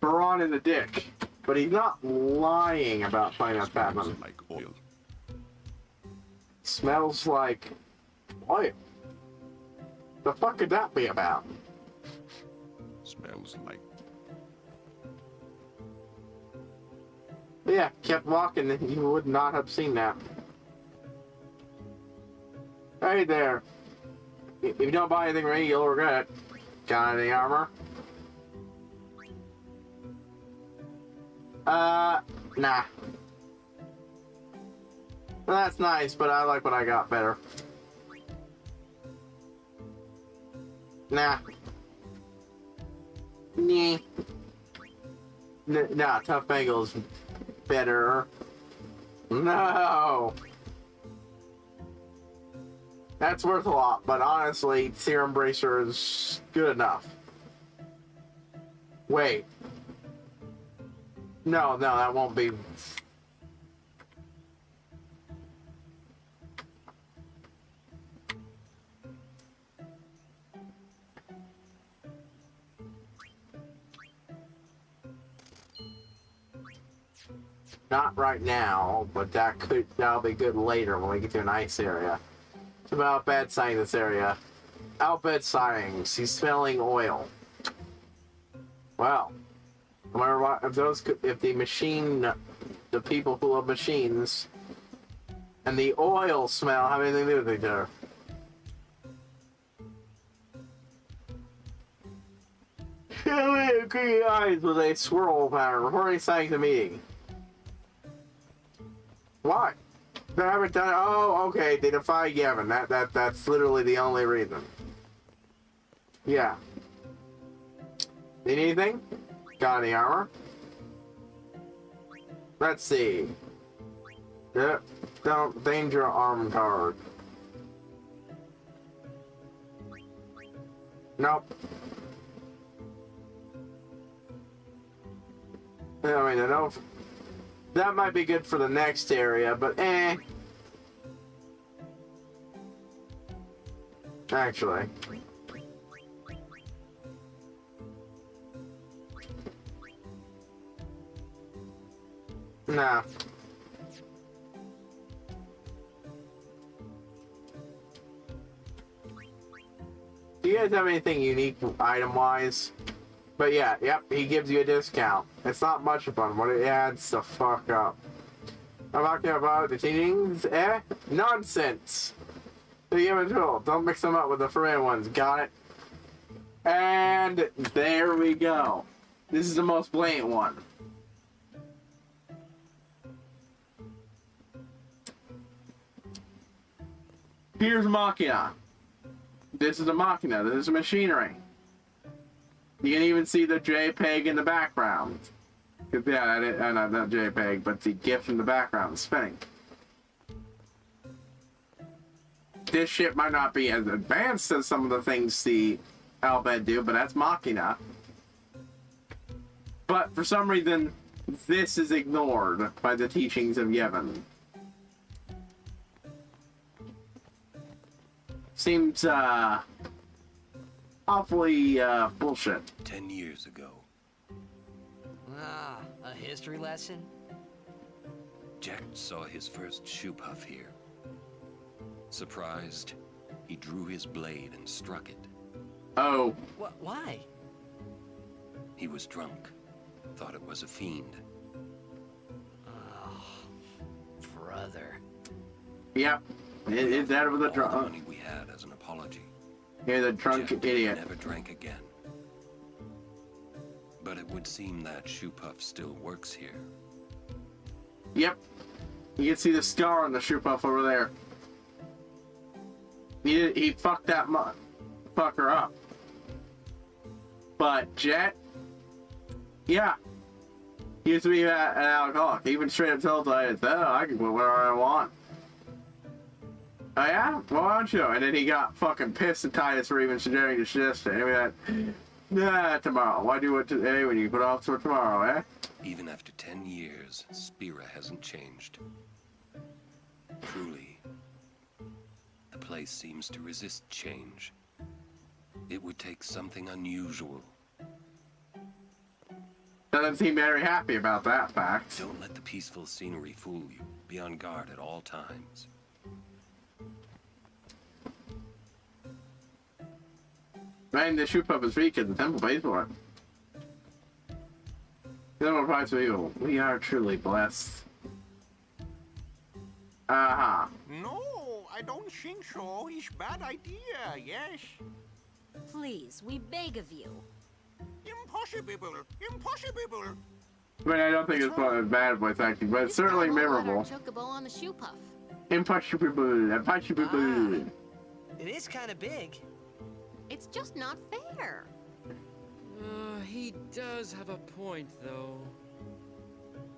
Baron is a dick, but he's not lying about finding out Batman. Like oil. Smells like oil. The fuck could that be about? Smells like. Yeah, kept walking and you would not have seen that. Hey there. If you don't buy anything from me, you'll regret it. Got any armor? Nah. Well, that's nice, but I like what I got better. Nah. Nah. Nah, Tough Bangle's better. No. That's worth a lot, but honestly, Serum Bracer is good enough. Wait. No, that won't be. Not right now, but that'll be good later when we get to an ice area. It's about bad sighting this area. Outbed sightings. He's smelling oil. Well, no matter what, if the machine, the people who love machines, and the oil smell have anything to do with each other. Green eyes with a swirl pattern. Reporting signing the meeting. Why? They haven't done. Oh, okay. They defy Yevon. That's literally the only reason. Yeah. Need anything? Got any armor? Let's see. Yep. Don't danger arm card. Nope. I mean, I know that might be good for the next area, but eh. Actually. Nah. Do you guys have anything unique item-wise? But yeah, yep, he gives you a discount. It's not much of fun, but it adds the fuck up. I'm talking about the teachings, eh? Nonsense! The individual, don't mix them up with the forbidden ones, got it? And there we go. This is the most blatant one. Here's Machina. This is a Machina, this is machinery. You can even see the JPEG in the background. Yeah, not JPEG, but the GIF in the background is spinning. This shit might not be as advanced as some of the things the Albed do, but that's Machina. But for some reason, this is ignored by the teachings of Yevon. Seems, awfully, bullshit. 10 years ago. Ah, a history lesson? Jack saw his first shoe puff here. Surprised, he drew his blade and struck it. Oh. Why? He was drunk. Thought it was a fiend. Oh, brother. Yep. Is that with the drunk? All the money we had as an apology. You're the drunk Jack idiot. Never drank again. But it would seem that shoe puff still works here. Yep. You can see the scar on the shoe puff over there. He fucked that fucker up. But Jet, yeah, He used to be an alcoholic. He even straight up told us, oh, I can quit whatever I want. Oh yeah? Well, why don't you? And then he got fucking pissed at Titus for even suggesting to him that, nah, tomorrow. Why do it today when you put off till tomorrow, eh? Even after 10 years, Spira hasn't changed. Truly, the place seems to resist change. It would take something unusual. Doesn't seem very happy about that fact. Don't let the peaceful scenery fool you. Be on guard at all times. Man, the shoe pup is weak and the temple pays for it. The temple price for evil. We are truly blessed. Uh-huh. No, I don't think so. It's a bad idea, yes. Please, we beg of you. Impossible! Impossible! I mean, I don't think it's a bad voice acting, but it's certainly memorable. Chocobo on the shoe puff. Impossible. Impossible. It is kind of big. It's just not fair. He does have a point, though.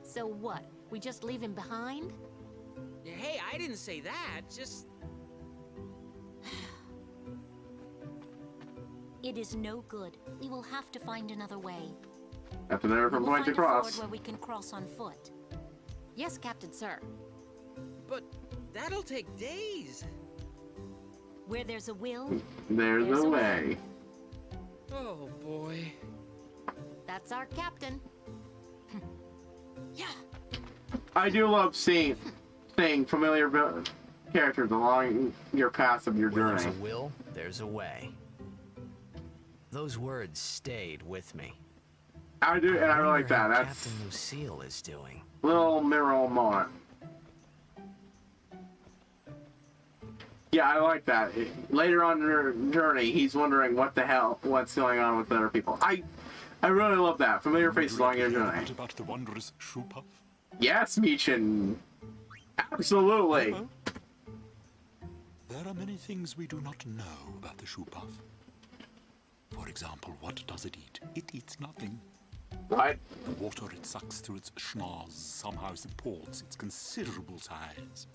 So what? We just leave him behind? Hey, I didn't say that. Just... It is no good. We will have to find another way. After there from point to cross. Where we can cross on foot. Yes, Captain Sir. But that'll take days. Where there's a will, there's a way. Oh boy. That's our captain. Yeah. I do love seeing familiar characters along your path of your Where journey. there's a will, there's a way. Those words stayed with me. I do, and I really like that. That's Captain Lucille is doing. little mirror moment. Yeah, I like that. Later on in her journey, he's wondering what's going on with other people. I really love that. Familiar faces along your journey. What about the wondrous shoe puff? Yes, Meechin. Absolutely. There are many things we do not know about the shoe puff. For example, what does it eat? It eats nothing. What? The water it sucks through its schnoz somehow supports its considerable size.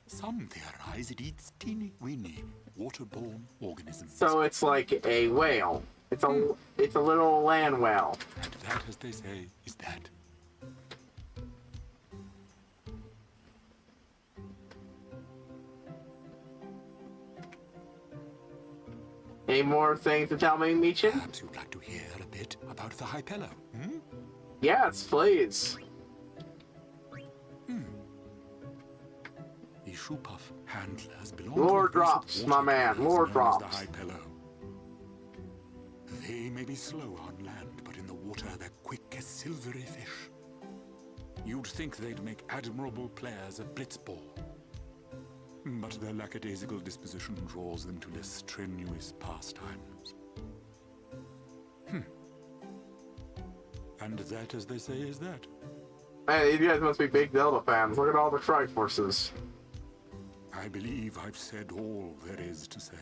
Some theorize it eats teeny-weeny waterborne organisms. So it's like a whale. It's a little land whale. And that, as they say, is that. Any more things to tell me, Meechin? Perhaps you'd like to hear a bit about the Hypello, hmm? Yes, please. The shoe puff handlers belong More to drops, my man. More drops. The Hypello. They may be slow on land, but in the water they're quick as silvery fish. You'd think they'd make admirable players of blitzball. But their lackadaisical disposition draws them to less strenuous pastimes. And that, as they say, is that. Man, you guys must be big Zelda fans. Look at all the strike forces. I believe I've said all there is to say.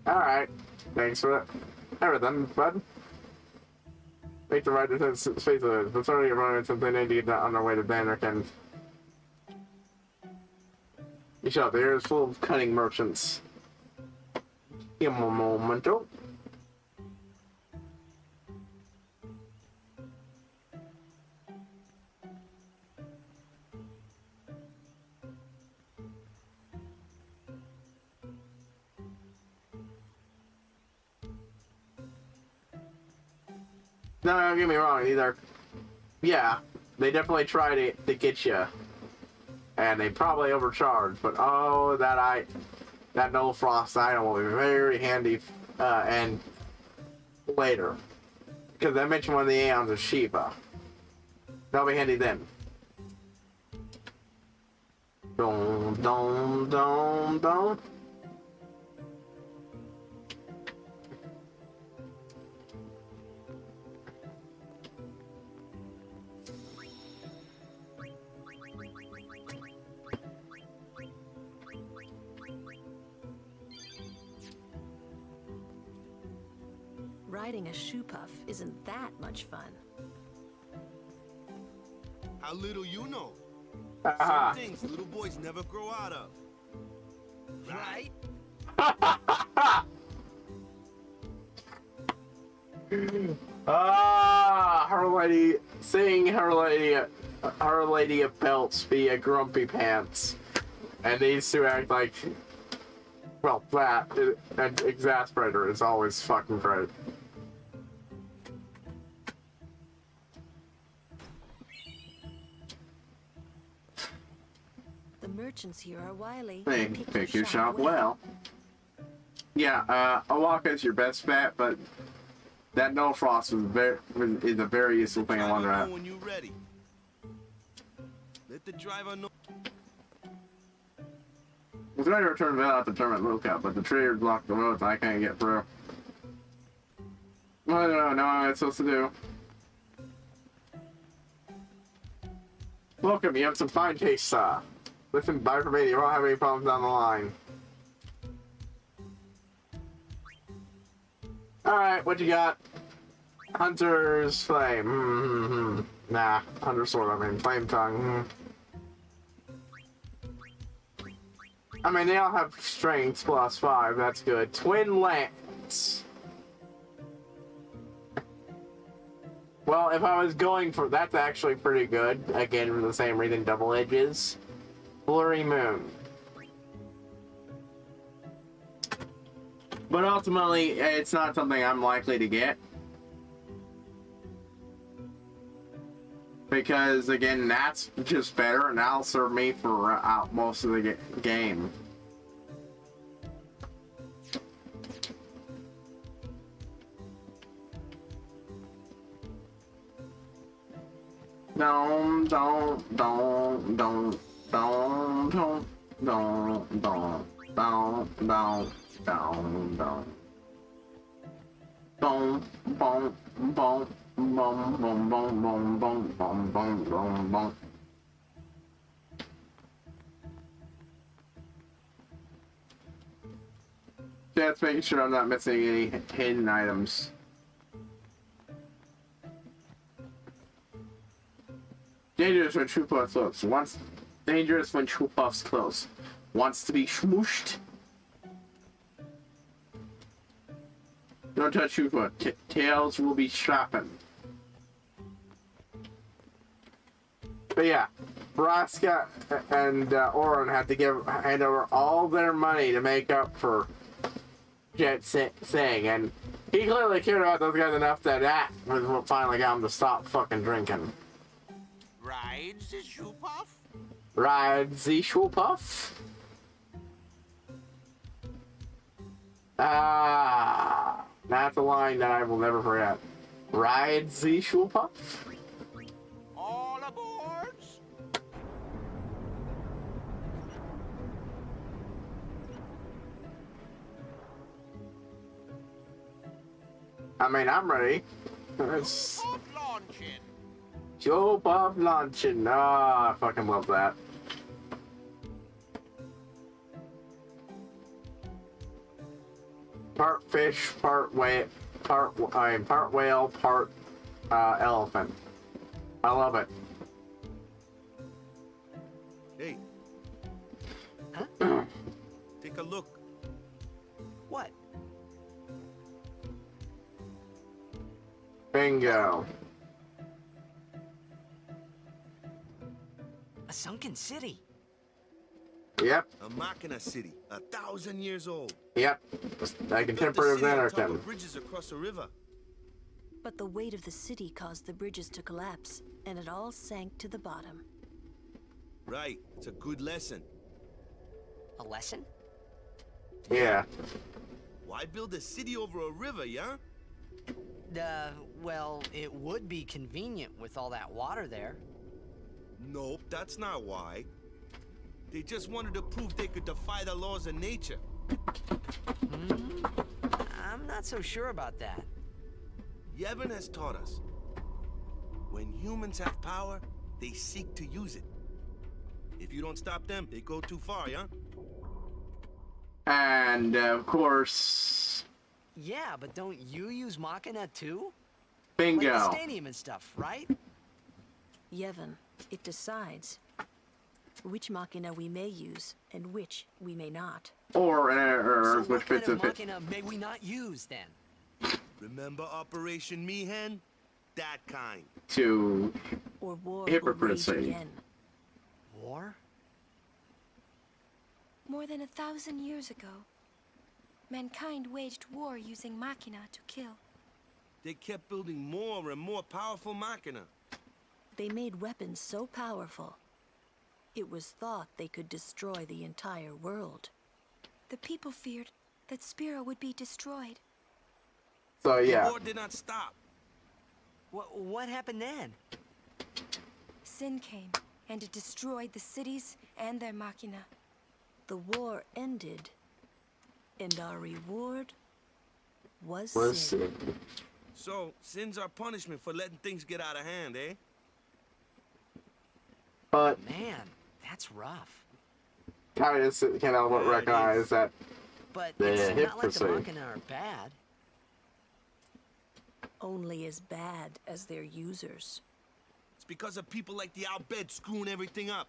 Alright. Thanks for everything, bud. Make the right decision to face of it. But certainly running something they need to get on their way to Vanderkend. You shut up, the area is full of cunning merchants. Give them a momento. No, don't get me wrong, either. Yeah, they definitely try to get you. And they probably overcharge, but oh, that no frost item will be very handy, and later. Because I mentioned one of the Aeons of Shiva. That'll be handy then. Dum dum dum dum. riding a shoe puff isn't that much fun. How little you know. Ah. Some things little boys never grow out of. Right? Seeing her lady of belts be a grumpy pants, and these two act like, well, that an exasperator is always fucking great. The merchants here are wily. Pick your shop well. Yeah, Awaka's your best bet, but that no frost is a very useful thing I wonder at. When you're ready. Let the driver know. I was ready to return Val at the tournament lookout, but the trader blocked the roads and I can't get through. I don't know what I'm supposed to do. Welcome, you have some fine taste, sir. Listen, buy from me, you won't have any problems down the line. Alright, what you got? Hunter's Flame. Nah, Hunter's Sword, I mean, Flame Tongue. I mean, they all have strength +5, that's good. Twin Lance. Well, if I was going for... That's actually pretty good. Again, for the same reason, double edges. Blurry Moon. But ultimately, it's not something I'm likely to get. Because, again, that's just better, and that'll serve me for out most of the game. Don't. Just making sure I'm not missing any hidden items. Dangerous when true puffs close. Dangerous when true puffs close. Wants to be smooshed. Don't touch true puff. Tails will be sharpened. But yeah, Vraska and Oren had to hand over all their money to make up for Jet Sing, and he clearly cared about those guys enough that was what finally got him to stop fucking drinking. Ride the shoe puff? Ride the shoe puff? Ah, that's a line that I will never forget. Ride the shoe puff? All aboard? I mean, I'm ready. Shoe puff launching. Ah, I fucking love that. Part fish, part whale, part elephant. I love it. Hey. Huh? Take a look. What? Bingo. A sunken city. Yep. A Machina city, 1,000 years old. Yep. A contemporary of Anarchy. Bridges across a river. But the weight of the city caused the bridges to collapse, and it all sank to the bottom. Right. It's a good lesson. A lesson? Yeah. Why build a city over a river, yeah? Well, it would be convenient with all that water there. Nope, that's not why. They just wanted to prove they could defy the laws of nature. I'm not so sure about that. Yevon has taught us. When humans have power, they seek to use it. If you don't stop them, they go too far, yeah? And, of course, Yeah, but don't you use Machina too? Bingo. Like the stadium and stuff, right? Yevon, it decides which Machina we may use and which we may not. Or So which what kind bits of of it. Machina may we not use then? Remember Operation Mihen? That kind. To Or war will rage hypocrisy. again. War? More than 1,000 years ago, mankind waged war using Machina to kill. They kept building more and more powerful Machina. They made weapons so powerful, it was thought they could destroy the entire world. The people feared that Spira would be destroyed. So yeah. The war did not stop. What happened then? Sin came, and it destroyed the cities and their Machina. The war ended, and our reward was sin. So, sin's our punishment for letting things get out of hand, eh? But Man, that's rough. Titus can't help but recognize that But the it's not like the hypocrisy. Machina are bad. only as bad as their users. It's because of people like the Albed screwing everything up.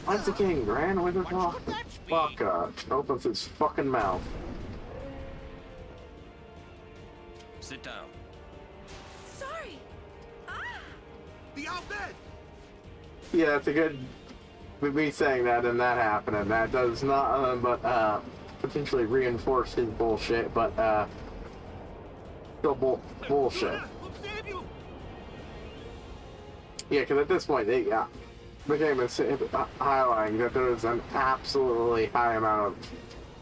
Why's the king Grand Wizard Fuck opens his fucking mouth. Sit down. Sorry! The Albed! Yeah, it's a good with me saying that and that happening. That does not but potentially reinforce his bullshit, but still bullshit. Yeah, because at this point they the game is highlighting that there is an absolutely high amount of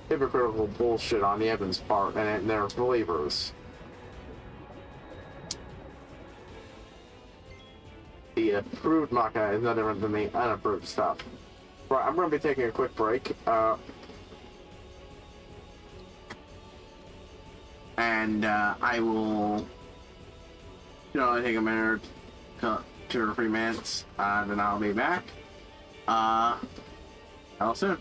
hypocritical bullshit on Yevon's part, and they're believers. The approved Machina is no different than the unapproved stuff. Right, I'm going to be taking a quick break. And I will, take a minute, 2 or 3 minutes, then I'll be back. How soon?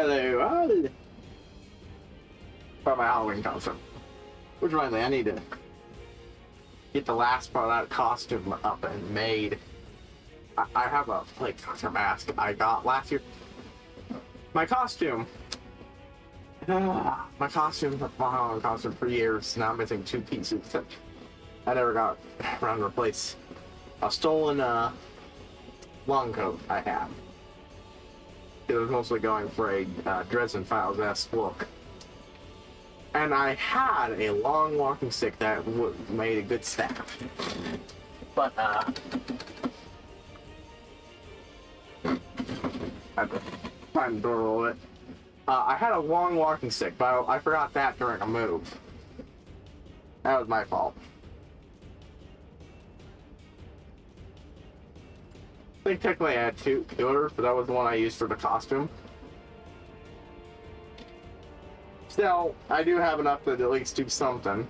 Hello, all. For my Halloween costume. Which reminds me, I need to get the last part of that costume up and made. I have a costume mask I got last year. My costume. My Halloween costume for years. Now I'm missing 2 pieces. I never got around to replace a stolen long coat I had. It was mostly going for a Dresden Files-esque look. And I had a long walking stick that made a good staff. But, I had to find the door a little bit. I had a long walking stick, but I forgot that during a move. That was my fault. I think technically I had 2 others, but that was the one I used for the costume. Still, I do have enough to at least do something.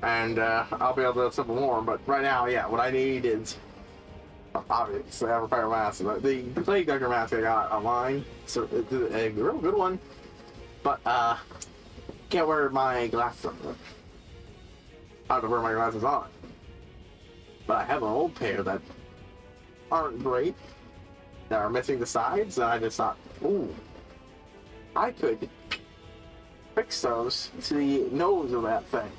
And I'll be able to do something more, but right now, yeah, what I need is obviously I have a pair of masks. The Plague Doctor mask I got online, so it's a real good one, but can't wear my glasses on it. I have to wear my glasses on it. But I have an old pair that aren't great, that are missing the sides, and I just thought, ooh, I could fix those to the nose of that thing.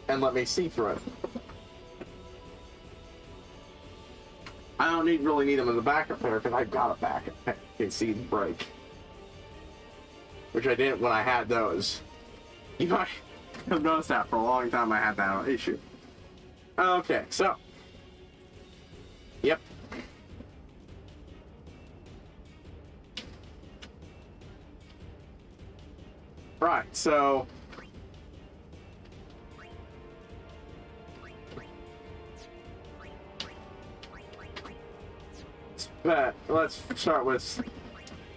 And let me see through it. I don't really need them in the backup pair because I've got a backup pair in case these break. Which I didn't when I had those. You might have noticed that for a long time I had that issue. Okay, so. Yep. Right, so. Let's start with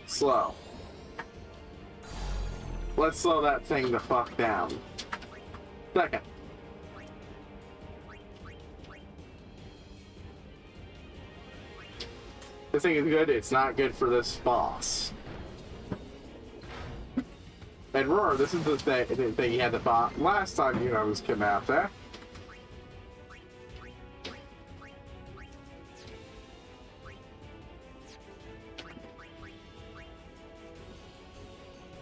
slow. Let's slow that thing the fuck down. Second. This thing is good, it's not good for this boss. And remember, this is the thing he had to buy last time you know was kidnapped there.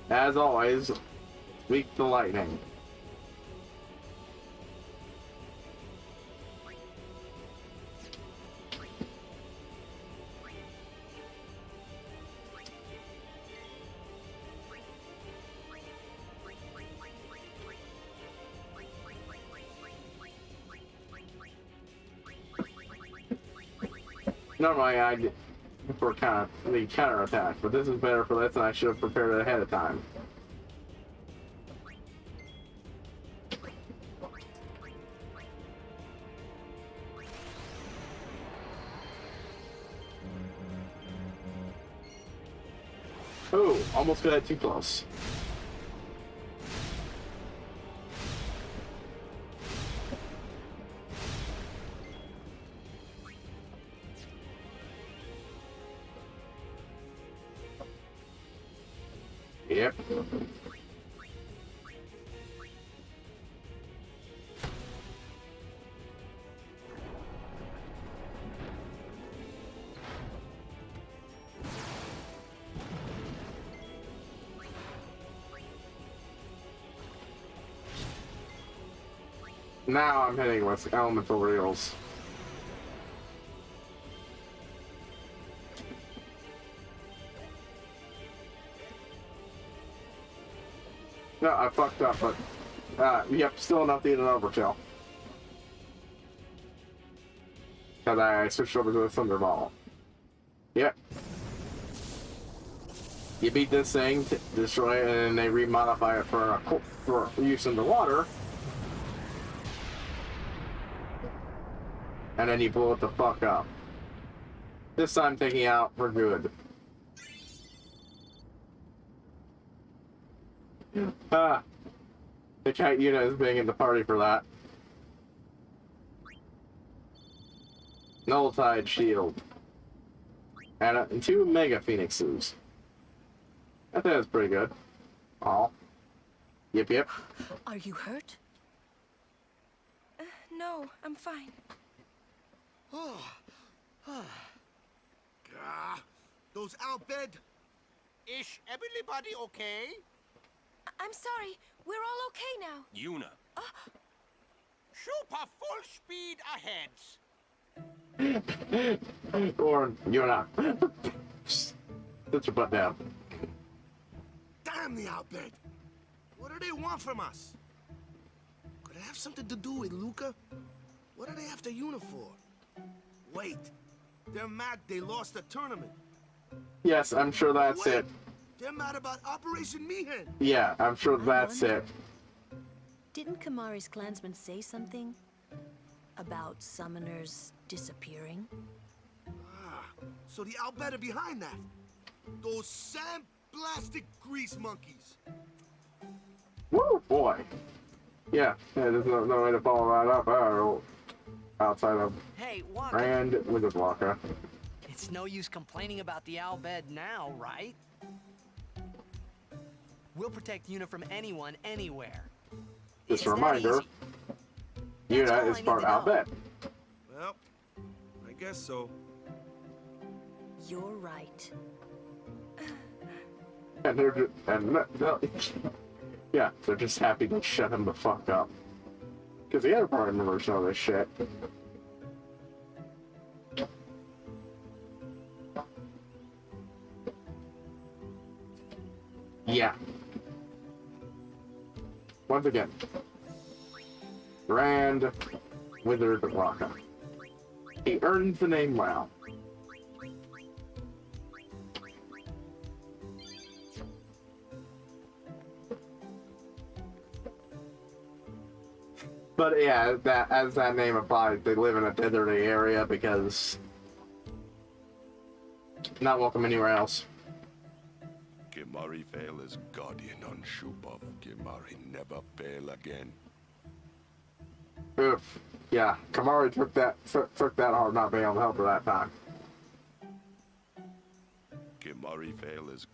As always, weak to lightning. Normally I'd for the counter attack, but this is better for this and I should have prepared it ahead of time. Oh, almost got that too close. Yep. Now I'm hitting with elemental reels. No, I fucked up, but yep, still enough to eat an overkill. Because I switched over to the Thunderball. Yep. You beat this thing, destroy it, and then they remodify it for use in the water. And then you blow it the fuck up. This time taking out for good. The cat unit is being in the party for that. Nulltide shield. And 2 Mega Phoenixes. I think that's pretty good. Oh. Yep. Are you hurt? No, I'm fine. Those Albed. Is everybody okay? I'm sorry. We're all okay now. Yuna. Super full speed ahead. Or you're not. Sit your butt down. Damn the Albed. What do they want from us? Could it have something to do with Luca? What are they after Yuna for? Wait. They're mad they lost the tournament. Yes, I'm sure that's it. They're mad about Operation Mihen. Yeah, I'm sure that's it. Didn't Kamari's clansmen say something about summoners disappearing? So the Albed are behind that. Those sand-blasted grease monkeys. Woo, boy. Yeah, there's no way to follow that up outside of Hey, Walker. Grand Wizard Walker. It's no use complaining about the Albed now, right? We'll protect Yuna from anyone, anywhere. Just a reminder, Yuna is part Albed. Well, I guess so. You're right. And they're just, yeah, they're just happy to shut him the fuck up. Because the other party members know this shit. Yeah. Once again, Grand Wizard Walker. He earns the name well. But yeah, that as that name implies, they live in a deserty area because not welcome anywhere else. Kimari fail as guardian on Shupov. Kimari never fail again. Oof. Yeah, Kamari took that hard not being able to help her that time. Kimari fail as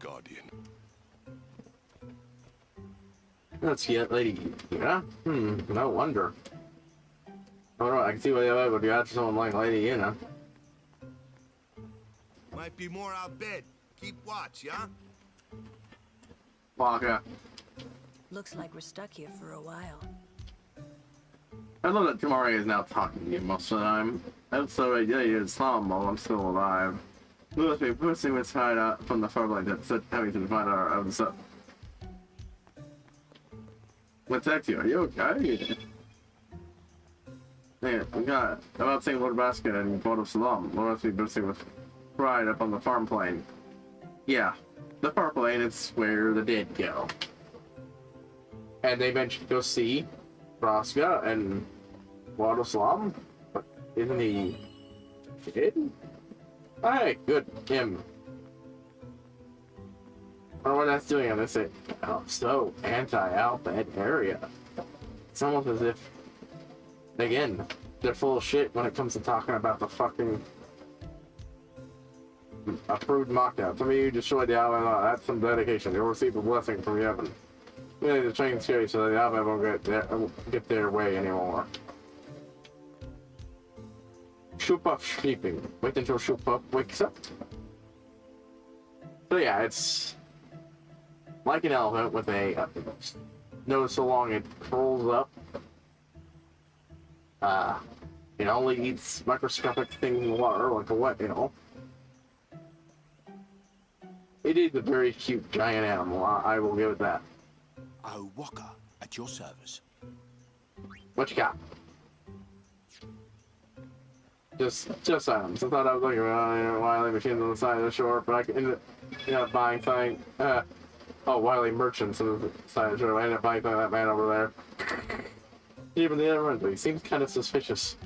guardian. Let's get Lady Yuna. No wonder. Oh no, I can see why the other would be after someone like Lady Yuna. Might be more Albed. Keep watch, yeah? Walker. Looks like we're stuck here for a while. I love that Kamari is now talking to you most of the time. I'm sorry, yeah, you're Islam while I'm still alive. Lewis be pushing with tied up from the farmland that's having to divide our up. What's that to you? Are you okay? Man, I'm about seeing Lord Basket and Port of Salam. Lord must be bursting with pride up on the farm plain. Yeah, the farm plain is where the dead go. And they mentioned go see Braska and Lord of Salam. But isn't he dead? Hey, good, him. I wonder what that's doing on this so anti-Albed area. It's almost as if, again, they're full of shit when it comes to talking about the fucking approved mockdown. Some of you destroyed the Albed. That's some dedication. You'll receive a blessing from heaven. We need to train scary so that the Albed won't get their way anymore. Shupov sleeping. Wait until Shupov wakes up. So yeah, it's like an elephant with a nose so long it curls up. It only eats microscopic things in water, like a wet eel. It is a very cute giant animal, I will give it that. Oh, Walker, at your service. What you got? Just items. I thought I was looking around Wily machines on the side of the shore, but I ended up buying something. Wily merchants on the side of the shore. I ended up buying something that man over there. Even the other one, but he seems kind of suspicious.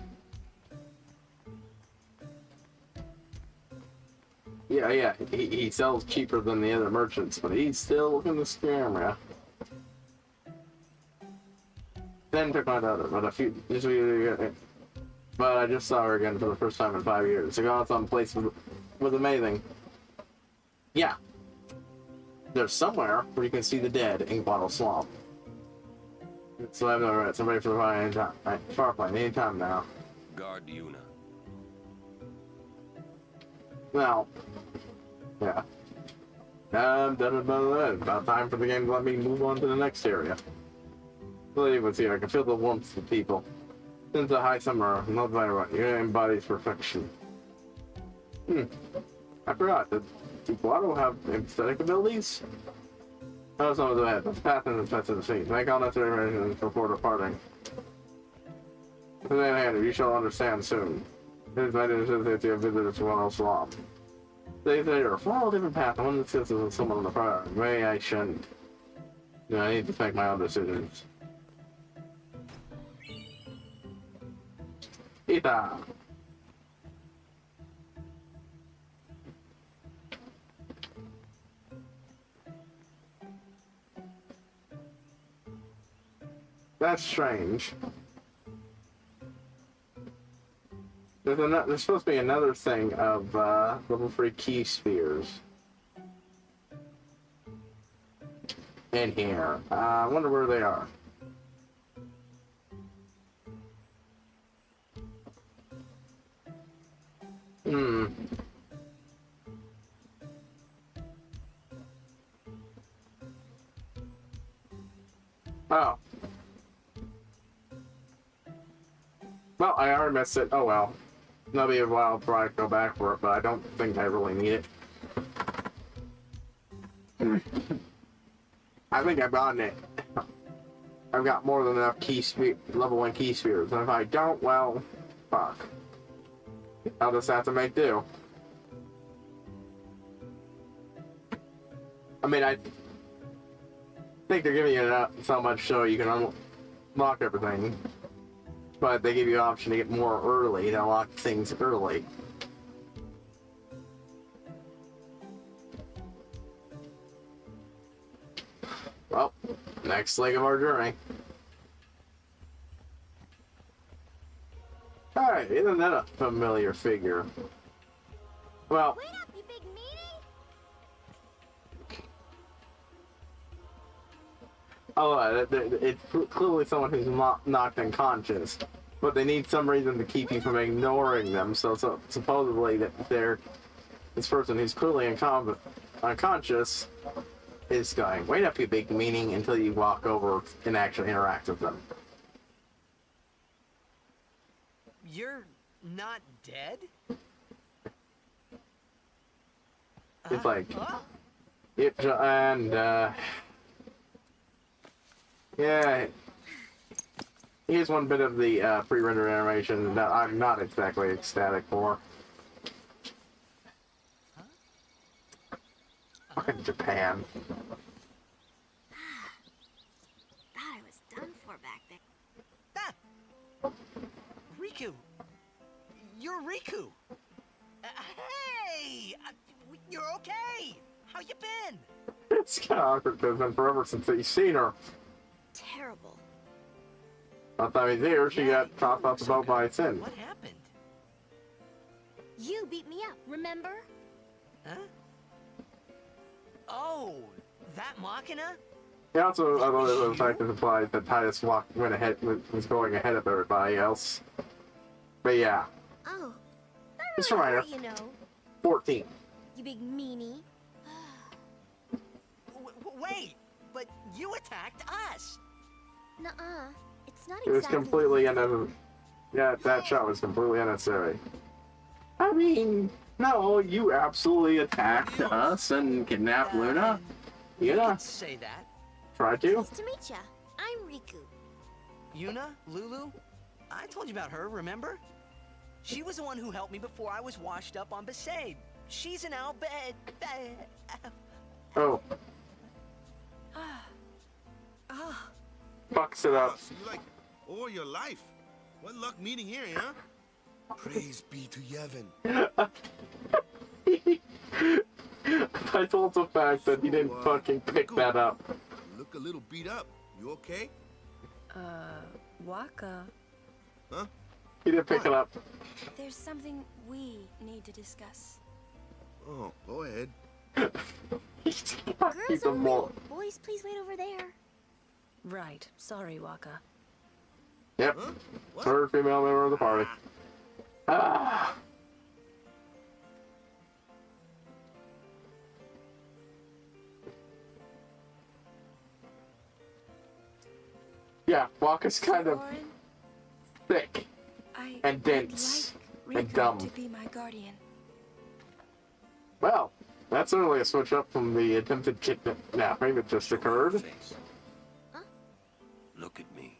Yeah, he sells cheaper than the other merchants, but he's still looking to scam ya. Then took my daughter, but but I just saw her again for the first time in 5 years. To go out someplace was amazing. Yeah. There's somewhere where you can see the dead in Bottle Swamp. So I have no rights. I'm ready for the fight anytime. Far plane anytime now. Guard Yuna. Now, yeah. About time for the game to let me move on to the next area. Let's see, I can feel the warmth of people. Since the high summer, not by what Yuna embodies perfection. I forgot. Does Guado have empathetic abilities? Oh, some of the head. Let's pass in the pets of the scene. Make all necessary arrangements before departing. You shall understand soon. It is my decision to visit to one swamp. They are 4 different paths. I want to discuss this with someone on the prior. Maybe I shouldn't. You know, I need to make my own decisions. Ita! That's strange. There's supposed to be another thing of level 3 key spheres in here. I wonder where they are. Oh. Well, I already missed it. Oh well. That'll be a while before I go back for it, but I don't think I really need it. I think I've gotten it. I've got more than enough level 1 key spheres, and if I don't, well, fuck. I'll just have to make do. I mean, I think they're giving you so much so you can unlock everything. But they give you an option to get more early, to unlock things early. Well, next leg of our journey. Alright, isn't that a familiar figure? Well... Wait up, you big meanie! Oh, it's clearly someone who's knocked unconscious, but they need some reason to keep you from ignoring them. So supposedly this person who's clearly unconscious is going, wait up, you big meanie, until you walk over and actually interact with them. You're not dead? It's like, yeah, here's one bit of the pre-rendered animation that I'm not exactly ecstatic for. Fucking Japan. Thought I was done for back there. Ah! Riku! You're Riku! Hey! You're okay! How you been? It's kind of awkward because it's been forever since you've seen her. Terrible. Last time he's here, she got tossed off the boat by sin. What happened? You beat me up, remember? Huh? Oh, that Machina? He also, although the fact that implies that Titus was going ahead of everybody else. But yeah. Oh, Just a reminder. you know. 14. You big meanie. Wait, but you attacked us. Nuh-uh. It's not It was exactly completely unnecessary. Yeah, that shot was completely unnecessary. I mean, no, you absolutely attacked us and kidnapped Luna. You say that. Tried to. Nice to meet ya. I'm Riku. Yuna? Lulu? I told you about her, remember? She was the one who helped me before I was washed up on Besaid. She's an Oh. Fucks it up. So you like all your life. What luck meeting here, huh? Praise be to Yevon. I told the fact that he didn't fucking pick that up. You look a little beat up. You okay? Waka. Huh? He didn't pick it up. There's something we need to discuss. Oh, go ahead. Girls only. Boys, please wait over there. Right. Sorry, Waka. Yep. Third female member of the party. Ah. Yeah, Waka's kind of thick and dense and dumb. To be my guardian. Well, that's certainly a switch up from the attempted kidnapping that just occurred. Look at me.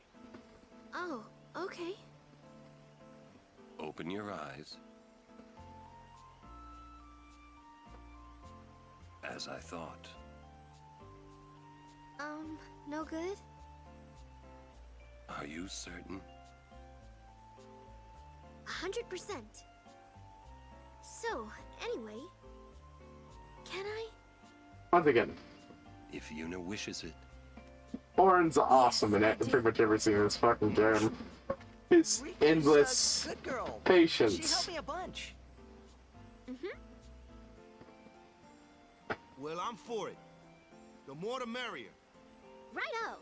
Oh, okay. Open your eyes. As I thought. No good? Are you certain? 100%. So, anyway, can I? Once again, If Yuna wishes it. Oren's awesome in pretty much every scene in this fucking game. His endless Good girl. She patience. helped me a bunch. Well, I'm for it. The more the merrier. Righto.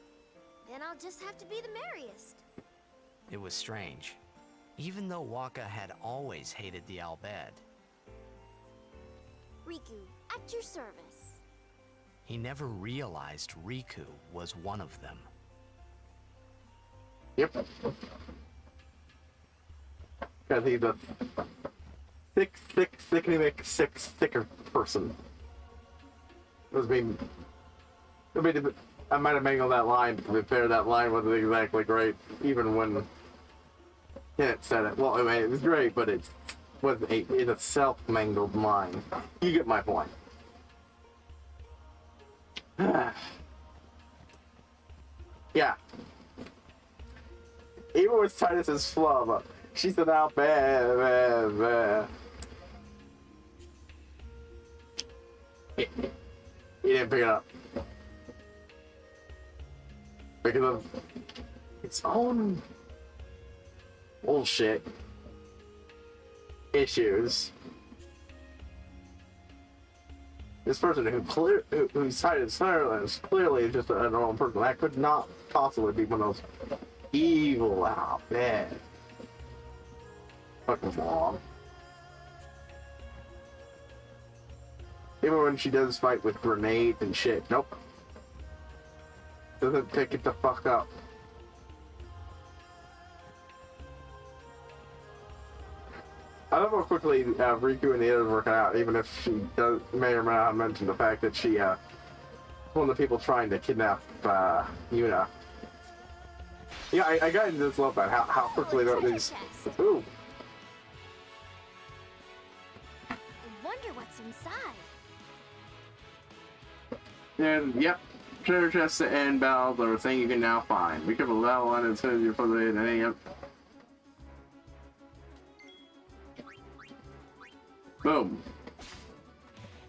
Then I'll just have to be the merriest. It was strange. Even though Waka had always hated the Albed, Riku, at your service. he never realized Riku was one of them. Yep. Because he's a thicker person. I might have mangled that line, to be fair, that line wasn't exactly great, even when Kenneth said it. Well, I mean, it was great, but it's a self-mangled line. You get my point. Yeah. Even with Titus's flub, she said out bad. He didn't pick it up. Because of its own bullshit issues. This person whose side is silence clearly just a normal person. That could not possibly be one of those evil out bad fucking mom. Even when she does fight with grenades and shit, nope. Doesn't pick it the fuck up. I love how quickly Riku and the others work out, even if she may or may not have mentioned the fact that she one of the people trying to kidnap Yuna. Yeah, I got into this love about how quickly these. Ooh. I wonder what's inside. And yep, treasure chests and battles are a thing you can now find. We could allow one as soon as you put it in. Yep. Boom.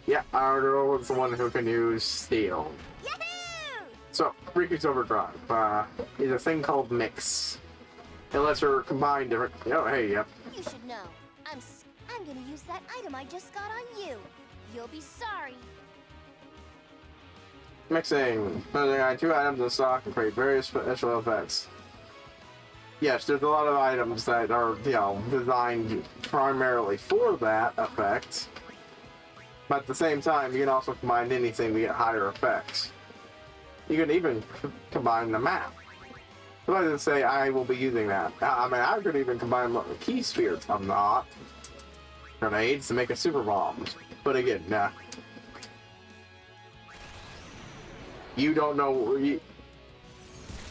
Yeah, our girl is the one who can use steel. Yahoo! So, Riku's Overdrive is a thing called Mix. It lets her combine different. Oh, hey, yep. You should know. I'm gonna use that item I just got on you. You'll be sorry. Mixing. Putting on 2 items in stock and create various special effects. Yes, there's a lot of items that are, designed primarily for that effect. But at the same time, you can also combine anything to get higher effects. You can even combine the map. So I didn't say I will be using that. I mean, I could even combine key spheres. I'm not. Grenades to make a super bomb. But again, nah. You don't know.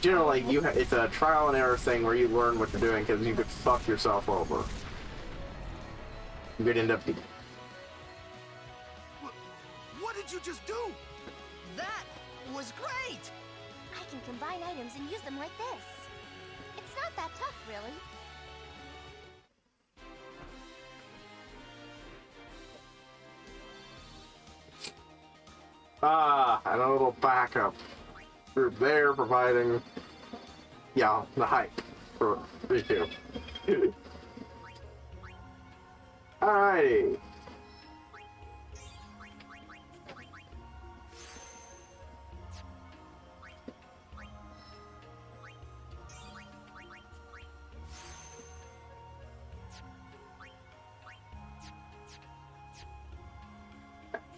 Generally, it's a trial and error thing where you learn what you're doing because you could fuck yourself over. You could end up. What did you just do? That was great! I can combine items and use them like this. It's not that tough, really. And a little backup group there providing, the hype for Riku. Alrighty.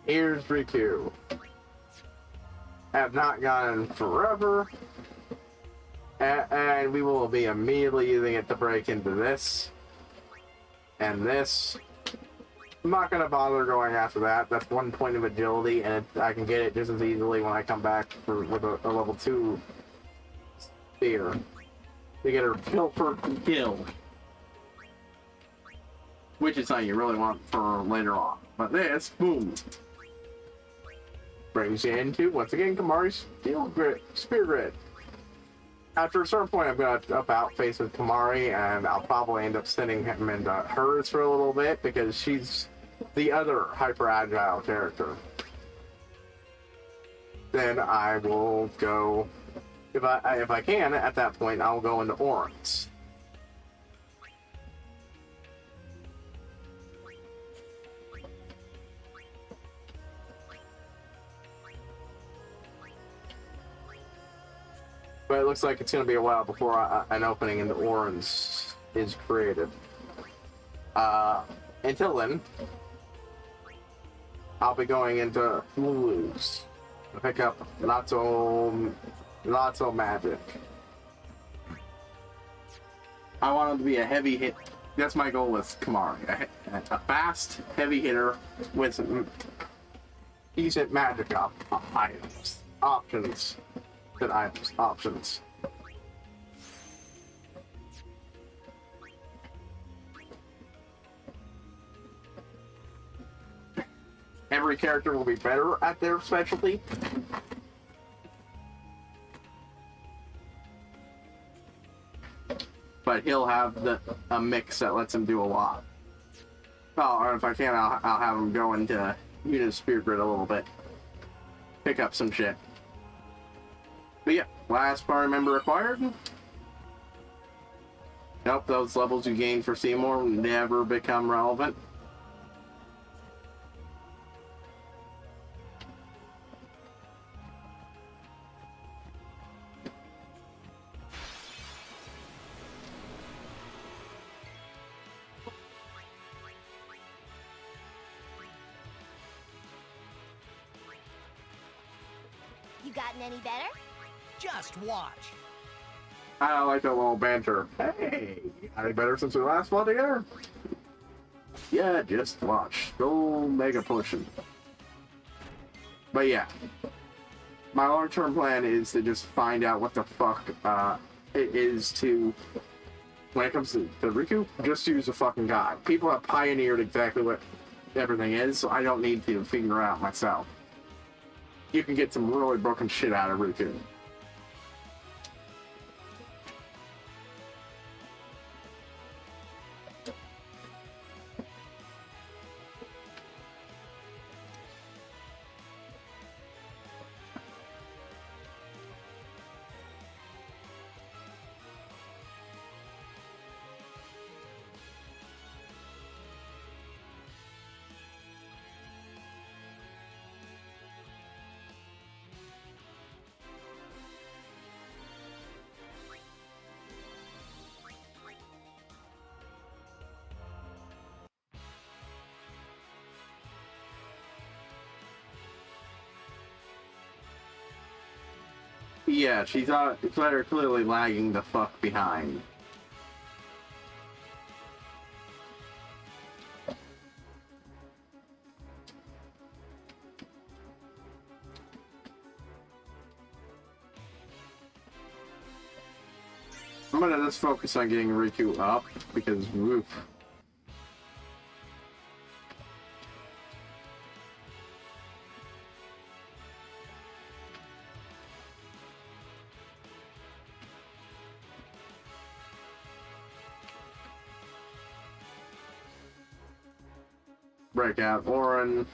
Here's Riku. Have not gone forever. And we will be immediately using it to break into this. And this. I'm not going to bother going after that. That's 1 point of agility, and I can get it just as easily when I come back with a level 2 spear. To get her pilfer kill. Which is something you really want for later on. But this, boom. Brings you into, once again, Kamari's Spear Grid. After a certain point, I'm going to about face with Kamari, and I'll probably end up sending him into hers for a little bit, because she's the other hyper-agile character. Then I will go, if I can, at that point, I'll go into Orin's. But it looks like it's going to be a while before an opening in the Orin's is created. Until then, I'll be going into Lulu's to pick up not so magic. I want him to be a heavy hit. That's my goal with Kamari. A fast, heavy hitter with some decent magic options. Every character will be better at their specialty. But he'll have a mix that lets him do a lot. Oh, or if I can, I'll have him go into Yuna's Spear Grid a little bit. Pick up some shit. But yeah, last party member acquired. Nope, those levels you gain for Seymour never become relevant. You gotten any better? Just watch. I like that little banter. Hey, any better since we last fought together? Yeah, just watch. Go mega pushing. But yeah, my long-term plan is to just find out what the fuck it is to, when it comes to Riku, just use a fucking guide. People have pioneered exactly what everything is, so I don't need to figure out myself. You can get some really broken shit out of Riku. Yeah, she's clearly lagging the fuck behind. I'm gonna just focus on getting Riku up, because woof. Break out Orin.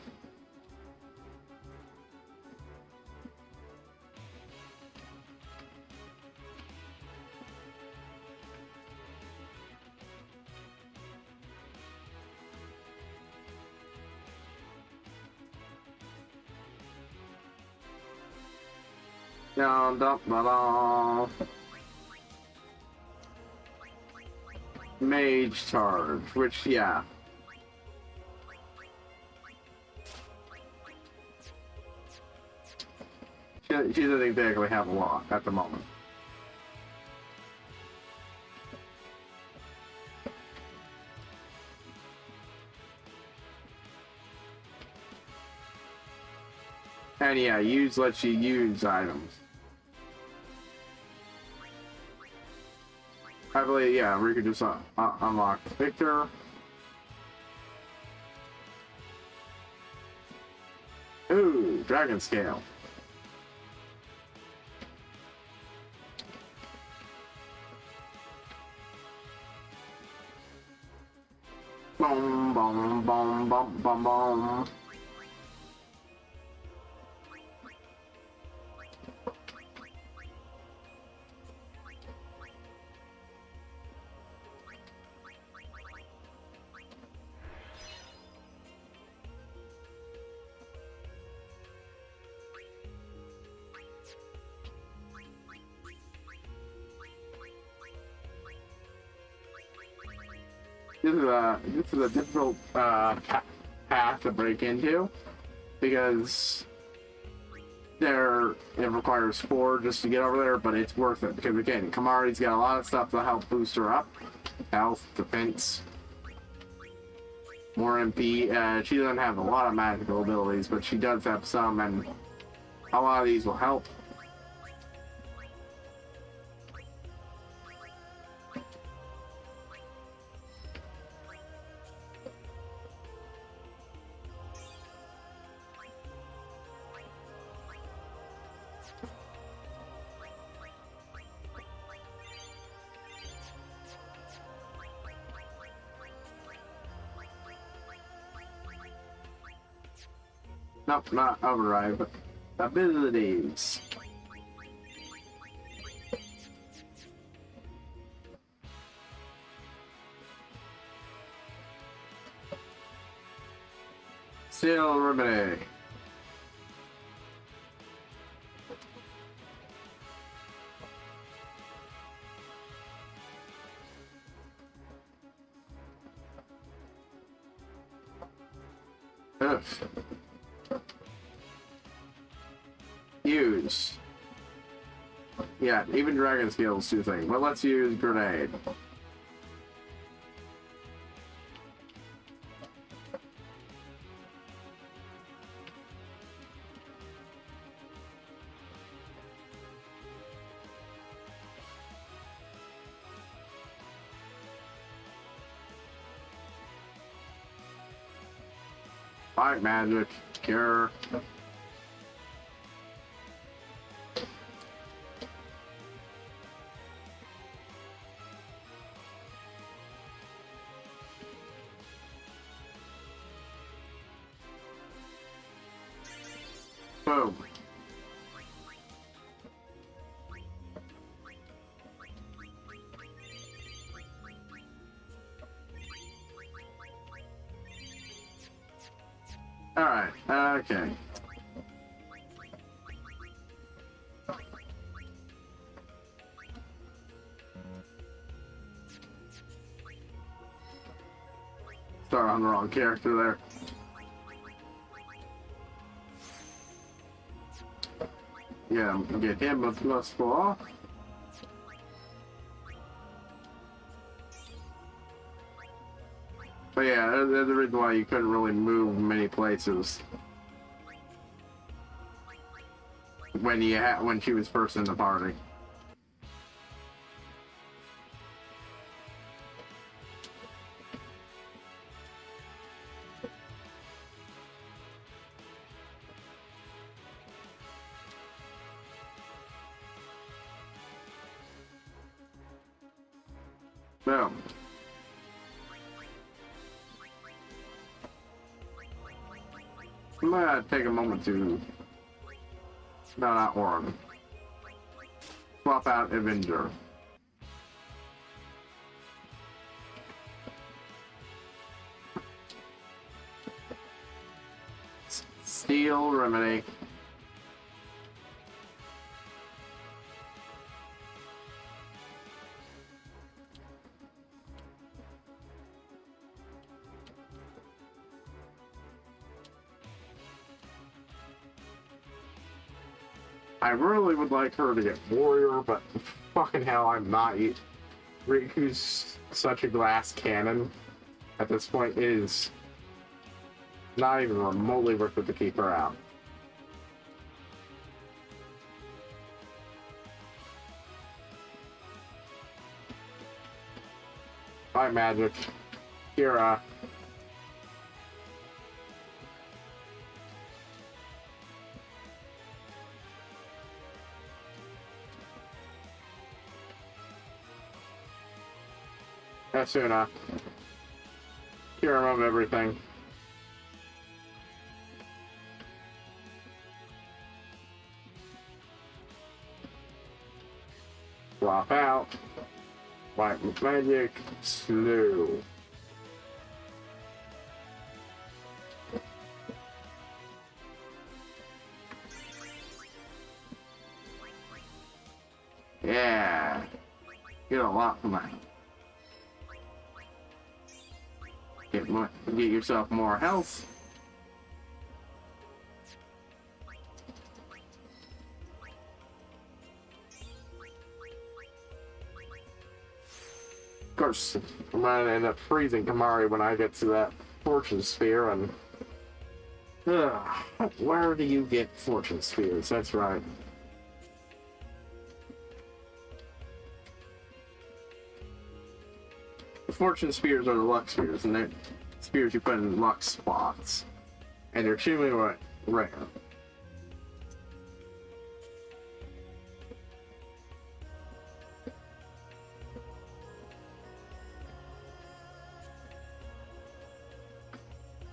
Dun, dun, dun, dun. Mage charge, which, yeah. She doesn't exactly have a lot at the moment. And yeah, use lets you use items. I believe, yeah, we could just unlock Victor. Ooh, Dragon Scale. Boom, boom, boom, boom, boom, boom. This is a difficult path to break into because it requires 4 just to get over there, but it's worth it because again, Kamari's got a lot of stuff to help boost her up, health, defense, more MP. She doesn't have a lot of magical abilities, but she does have some, and a lot of these will help. Nope, not override, but abilities. Steel Remedy. Ugh. Use. Yeah, even dragon skills do things, but let's use grenade. Fight magic, cure. Boom. All right. Okay. Start on the wrong character there. Yeah, get him a +4. But yeah, there's the reason why you couldn't really move many places when she was first in the party. Boom. I'm gonna take a moment to not one. Swap out Avenger. Steel Remedy. I really would like her to get warrior, but fucking hell, I'm not. Riku's such a glass cannon at this point. It is not even remotely worth it to keep her out. Bye, Magic. Kira. Asuna. Kira of everything. Swap out. White with magic. Slew. Yeah. Get a lot from that. Get yourself more health. Of course, I'm gonna end up freezing Kamari when I get to that fortune sphere, and where do you get fortune spheres? That's right. The fortune spheres are the luck spheres, and they're spheres you put in luck spots, and they're extremely rare.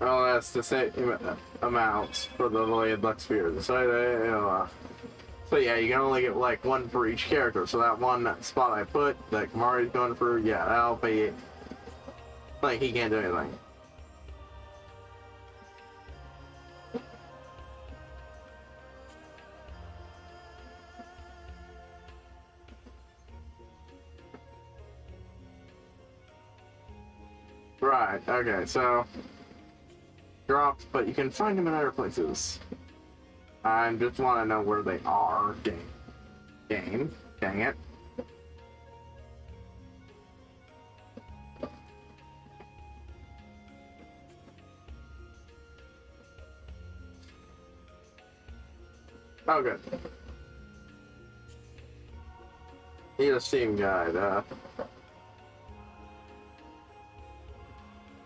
Well, that's the same amount for the delayed luck spheres. So, so yeah, you can only get like one for each character. So that one spot I put that Kamari's going for, yeah, that'll be it. Like, he can't do anything. Right, okay, so dropped, but you can find them in other places. I just want to know where they are. Game. Dang it. Oh, good. Need a Steam guide.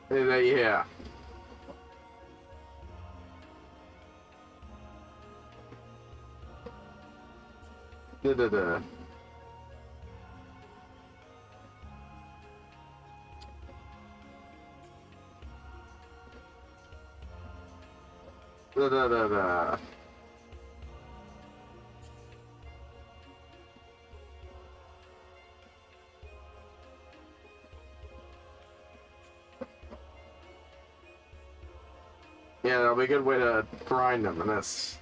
Yeah. Da-da-da. Da-da-da-da. Yeah, that'll be a good way to grind them in this.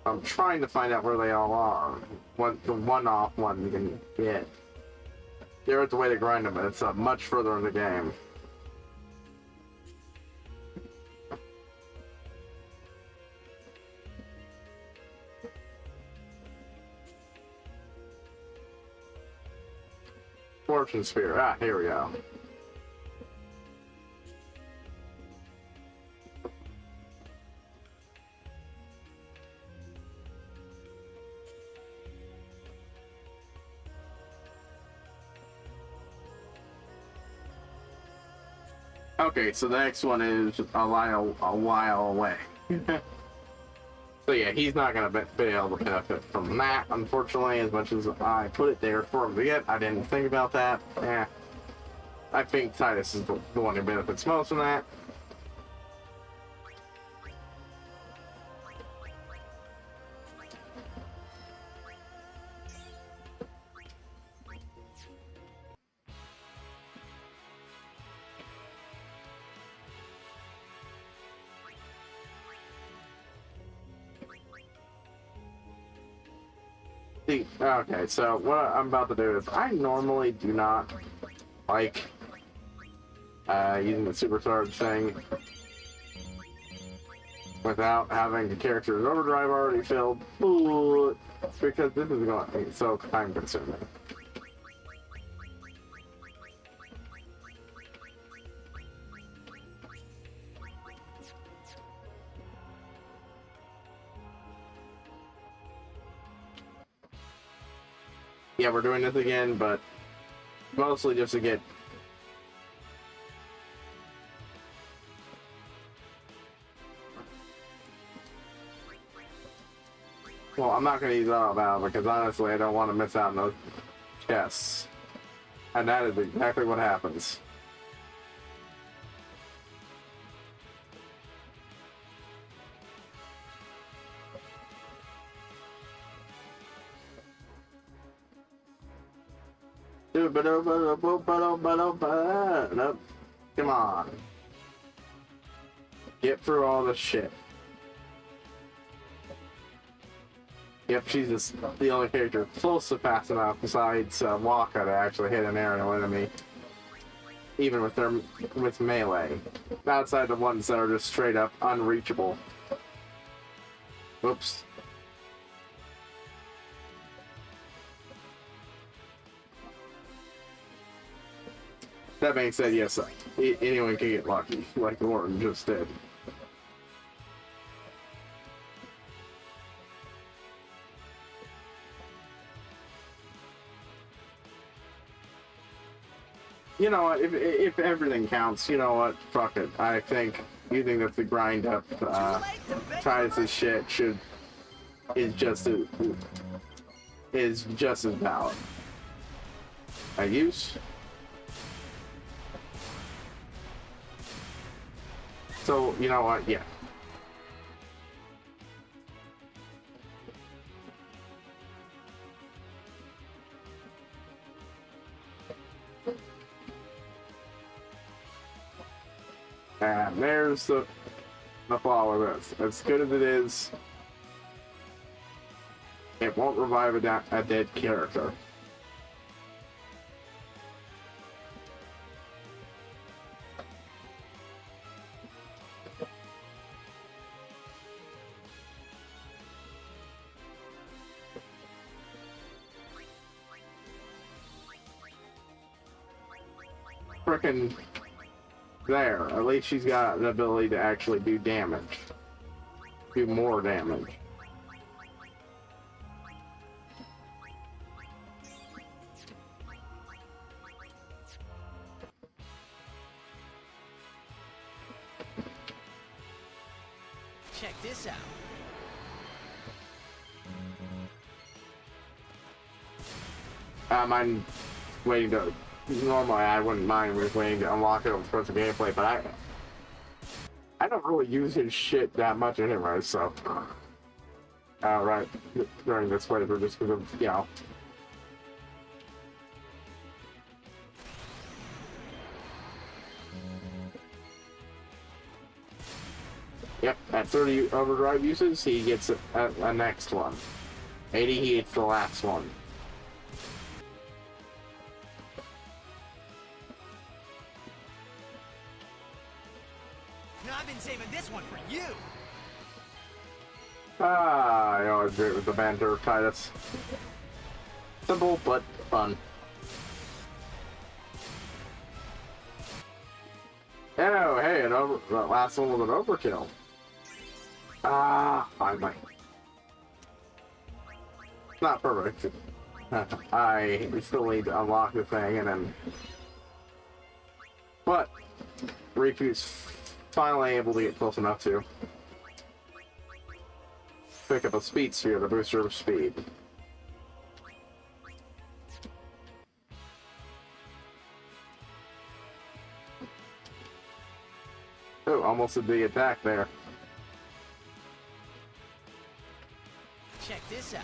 I'm trying to find out where they all are. The one-off one you can get. There is a way to grind them, but it's much further in the game. Fortune Sphere. Ah, here we go. Okay, so the next one is a while away. So yeah, he's not going to be able to benefit from that, unfortunately, as much as I put it there for him to get. I didn't think about that. I think Titus is the one who benefits most from that. Okay, so what I'm about to do is I normally do not like using the supercharge thing without having the character's overdrive already filled. Ooh, because this is going to be so time consuming. Yeah, we're doing this again, but mostly just to get well, I'm not going to use auto battle because honestly I don't want to miss out on those chests. And that is exactly what happens. Nope. Come on. Get through all this shit. Yep, she's just the only character close to fast enough besides Waka to actually hit an aerial enemy. Even with melee. Outside the ones that are just straight up unreachable. Whoops. That being said, yes, anyone can get lucky, like Lauren just did. You know what, if everything counts, you know what, fuck it. I think using this to grind up Titus' shit is just as valid. I use. So, you know what, yeah. And there's the flaw with this. As good as it is, it won't revive a dead character. Frickin' there. At least she's got the ability to actually do damage. Do more damage. Check this out. I'm waiting to. Normally, I wouldn't mind just waiting to unlock it for the gameplay, but I don't really use his shit that much anyway, so. Right, during this playthrough, just because of, you know. Yep, at 30 overdrive uses, he gets a next one. 80, he gets the last one. No, I've been saving this one for you. Ah, I always great with the banter, Titus. Simple, but fun. Oh, hey, the last one was an overkill. Ah, finally. Not perfect. I still need to unlock the thing and then... But, Riku's finally able to get close enough to pick up a speed sphere to boost her speed. Oh, almost did the attack there. Check this out.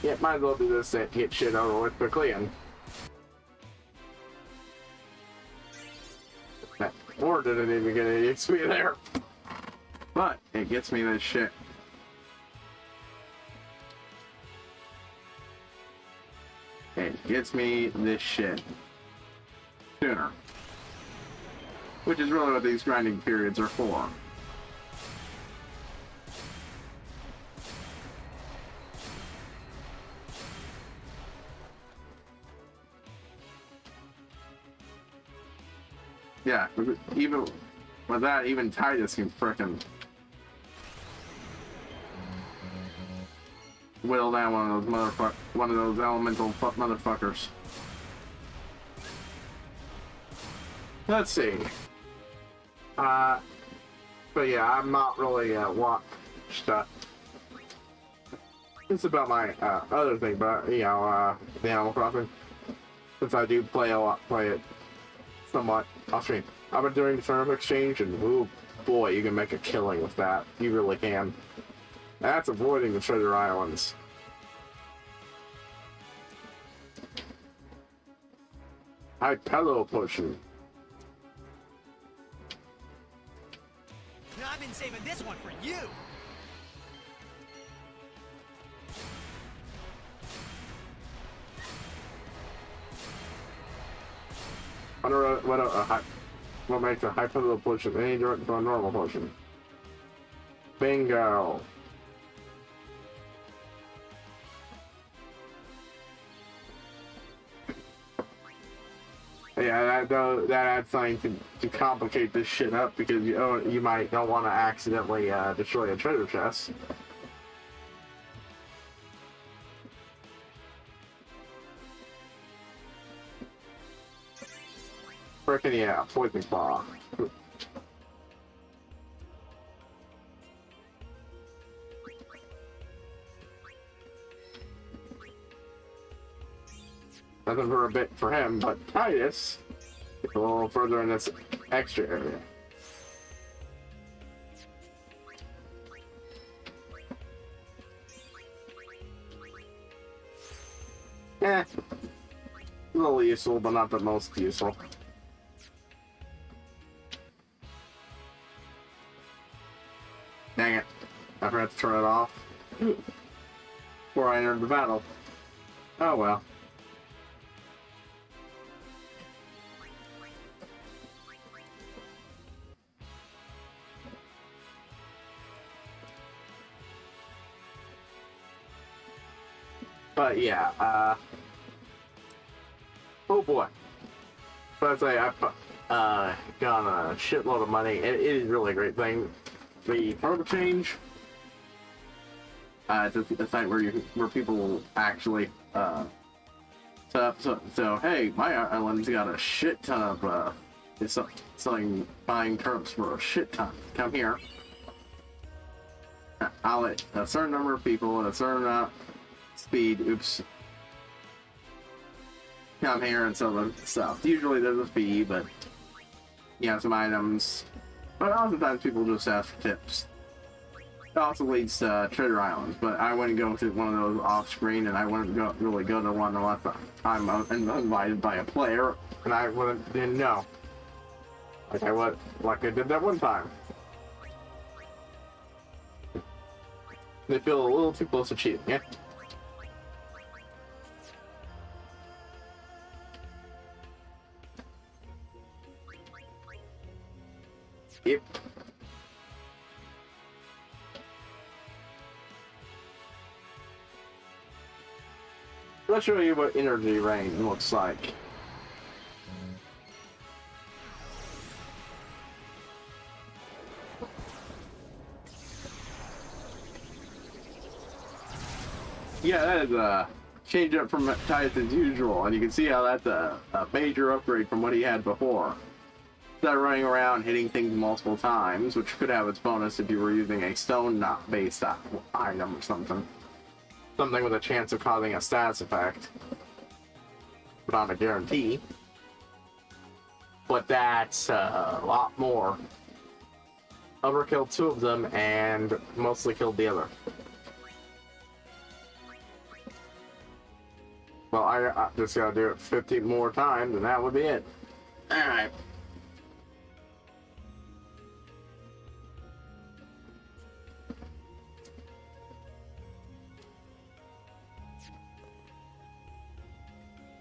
Yeah, might as well do this and get shit over with quickly and... Or didn't even get any XP there. But, it gets me this shit. It gets me this shit. sooner. Which is really what these grinding periods are for. Yeah, even with that, even Titus can frickin' whittle down one of those elemental motherfuckers. Let's see. But yeah, I'm not really watched. It's about my other thing, but you know, the Animal Crossing. Since I do play it somewhat off stream. I've been doing the turnip exchange, and ooh boy, you can make a killing with that. You really can. That's avoiding the treasure islands. Hypelo potion. I've been saving this one for you. What makes a hypelo potion any different from a normal potion? Bingo. Yeah, that adds something to complicate this shit up, because you might don't want to accidentally destroy a treasure chest. Frickin' yeah, poison claw. Nothing for a bit for him, but Titus is a little further in this extra area. A little useful, but not the most useful. Dang it. I forgot to turn it off before I entered the battle. Oh well. But yeah, oh boy. But I say I got a shitload of money. It is really a great thing. The photo change. It's a site where people actually so hey, my island's got a shit ton of it's selling buying turnips for a shit ton. Come here. I'll let a certain number of people at a certain speed. Oops. Come here and sell the stuff. Usually there's a fee, but you know, some items. But oftentimes people just ask for tips. It also leads to treasure islands, but I wouldn't go to one of those off screen, and I wouldn't really go to one unless I'm invited by a player, and I didn't know. Like I did that one time. They feel a little too close to cheating, yeah? Yep. Let's show you what energy rain looks like. Yeah, that is a change up from Titus as usual, and you can see how that's a major upgrade from what he had before. Instead of running around hitting things multiple times, which could have its bonus if you were using a stone knot based item or something. Something with a chance of causing a status effect. But not a guarantee. But that's a lot more. Overkilled 2 of them and mostly killed the other. Well, I just gotta do it 50 more times and that would be it. Alright.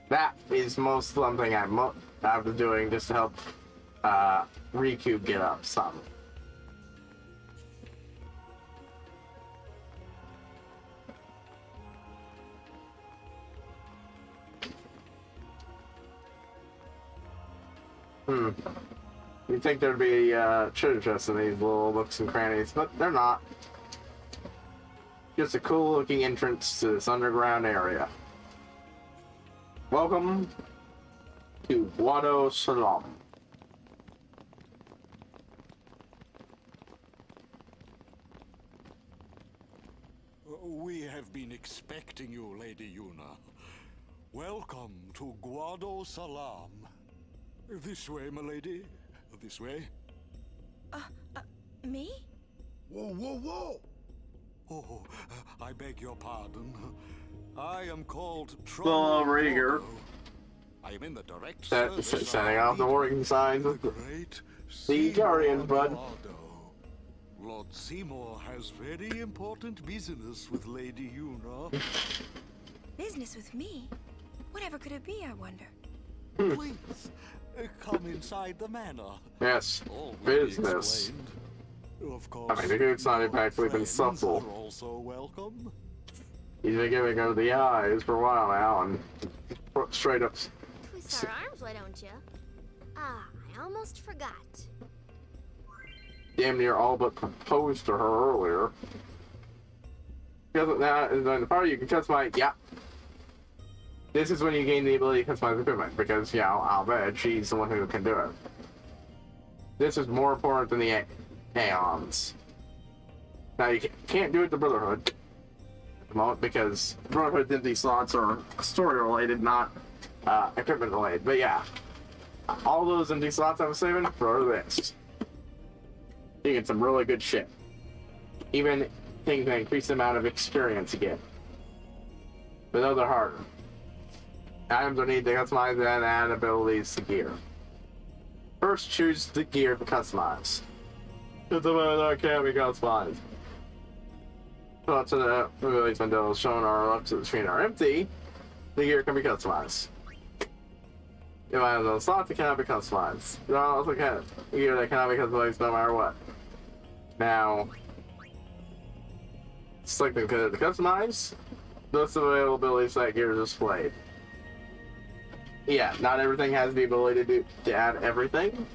That is most something I I was doing just to help Riku get up some. You'd think there'd be treasure chests in these little nooks and crannies, but they're not. Just a cool looking entrance to this underground area. Welcome to Wado Salam. We have been expecting you, Lady Yuna. Welcome to Guado Salam. This way, my lady. This way. Me? Whoa, whoa, whoa! Oh, I beg your pardon. I am called Hello, Rieger. I am in the direct Setting off the warning signs of the Guardian, bud. Lord Seymour has very important business with Lady Yuna. Business with me? Whatever could it be, I wonder? Please, come inside the manor. Yes, All will be business. explained. Of course, I mean, the dude's not exactly been friends subtle. are also welcome. He's been giving her the eyes for a while now, and straight up. Twist our arms, why don't you? Ah, I almost forgot. Damn near all but proposed to her earlier. Because now, in the part you can customize. Yeah. This is when you gain the ability to customize equipment, because, yeah, I'll bet she's the one who can do it. This is more important than the aeons. Now, you can't do it to Brotherhood at the moment, because Brotherhood's empty slots are story-related, not equipment-related. But, yeah, all those empty slots I was saving for this. You get some really good shit. Even things that increase the amount of experience you get. But those are harder. Items are needed to customize and add abilities to gear. First, choose the gear to customize. Customize can't be customized. So to the abilities windows shown are left to the screen are empty. The gear can be customized. If items on the slots, it cannot be customized. There are also gear that cannot be customized no matter what. Now, select the to customize. List of available abilities that gear is displayed. Yeah, not everything has the ability to add everything,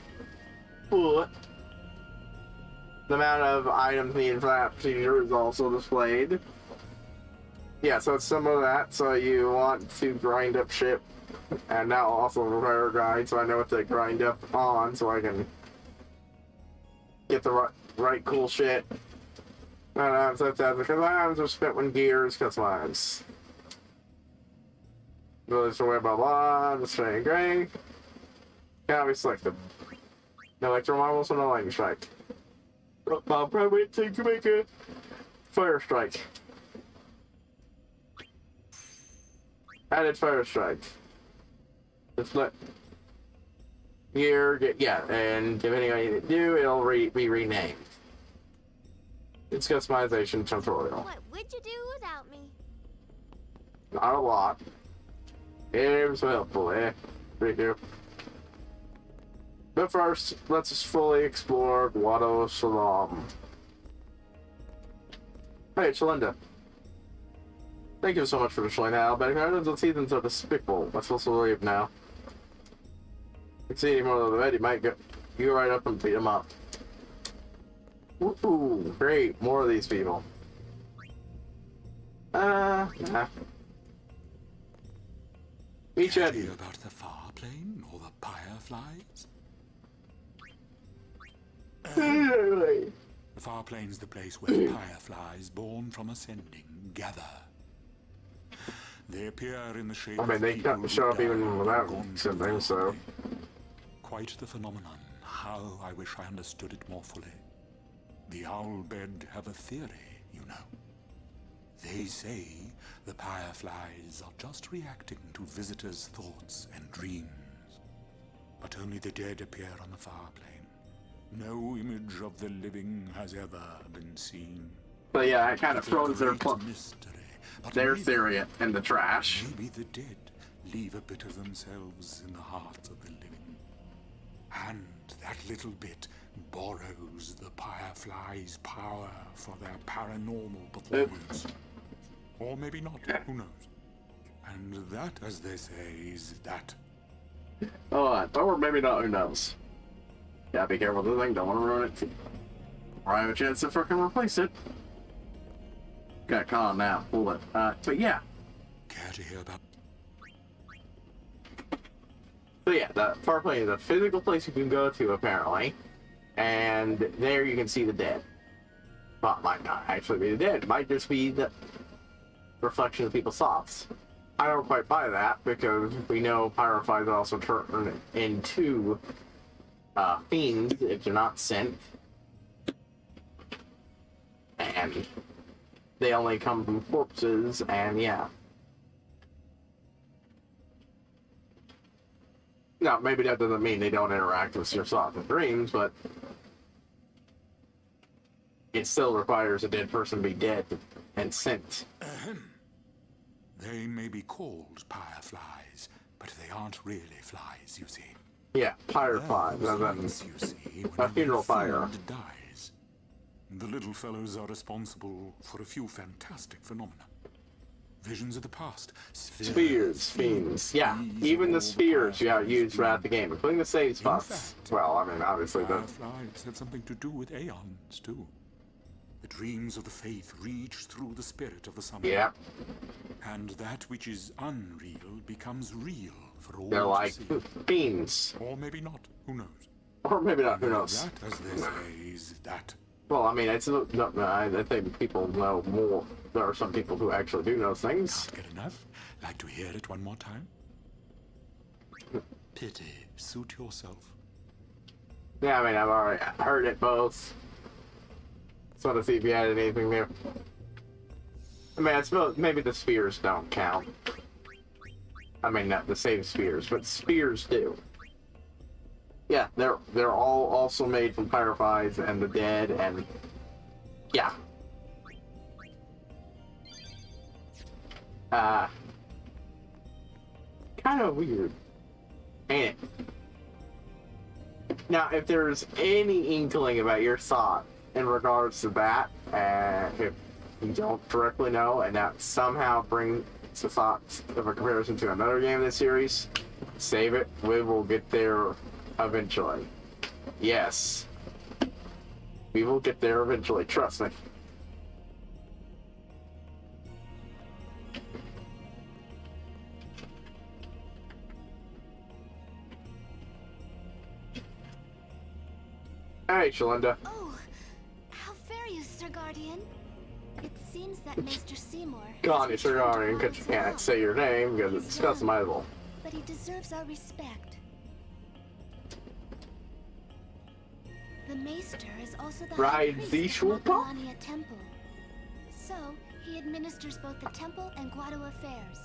but the amount of items needed for that procedure is also displayed. Yeah, so it's similar to that. So you want to grind up shit, and now also repair grind, so I know what to grind up on, so I can get the right cool shit. And because items are spent when gear is customized. Abilities to wear blah blah, display gray. Cannot be selected. No electro marbles or no lightning strike. I'll probably take to make a fire strike. Added fire strike. Select gear, and depending on what you do, it'll be renamed. It's customization tutorial. What would you do without me? Not a lot. It was helpful, eh? Thank you. But first, let's just fully explore Guado Salam. Hey, Shalinda. Thank you so much for destroying that albetic items and seasons are despicable. I'm supposed to leave now. You can see any more of the bed, you might go right up and beat them up. Ooh, great. More of these people. Nah. Each Care you about the far plane or the fireflies? The far plane's the place where fireflies born from ascending gather. They appear in the shape of they can't show up even without something, so. Quite the phenomenon. How I wish I understood it more fully. The Owlbed have a theory, you know. They say the fireflies are just reacting to visitors' thoughts and dreams. But only the dead appear on the far plane. No image of the living has ever been seen. But yeah, it kind of throws their theory in the trash. Maybe the dead leave a bit of themselves in the hearts of the living. And that little bit borrows the Firefly's power for their paranormal performance. Or maybe not, who knows? And that, as they say, is that. Oh, or maybe not, who knows? Yeah, be careful with the thing, don't want to ruin it. Or I have a chance to freaking replace it. Got caught on now, pull it. But yeah. Care to hear about? So yeah, the far plane is a physical place you can go to, apparently. And there you can see the dead. Well, it might not actually be the dead. It might just be the reflection of people's thoughts. I don't quite buy that, because we know Fireflies also turn into fiends if they're not sent. And they only come from corpses, and yeah. Now, maybe that doesn't mean they don't interact with your thoughts and dreams, but it still requires a dead person to be dead and sent. They may be called fireflies, but they aren't really flies, you see. Yeah, fireflies. A funeral fire. Dies. The little fellows are responsible for a few fantastic phenomena. Visions of the past. Spheres, fiends. Yeah, even the spheres you have used throughout the game, including the save spots. Well, I mean, obviously the... Fireflies had something to do with aeons, too. The dreams of the faith reach through the spirit of the summoner. Yeah. And that which is unreal becomes real for all. They're like to see. fiends. Or maybe not, who knows? Or maybe not, who knows? That, as they say, is that. Well, I mean, it's not, I think people know more. There are some people who actually do know things. Can't get enough? Like to hear it one more time? Pity. Suit yourself. Yeah, I mean, I've already heard it both. Just want to see if you had anything there. I mean, I suppose maybe the spheres don't count. I mean, not the same spheres, but spheres do. Yeah, they're all also made from fireflies and the dead, and yeah. Kind of weird, ain't it? Now, if there's any inkling about your thought in regards to that, if you don't directly know, and that somehow brings the thoughts of a comparison to another game in this series, save it. We will get there eventually. Yes. We will get there eventually, trust me. Hey, Shalinda. Oh, how fare you, Sir Guardian? It seems that Maester Seymour... Go on, Sir Guardian, because you can't say your name because it's customizable. But he deserves our respect. The Maester is also the high priest of Makalania Temple. So, he administers both the temple and Guado affairs.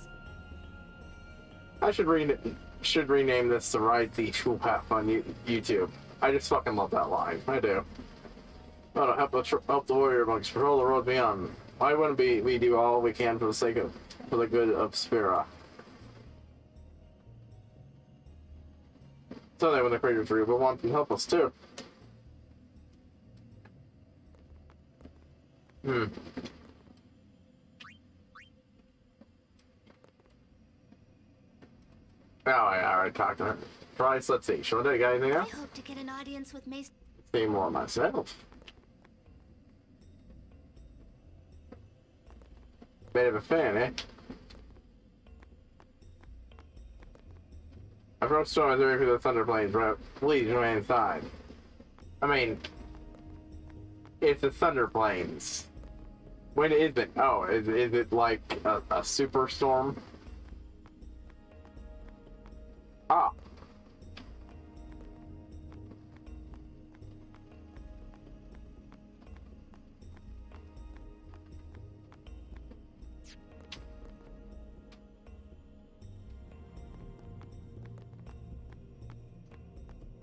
I should rename this the Ride the Schulpath on YouTube. I just fucking love that line. I do. Oh, to help the warrior monks patrol the road beyond. Why wouldn't we do all we can for the good of Spira? So that when the creators real, we want them to help us too. Oh, I already talked to her. Price, let's see. Should I got anything else? I hope to get an audience with Maester. See more myself. Bit of a fan, eh? Approach storm is ready for the thunder planes, right? Please remain inside. I mean, it's the thunder planes. When is it? Oh, is it like a superstorm? Ah.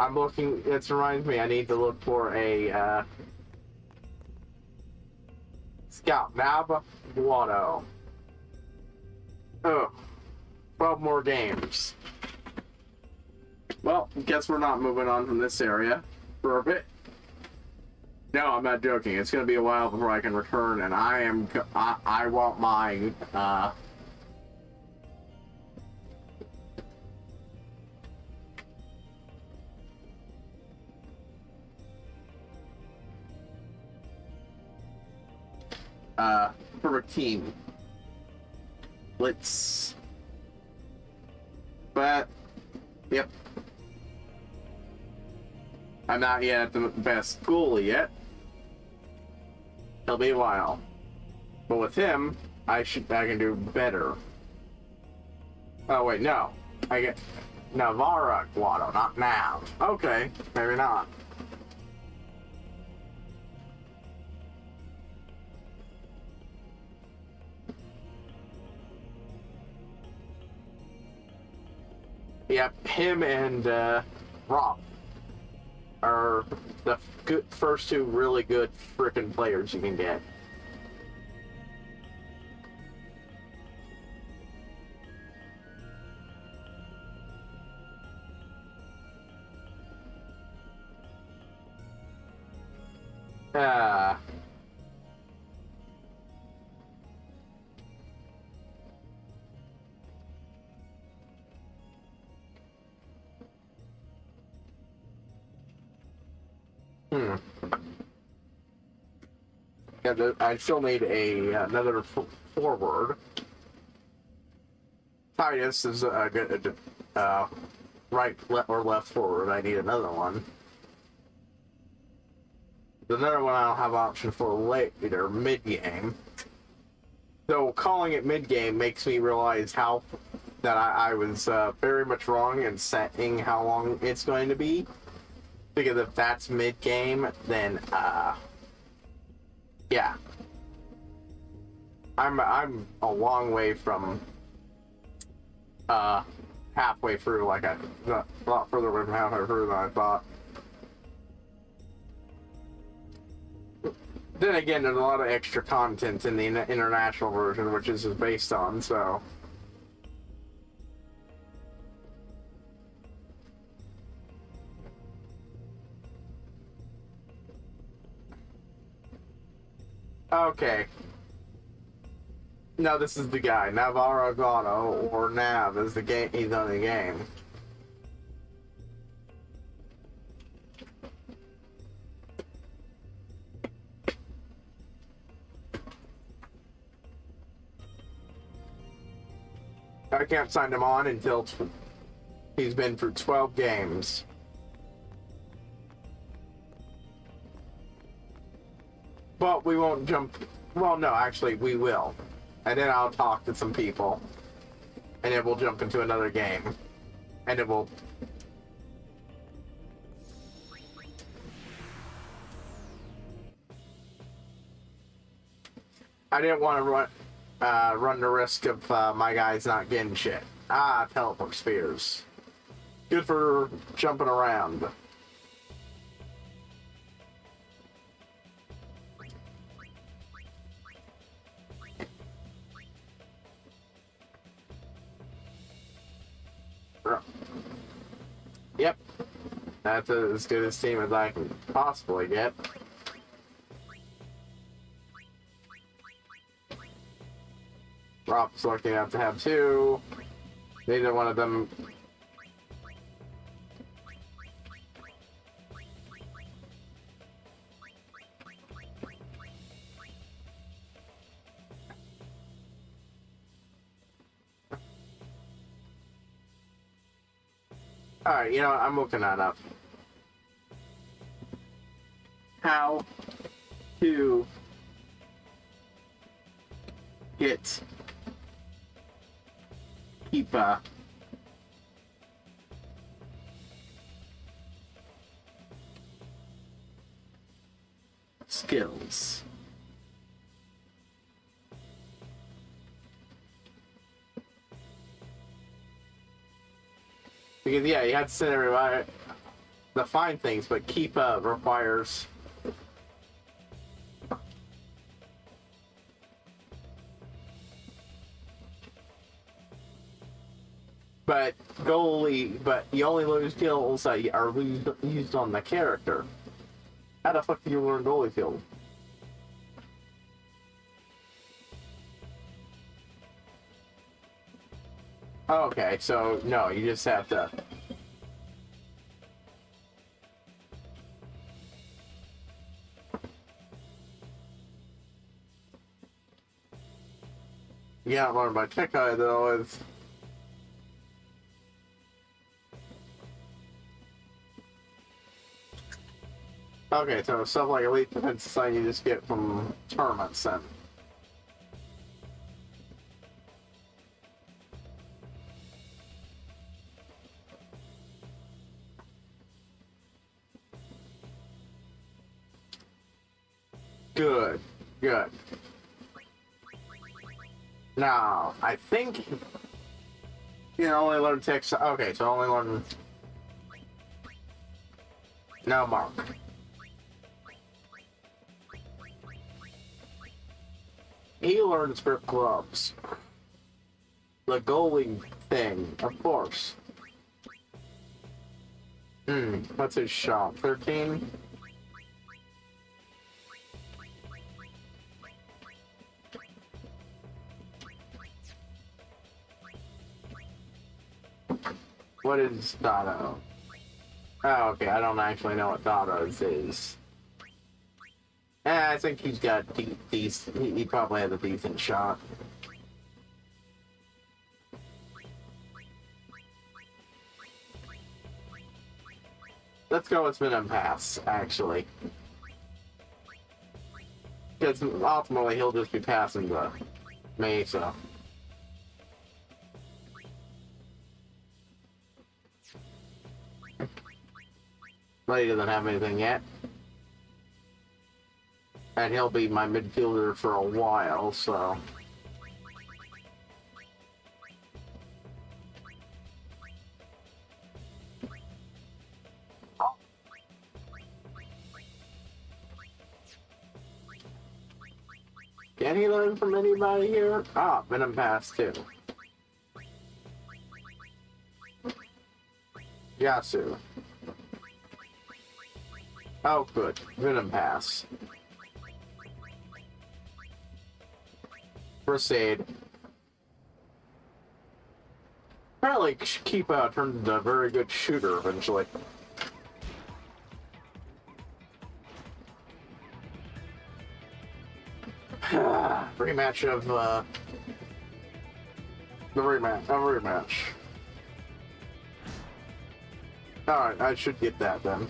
I'm looking, it reminds me, I need to look for a, Scout Nab Guado. Oh. 12 more games. Well, guess we're not moving on from this area for a bit. No, I'm not joking. It's going to be a while before I can return, and I want my, perfect team. But, yep. I'm not yet at the best goalie yet. It'll be a while. But with him, I can do better. Oh wait, no. I get Navarra Guado, not Nav. Okay, maybe not. Yep, him and Rob are the first two really good frickin' players you can get. Yeah, I still need another forward. Titus is a good right or left forward. I need another one. Another one I don't have option for later, mid-game. So calling it mid-game makes me realize that I was very much wrong in setting how long it's going to be. Because if that's mid-game, then yeah. I'm a long way from halfway through, like a lot further away from halfway through than I thought. Then again, there's a lot of extra content in the international version, which this is based on, so. Okay. No, this is the guy. Navarro Gano, or Nav, is the game. He's on the game. I can't sign him on until he's been through 12 games. But we won't jump. Well, no, actually, we will. And then I'll talk to some people. And then we'll jump into another game. And it will. I didn't want to run the risk of my guys not getting shit. Teleport spears. Good for jumping around. Yep. That's as good a team as I can possibly get. Rob's lucky enough to have two. Neither one of them. Alright, you know what? I'm looking that up. How to get keep skills. Because yeah, you have to send everybody to find things, but keep requires But you only lose skills that are used on the character. How the fuck do you learn goalie field? Okay, so no, you just have to. You gotta learn by tech eye though. Is okay, so stuff like elite defense is something you just get from tournaments then. Good, good. Now, I think you can only learn text. Okay, so only learn. Now, Mark. He learns grip gloves. The goalie thing, of course. What's his shop? 13? What is Dotto? Oh, okay, I don't actually know what Dotto's is. I think he's got he probably has a decent shot. Let's go with Venom Pass, actually. Because ultimately he'll just be passing the Mesa. But he doesn't have anything yet. And he'll be my midfielder for a while, so... Can he learn from anybody here? Ah, Venom Pass too. Yasu. Oh, good. Venom Pass. Proceed. Apparently, keep turned into a very good shooter eventually. Rematch of the rematch. Alright, I should get that then.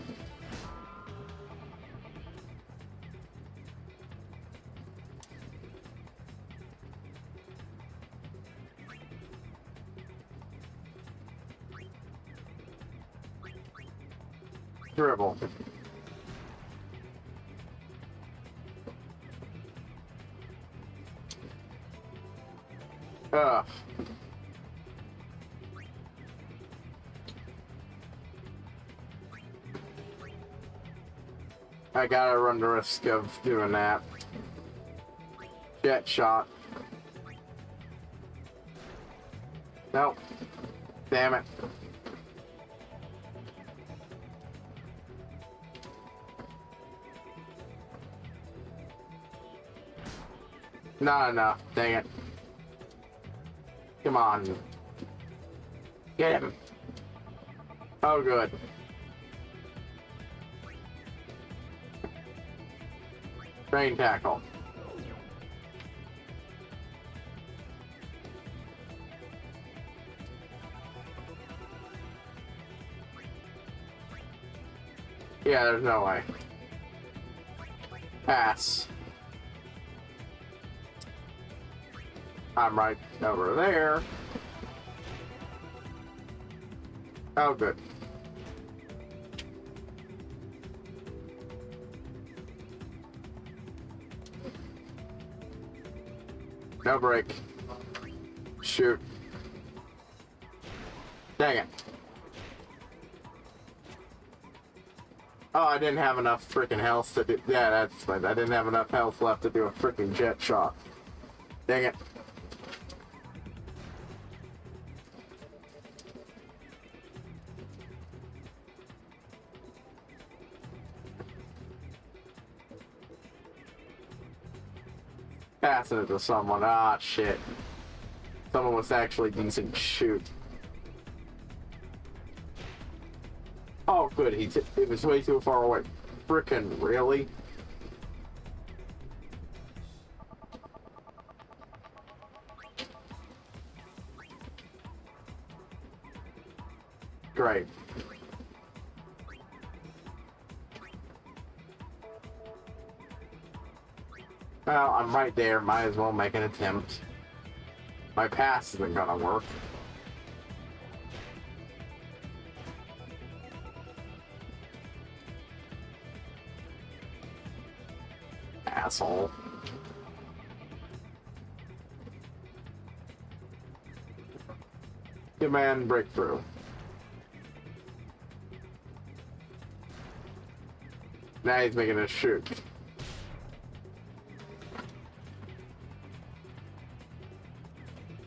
Dribble. I gotta run the risk of doing that. Jet shot. Nope. Damn it. Not enough. Dang it. Come on. Get him. Oh, good. Train tackle. Yeah, there's no way. Pass. I'm right over there. Oh, good. No break. Shoot. Dang it. Oh, I didn't have enough freaking health to do... Yeah, that's fine. I didn't have enough health left to do a freaking jet shot. Dang it. Passing it to someone. Ah, shit. Someone was actually decent. Shoot. Oh, good. It was way too far away. Frickin' really? Great. Well, I'm right there. Might as well make an attempt. My pass isn't gonna work. Asshole. Command breakthrough. Now he's making us shoot.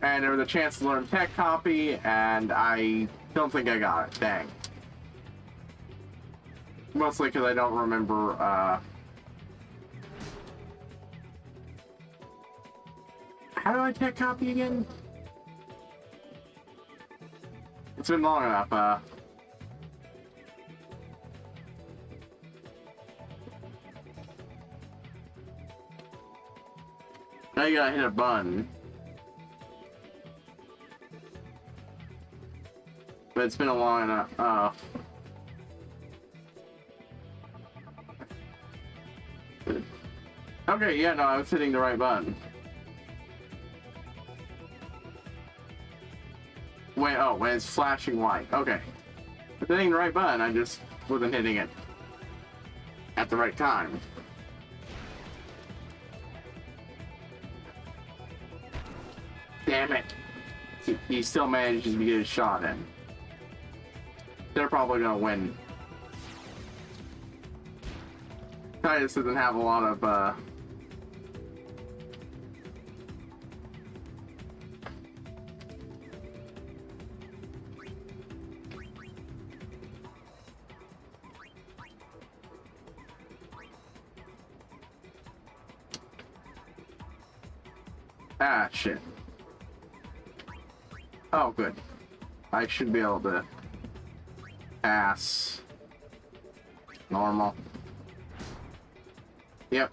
And there was a chance to learn tech copy, and I don't think I got it. Dang. Mostly because I don't remember, how do I tech copy again? It's been long enough, now you gotta hit a button. But it's been a long enough, okay, yeah, no, I was hitting the right button. Wait, oh, when it's flashing white. Okay. I was hitting the right button, I just wasn't hitting it at the right time. Damn it. He still manages to get his shot in. They're probably gonna win. Titus doesn't have a lot of, ah, shit. Oh, good. I should be able to pass. Normal. Yep.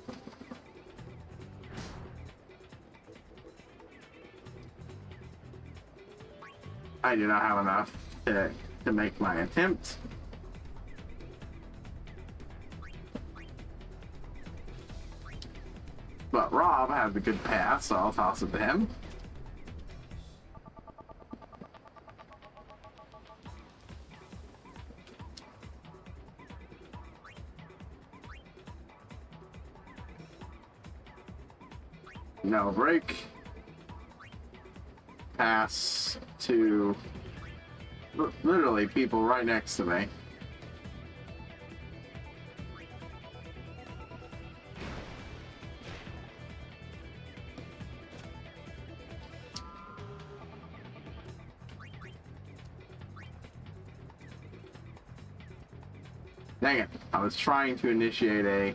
I do not have enough to make my attempt. But Rob has a good pass, so I'll toss it to him. No break. Pass to literally people right next to me. Dang it. I was trying to initiate a...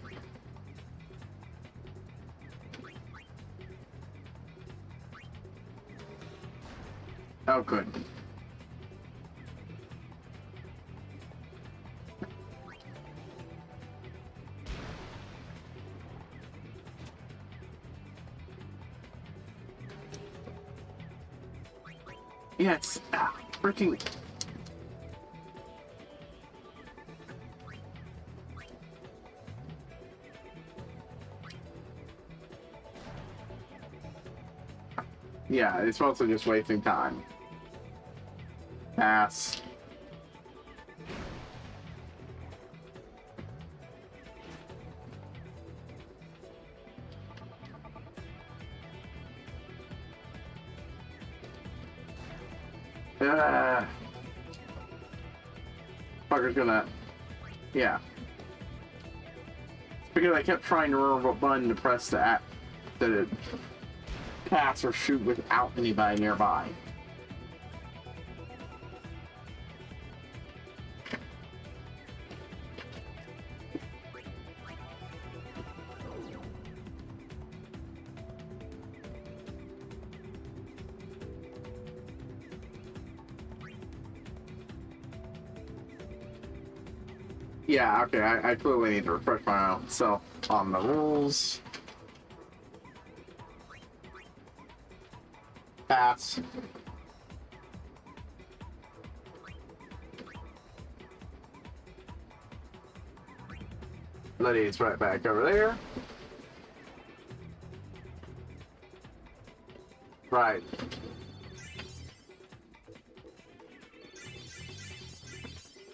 Oh, good. Yeah, it's freaking... Yeah, it's mostly just wasting time. Pass. Fucker's gonna... Yeah. It's because I kept trying to remember what button to press to pass or shoot without anybody nearby. Yeah, okay, I clearly need to refresh myself on the rules. Pass. Letty's right back over there. Right.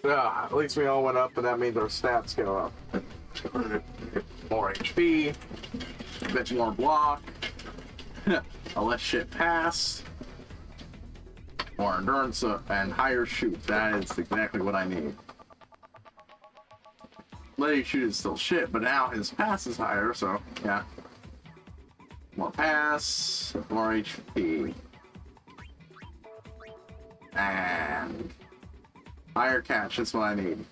Yeah, at least we all went up, and that means our stats go up. More HP, a bit more block, a less shit pass, more endurance, and higher shoot. That is exactly what I need. Letty shoot is still shit, but now his pass is higher, so yeah. More pass, more HP. And higher catch, that's what I need.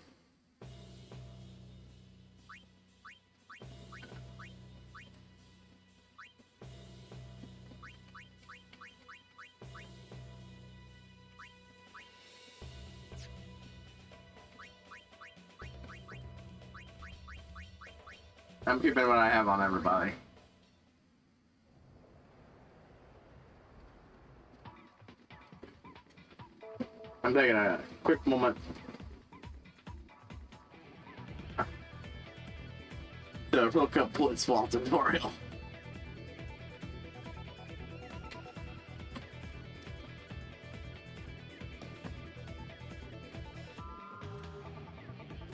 I'm keeping what I have on everybody. I'm taking a quick moment to look up Blitzball tutorial.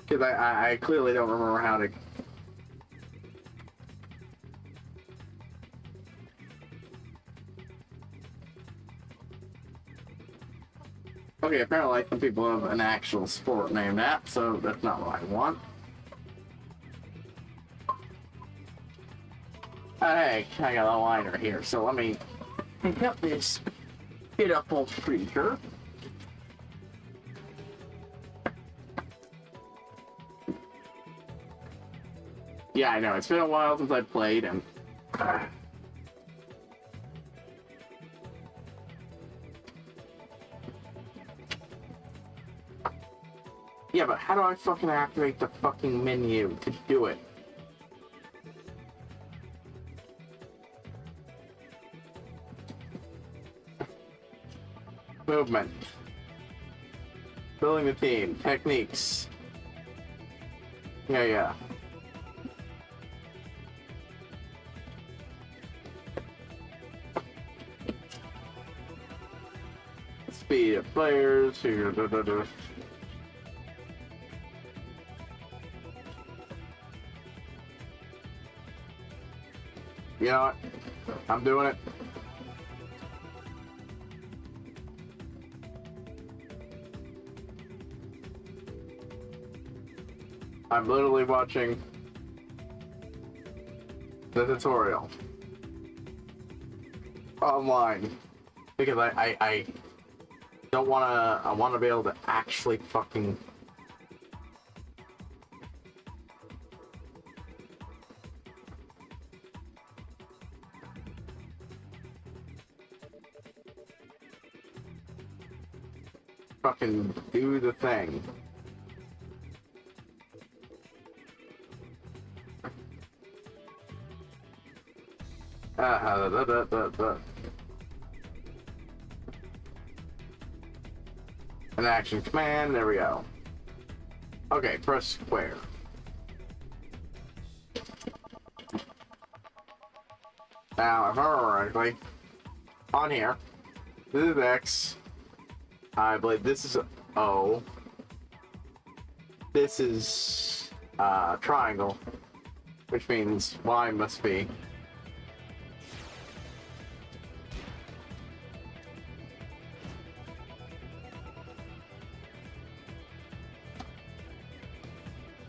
Because I clearly don't remember how to. Okay, apparently some people have an actual sport named that, so that's not what I want. Hey, I got a liner here, so let me pick up this pitiful creature. Yeah, I know, it's been a while since I played, and yeah, but how do I fucking activate the fucking menu to do it? Movement. Building the team. Techniques. Yeah. Speed of players. You know what? I'm doing it. I'm literally watching the tutorial online because I don't wanna. I want to be able to actually fucking. Fucking do the thing. An action command, there we go. Okay, press square. Now, if I remember correctly, on here, this is X. I believe this is O. This is triangle, which means Y must be.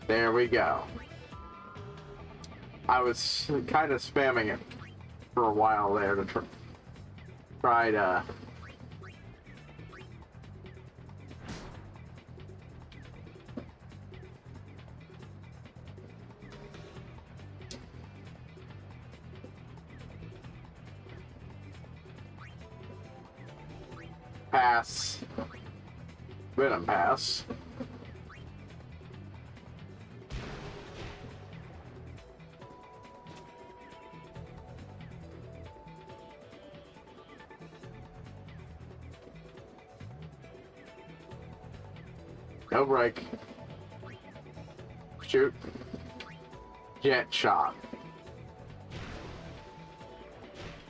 There we go. I was kind of spamming it for a while there to try to pass. Venom pass. No break. Shoot. Jet shot.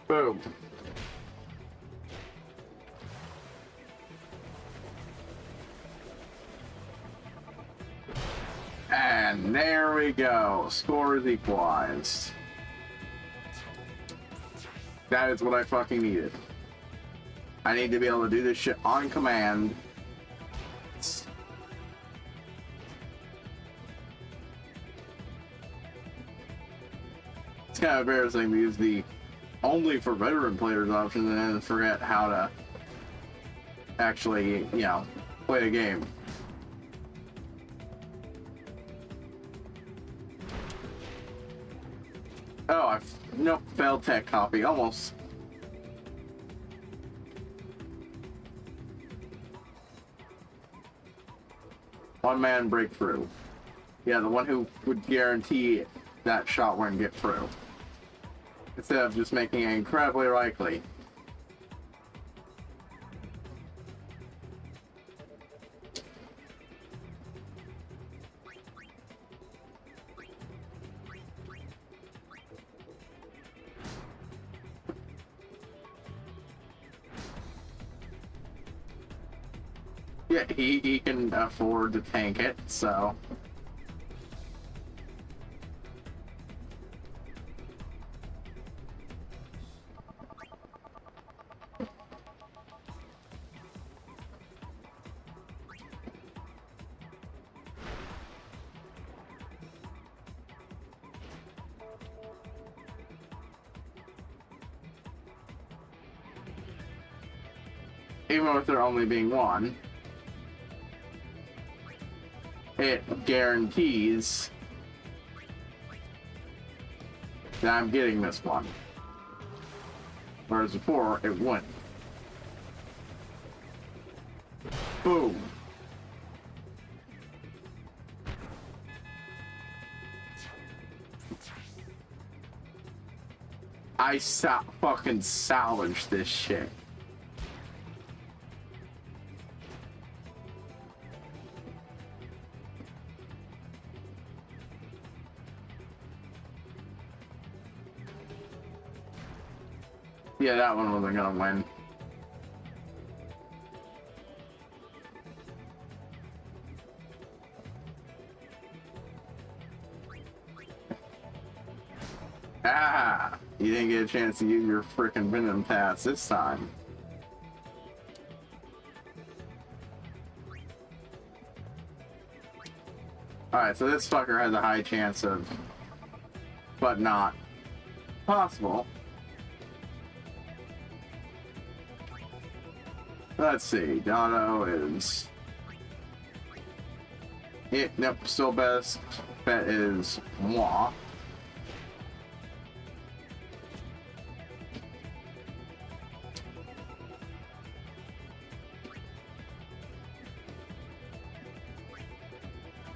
Boom. And there we go. Score is equalized. That is what I fucking needed. I need to be able to do this shit on command. It's kind of embarrassing to use the only for veteran players option and then forget how to actually, you know, play the game. Oh, nope, failed tech copy, almost. One man breakthrough. Yeah, the one who would guarantee that shot wouldn't get through. Instead of just making it incredibly likely. Yeah, he can afford to tank it, so. Even with there only being one, it guarantees that I'm getting this one. Whereas before, it wouldn't. Boom. I fucking salvaged this shit. Yeah, that one wasn't gonna win. Ah! You didn't get a chance to use your frickin' Venom pass this time. Alright, so this fucker has a high chance of, but not possible. Let's see, Dono is... nope, still best bet is moi.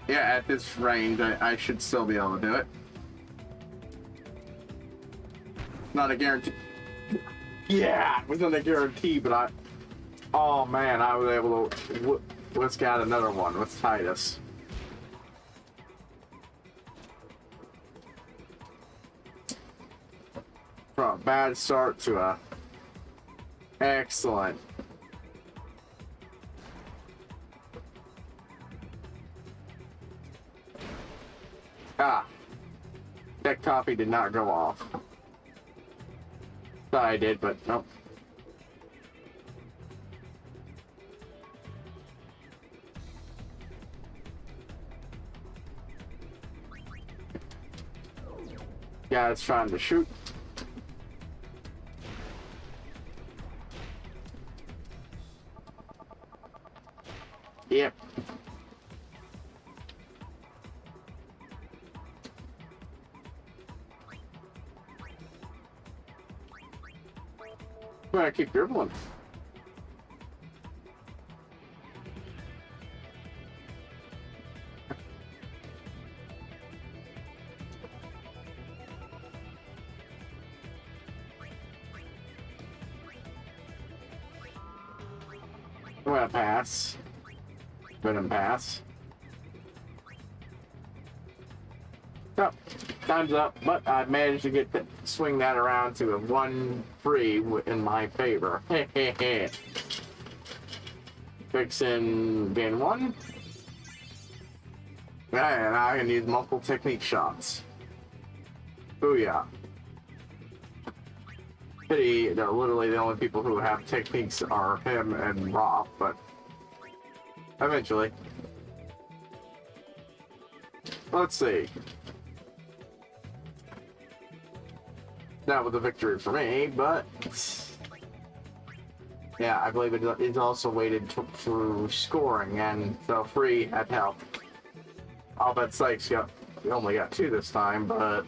Yeah, at this range, I should still be able to do it. Not a guarantee. Yeah, it wasn't a guarantee, but oh man, I was able to whisk out another one with Titus. From a bad start to a excellent. Ah, that copy did not go off. Thought I did, but nope. Yeah, it's trying to shoot. Yep. Well, I keep dribbling. I'm gonna pass. Venom Pass. Oh, time's up, but I managed to get swing that around to a 1 free in my favor. Fixing gain 1. And I can use multiple technique shots. Booyah. Pity that literally the only people who have techniques are him and Roth, but eventually. Let's see. That was a victory for me, but yeah, I believe it's also weighted through scoring, and so free had help. I'll bet Sykes only got 2 this time, but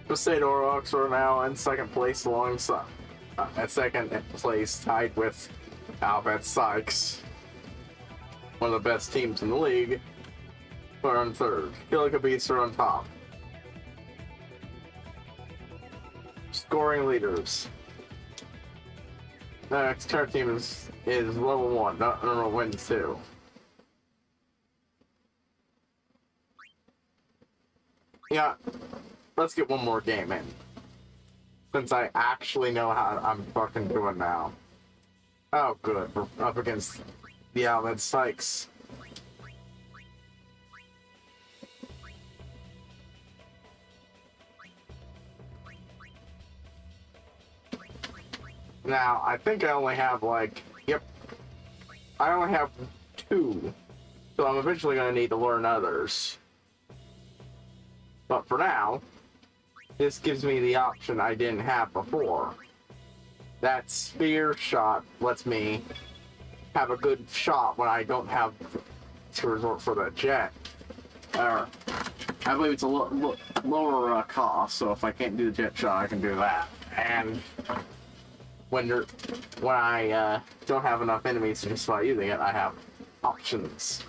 the State Orlocks are now in second place alongside at second place, tied with Albert Sykes, one of the best teams in the league. We're on third. Killica Beats are on top. Scoring leaders. The next current team is level 1. No, wins 2. Yeah, let's get one more game in. Since I actually know how I'm fucking doing now. Oh, good. We're up against the Alvin Sykes. Now, I think I only have I only have 2. So I'm eventually going to need to learn others. But for now, this gives me the option I didn't have before. That spear shot lets me have a good shot when I don't have to resort for the jet. I believe it's a lower cost, so if I can't do the jet shot, I can do that. And when I don't have enough enemies to justify using it, I have options.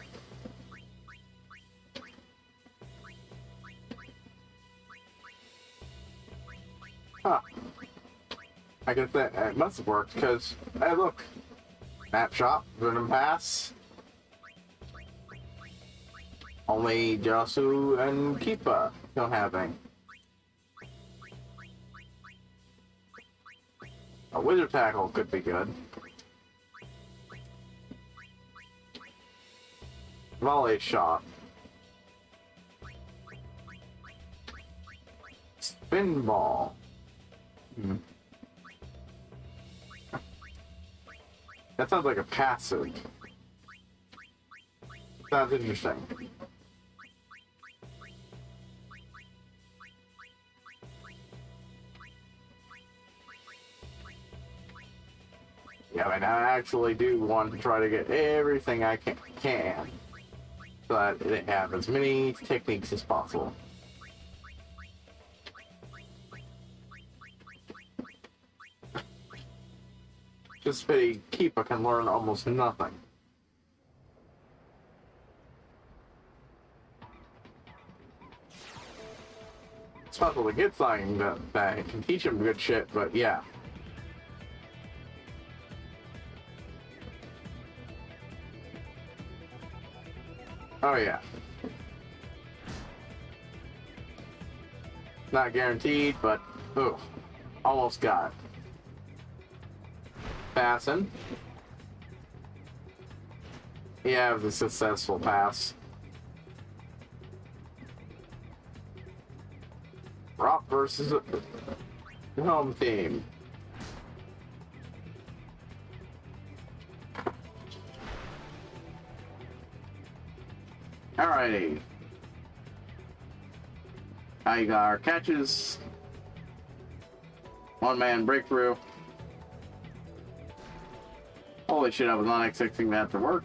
Huh. I guess that it must have worked, because, hey look, map shop, Venom Pass. Only Djose and Keepa don't have any. A Wizard Tackle could be good. Volley Shot. Spin Ball. That sounds like a passive. Sounds interesting. Yeah, and I actually do want to try to get everything I can so that they have as many techniques as possible. Just pity Keepa can learn almost nothing. It's possible to get something that can teach him good shit, but yeah. Oh yeah. Not guaranteed, but ooh, almost got it. Passing. Yeah, it was a successful pass. Rock versus the home team. Alrighty. I got our catches. One-man breakthrough. Holy shit, I was not expecting that to work.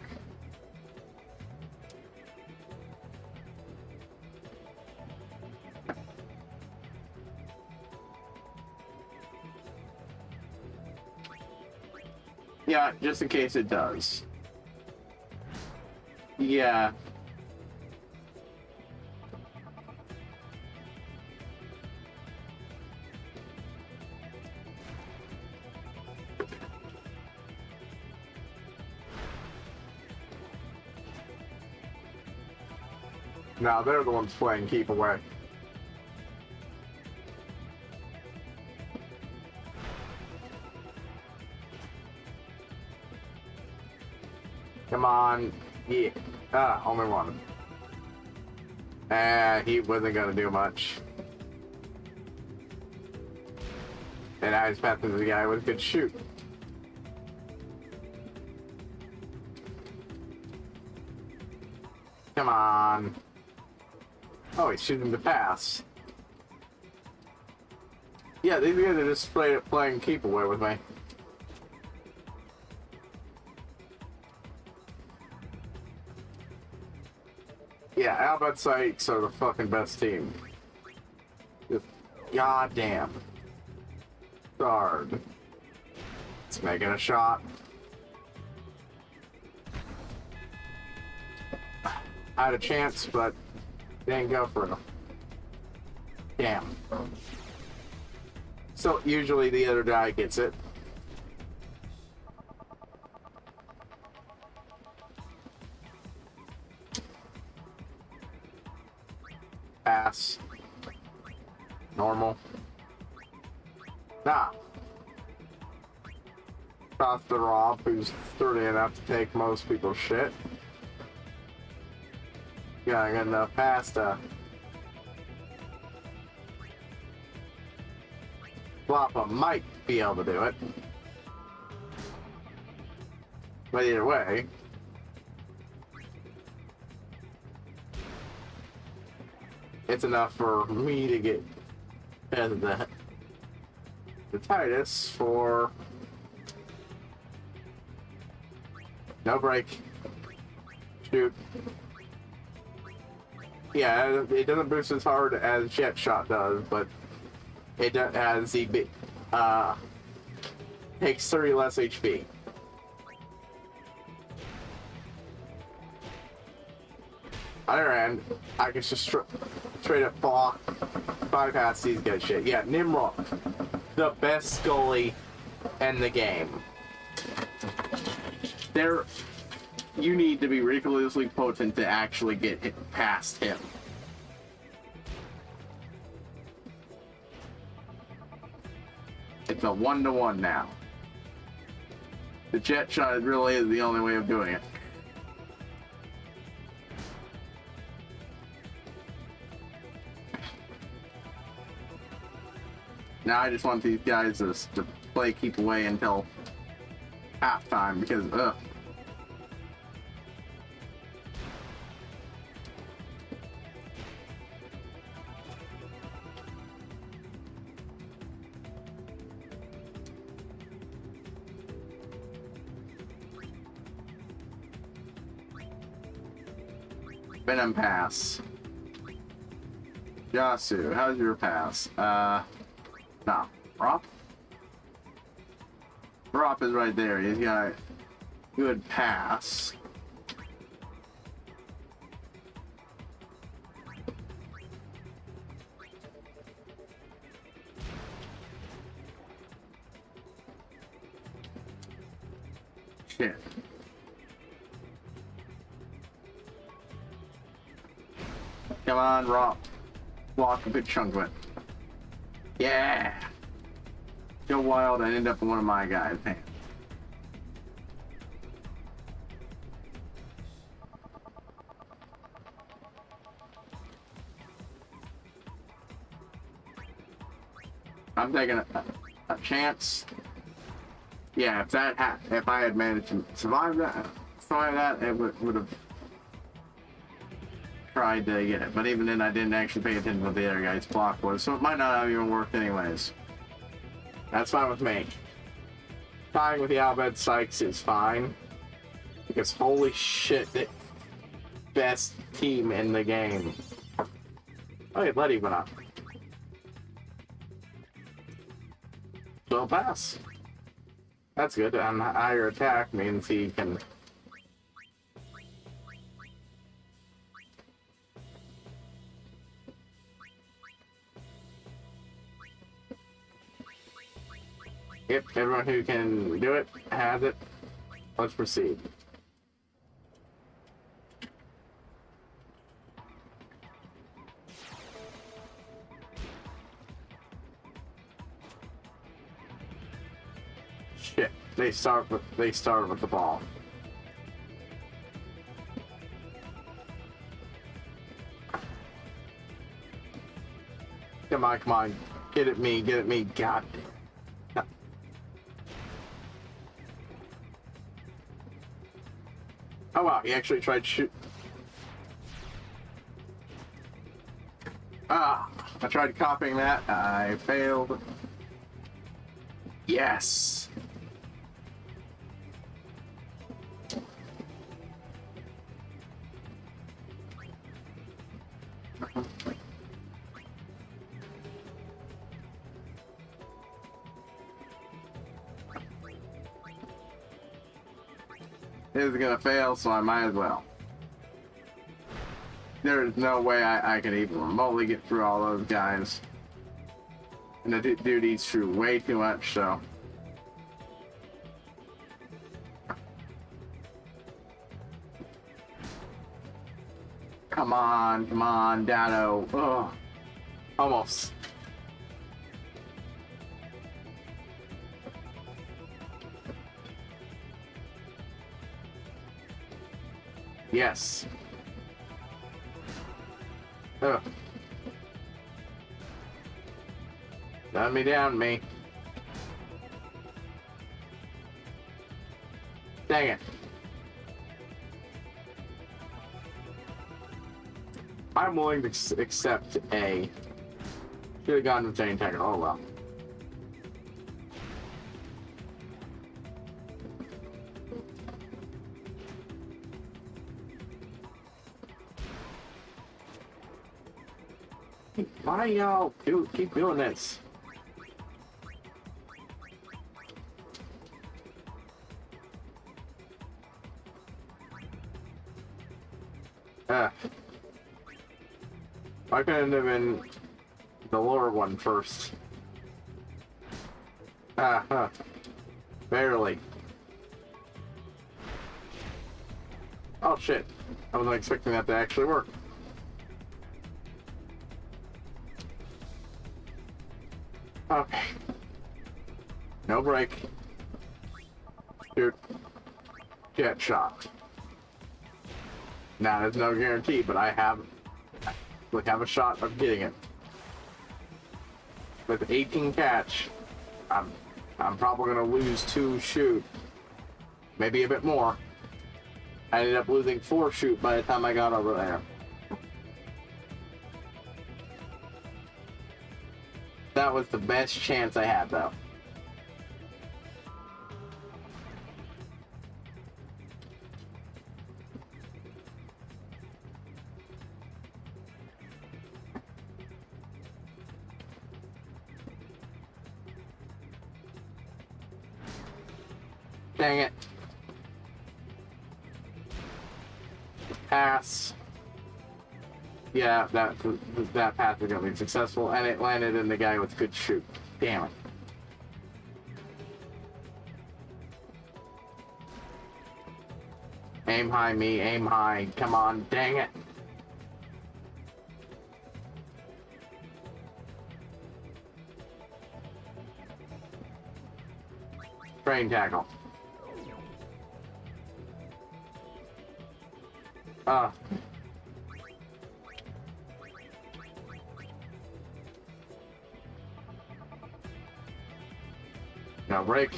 Yeah, just in case it does. Yeah. No, they're the ones playing keep away. Come on. Yeah. Only one. He wasn't gonna do much. And I was passing the guy with a good shoot. Come on. Oh, he's shooting the pass. Yeah, these guys are just playing keep away with me. Yeah, Albert Sykes are the fucking best team. Just goddamn. Guard. It's making a shot. I had a chance, but didn't go for it. Damn. So usually the other guy gets it. Pass. Normal. Nah. Toss the Rob, who's sturdy enough to take most people's shit. Gotta get enough pasta. Floppa might be able to do it. But either way, it's enough for me to get the Titus for no break. Shoot. Yeah, it doesn't boost as hard as Jet Shot does, but it does, as he takes 30 less HP. On the other end, I can just straight up block, bypass these guys shit. Yeah, Nimrod, the best goalie in the game. You need to be ridiculously potent to actually get it past him. It's a 1-to-1 now. The jet shot really is the only way of doing it. Now I just want these guys to play keep away until halftime because, ugh. Venom pass. Djose, how's your pass? Nah. Rop? Rop is right there. He's got a good pass. Shit. Come on, Rob. Block a good chunk of it. Yeah! Go wild and end up in one of my guys' hands. I'm taking a chance. Yeah, if I had managed to survive that, it would have tried to get it, but even then I didn't actually pay attention to what the other guy's block was, so it might not have even worked anyways. That's fine with me. Tying with the Albed Sykes is fine, because holy shit, the best team in the game. Oh, yeah, Letty went up. So pass. That's good, and higher attack means he can... Yep, everyone who can do it has it. Let's proceed. Shit. They start with the ball. Come on, come on. Get at me, get at me. God damn. Oh wow, he actually tried to shoot. Ah, I tried copying that. I failed. Yes. This is gonna fail, so I might as well. There's no way I can even remotely get through all those guys. And the dude eats through way too much, so. Come on, Dado. Ugh. Almost. Yes. Ugh. Let me down, me. Dang it. I'm willing to accept A. Should have gone with Jane Taggart. Oh well. Why y'all keep doing this? Why couldn't it have been the lower one first? Barely. Oh shit. I wasn't expecting that to actually work. Okay. No break. Shoot. Get shot. Now there's no guarantee, but I have a shot of getting it. With 18 catch, I'm probably gonna lose 2 shoot. Maybe a bit more. I ended up losing 4 shoot by the time I got over there. That was the best chance I had, though. Dang it. Pass. Yeah, that path is gonna be successful, and it landed in the guy with good shoot. Damn it. Aim high, me, aim high. Come on, dang it. Train tackle. No break.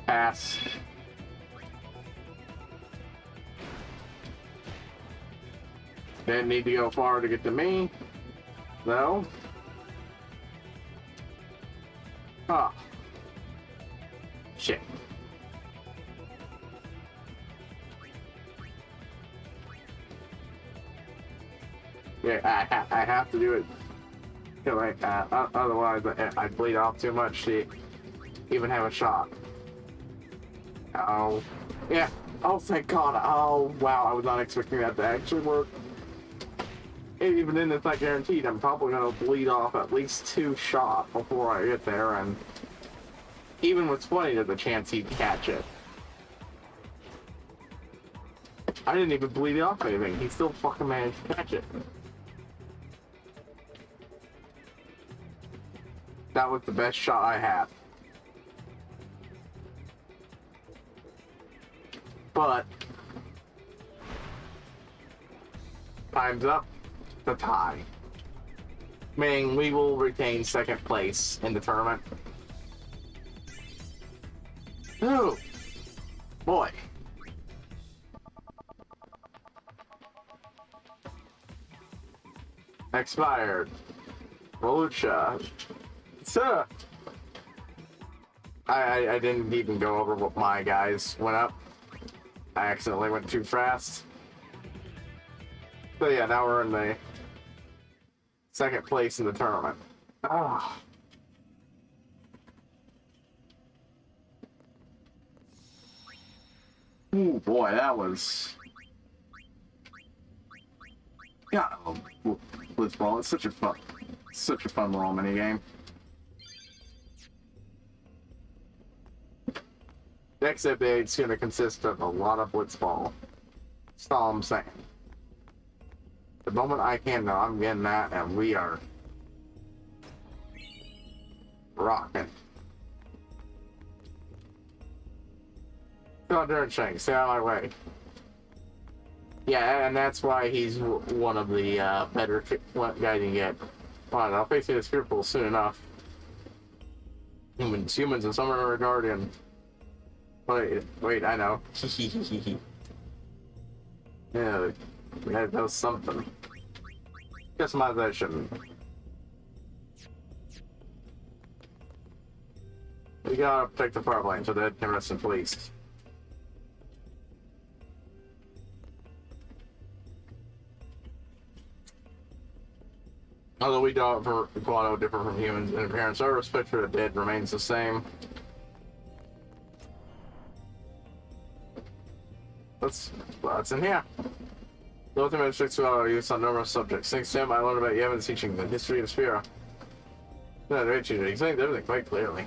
Pass. Didn't need to go far to get to me. No. Ah. Shit. Yeah, I have to do it. Otherwise, I bleed off too much to even have a shot. Oh, yeah. Oh, thank God. Oh, wow. I was not expecting that to actually work. Even then, it's not guaranteed. I'm probably going to bleed off at least 2 shots before I get there, and even with 20, there's a chance he'd catch it. I didn't even bleed off anything. He still fucking managed to catch it. That was the best shot I had. But time's up. The tie. Meaning we will retain second place in the tournament. Ooh, boy. Expired. Volucha. So, I didn't even go over what my guys went up. I accidentally went too fast. So yeah, now we're in the second place in the tournament. Ah. Ooh, boy, that was... Yeah, Blitzball, it's such a fun little mini game. Next update's gonna consist of a lot of Blitzball. That's all I'm saying. The moment I can know, I'm getting that, and we are rocking. Go there and Shank, stay out of my way. Yeah, and that's why he's one of the better guys you get. Fine, I'll face the spirit pool soon enough. Humans, and Summoner or Guardian. Wait, I know. Yeah, that was something. Customization. We gotta protect the power line so that can rest in peace. Although we don't for Guano differ from humans in appearance, our respect for the dead remains the same. What's in here? The ultimate sexuality used on numerous subjects. Thanks to him, I learned about Yevon's teaching the history of Spira. No, they explained everything quite clearly.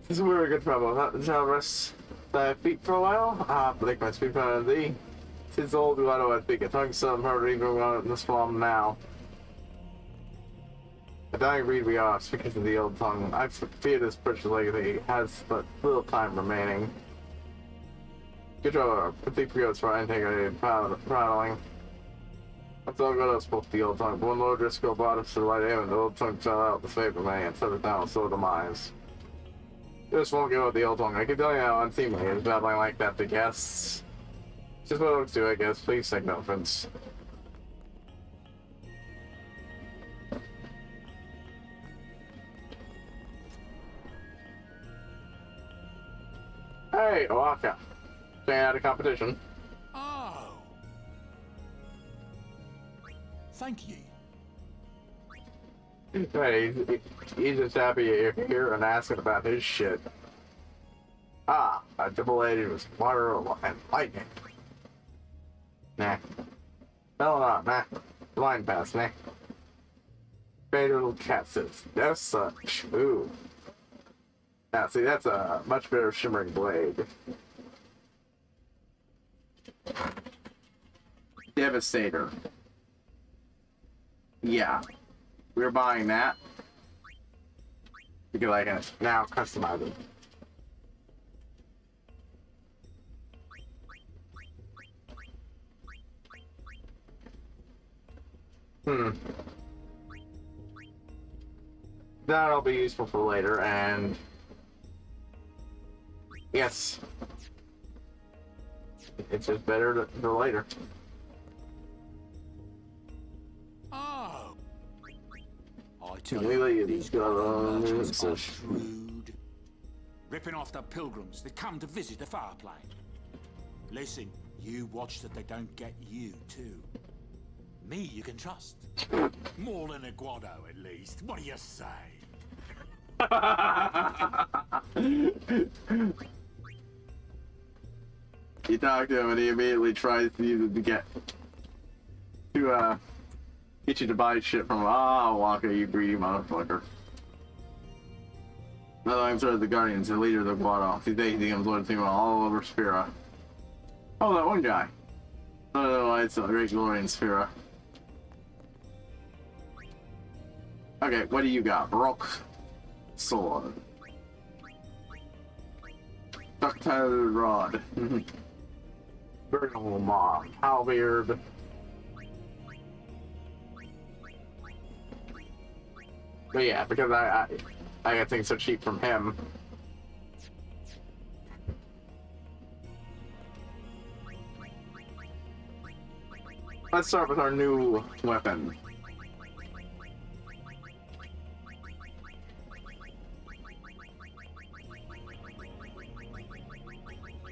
This is where a good trouble. Not the child rests thy feet for a while. Blake my speak on thee. Tis old Guano I speak a tongue, some heard even on it in this form now. A dying breed we are, speaking to the old tongue. I fear this precious legacy has but little time remaining. Good job, protect goats for integrity and prattling. That's all good, I spoke the old tongue. But when Lord Driscoll brought us to the light aim, and the old tongue fell out the favor man and set it down, so demise. This won't go with the old tongue. I can tell you how unseemly is babbling like that to guests. Just what it looks to, I guess. Please take no offense. Hey, Oaka. Staying out of competition. Oh. Thank you. Hey, he's just happy you're here and asking about his shit. Ah, a double-edged with water and lightning. Nah. Hell not, nah. Blind pass, nah. Fatal cat says, no such. Ooh. Now, see, that's a much better shimmering blade. Devastator. Yeah. We're buying that. Because I can now customize it. That'll be useful for later, and yes, it's just better for later. Oh, I Tell tell me you, these merchants are shrewd. Ripping off the pilgrims that come to visit the fireplace. Listen, you watch that they don't get you too. Me you can trust. More than a guado, at least. What do you say? You talk to him and he immediately tries to get you to buy shit from him. Ah, Waka, you greedy motherfucker. Another answer of the Guardians, the leader of the Guado. Today he becomes Lord Thema all over Spira. Oh, that one guy. No, it's a great glory in Spira. Okay, what do you got? Baroque sword. Ductile rod. Burial moth. Halberd. But yeah, because I got things so cheap from him. Let's start with our new weapon.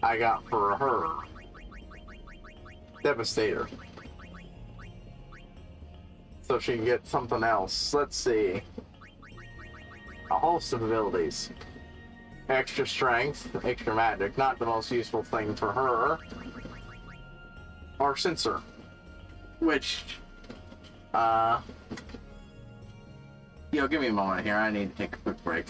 I got for her. Devastator. So she can get something else. Let's see. A host of abilities. Extra strength, extra magic. Not the most useful thing for her. Or sensor. Which, yo, give me a moment here. I need to take a quick break.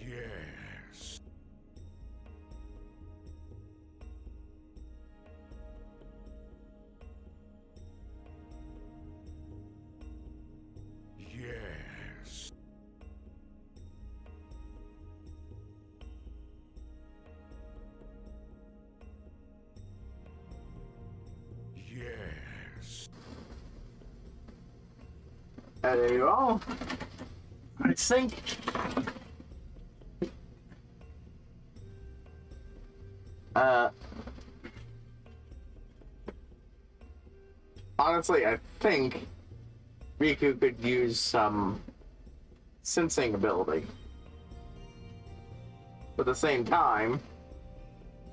Yes. Yes. Yes. There you go. I think. Honestly, I think Riku could use some sensing ability. But at the same time,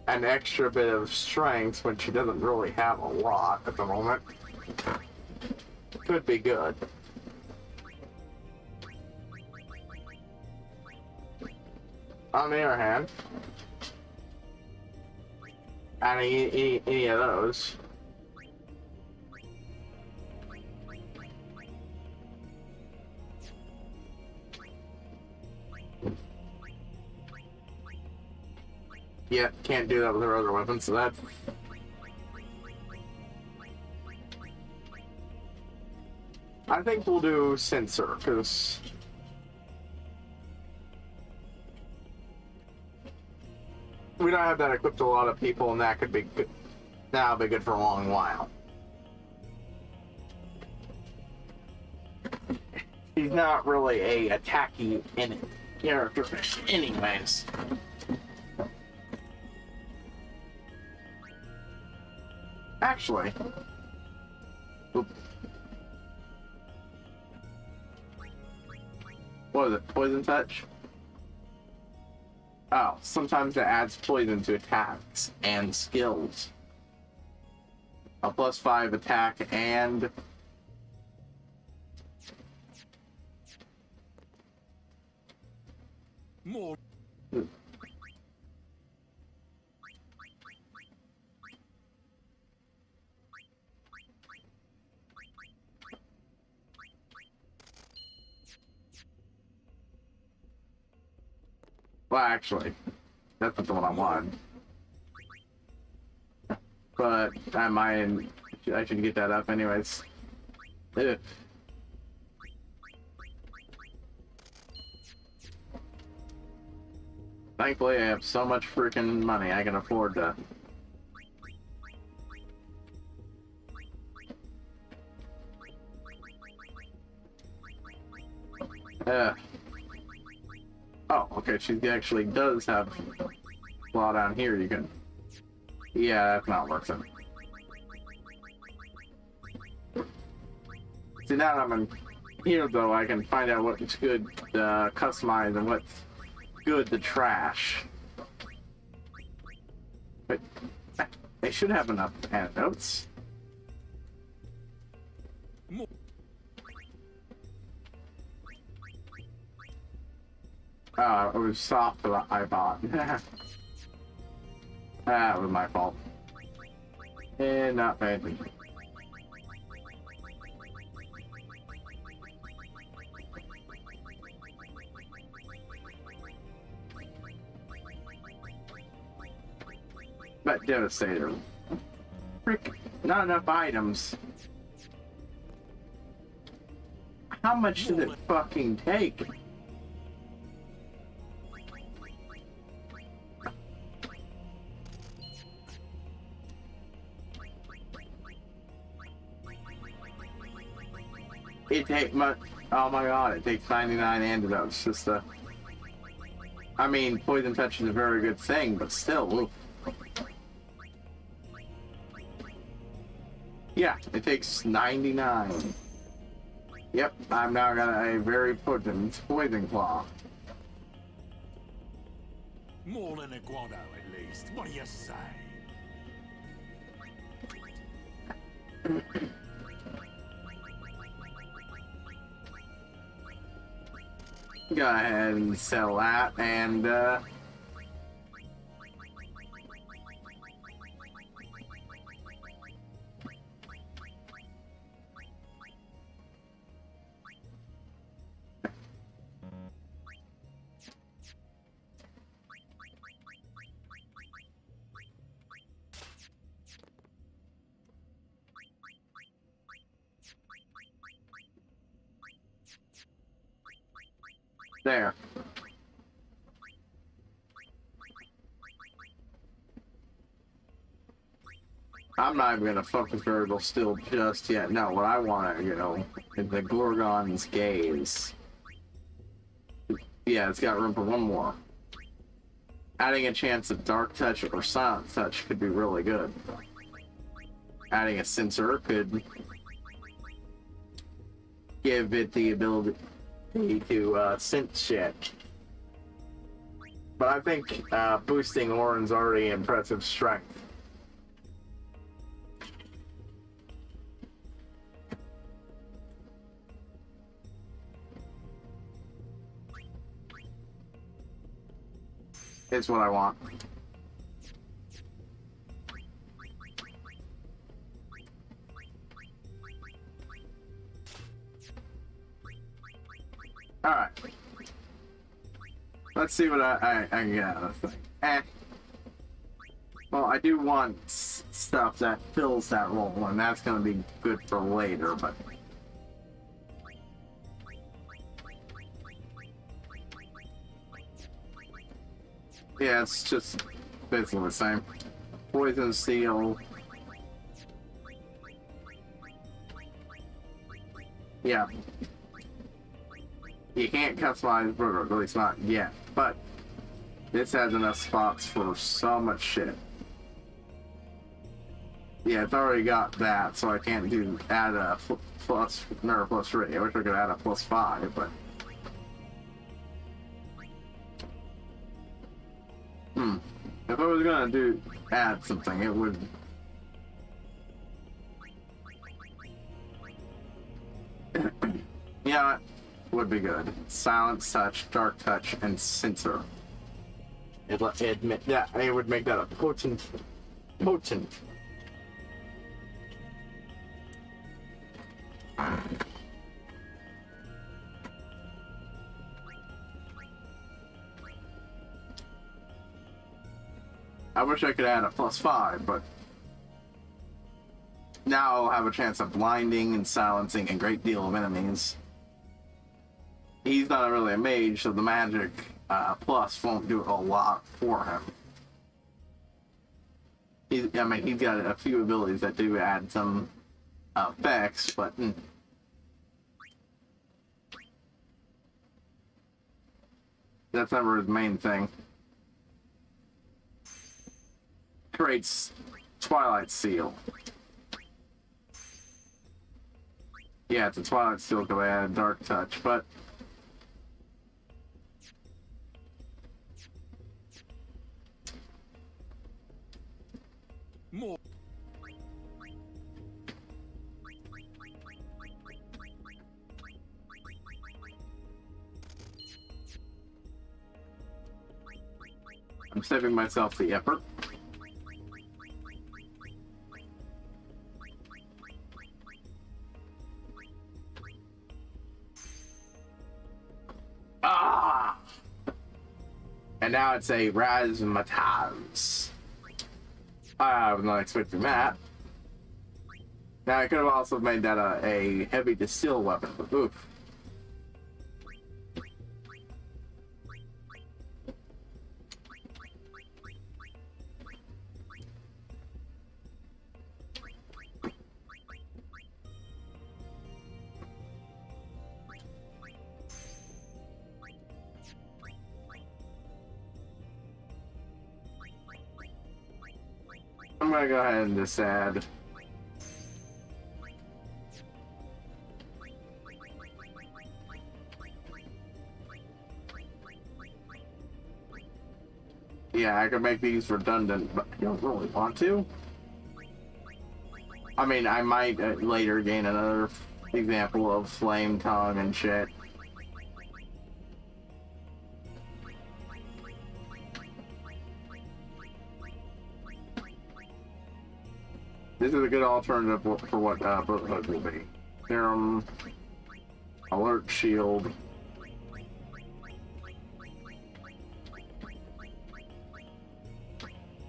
an extra bit of strength when she doesn't really have a lot at the moment could be good. On the other hand, any of those. Yeah, can't do that with her other weapons, so that's... I think we'll do sensor, because... we don't have that equipped to a lot of people, and that could be good. That'll be good for a long while. He's not really a attacky in character anyways. Actually, what is it? Poison touch? Oh, sometimes it adds poison to attacks and skills. A +5 attack and... more. Well, actually, that's not the one I want. But I should get that up anyways. Ugh. Thankfully, I have so much freaking money I can afford to. Oh, okay, she actually does have a lot down here you can... Yeah, that's not working. See, now that I'm in here, though, I can find out what's good customize and what's good to trash. But they should have enough antidotes. It was soft that I bought. That was my fault. And not bad. But Devastator. Frick, not enough items. How much did it fucking take? It takes much. Oh my god, it takes 99 antidotes just to. I mean, Poison Touch is a very good thing, but still. Oof. Yeah, it takes 99. Yep, I'm now got a very potent Poison Claw. More than a guano, at least. What do you say? Go ahead and sell that, and there. I'm not even gonna fuck with variable still just yet. No, what I want to, is the Gorgon's Gaze. Yeah, it's got room for one more. Adding a chance of Dark Touch or Silent Touch could be really good. Adding a sensor could give it the ability to sense shit. But I think boosting Orin's already impressive strength. It's what I want. Alright. Let's see what I can get out of this thing. Well, I do want stuff that fills that role, and that's going to be good for later, but... Yeah, it's just basically the same. Poison Seal. Yeah. You can't customize Burger, at least not yet, but this has enough spots for so much shit. Yeah, it's already got that, so I can't add a plus, never plus 3. I wish I could add a plus 5, but... If I was gonna add something, it would... Yeah, it would be good. Silent Touch, Dark Touch, and Sensor. It would make that a potent. I wish I could add a plus 5, but now I'll have a chance of blinding and silencing a great deal of enemies. He's not really a mage, so the magic plus won't do a lot for him. He's got a few abilities that do add some effects, but that's never his main thing. Creates Twilight Seal. Yeah, it's a Twilight Seal because I added Dark Touch, but More. I'm saving myself the effort. Ah! And now it's a razzmatazz. I was not expecting that. Now I could have also made that a heavy distill weapon, but oof. I'm gonna go ahead and just add. Yeah, I can make these redundant, but I don't really want to. I mean, I might later gain another example of flame tongue and shit. This is a good alternative for what Brotherhood will be. Serum, alert shield,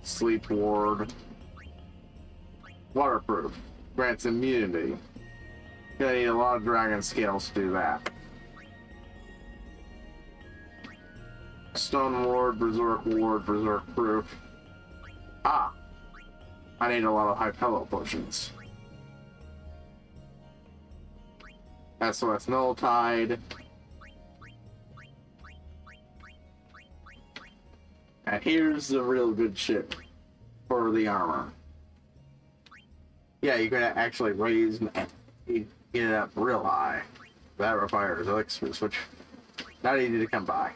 sleep ward, waterproof, grants immunity. Gonna need a lot of dragon scales to do that. Stone ward, berserk proof. Ah! I need a lot of high pillow potions. SOS Null Tide. And here's the real good shit for the armor. Yeah, you can actually raise and get it up real high. That requires elixirs, which not easy to come by.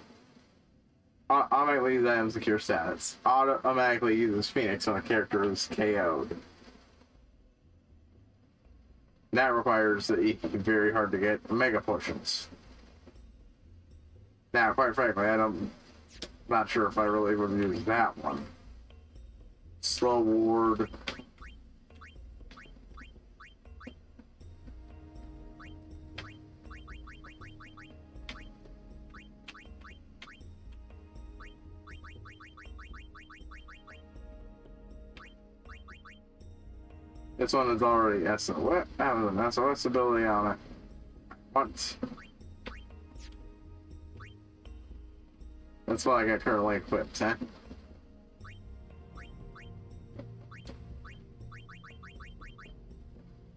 Automatically use items to cure stats. Automatically uses Phoenix when a character is KO'd. That requires the very hard to get mega potions. Now, quite frankly, not sure if I really would use that one. Slow ward. This one is already SOS. Has an SOS ability on it. Once. That's what I got currently equipped, huh?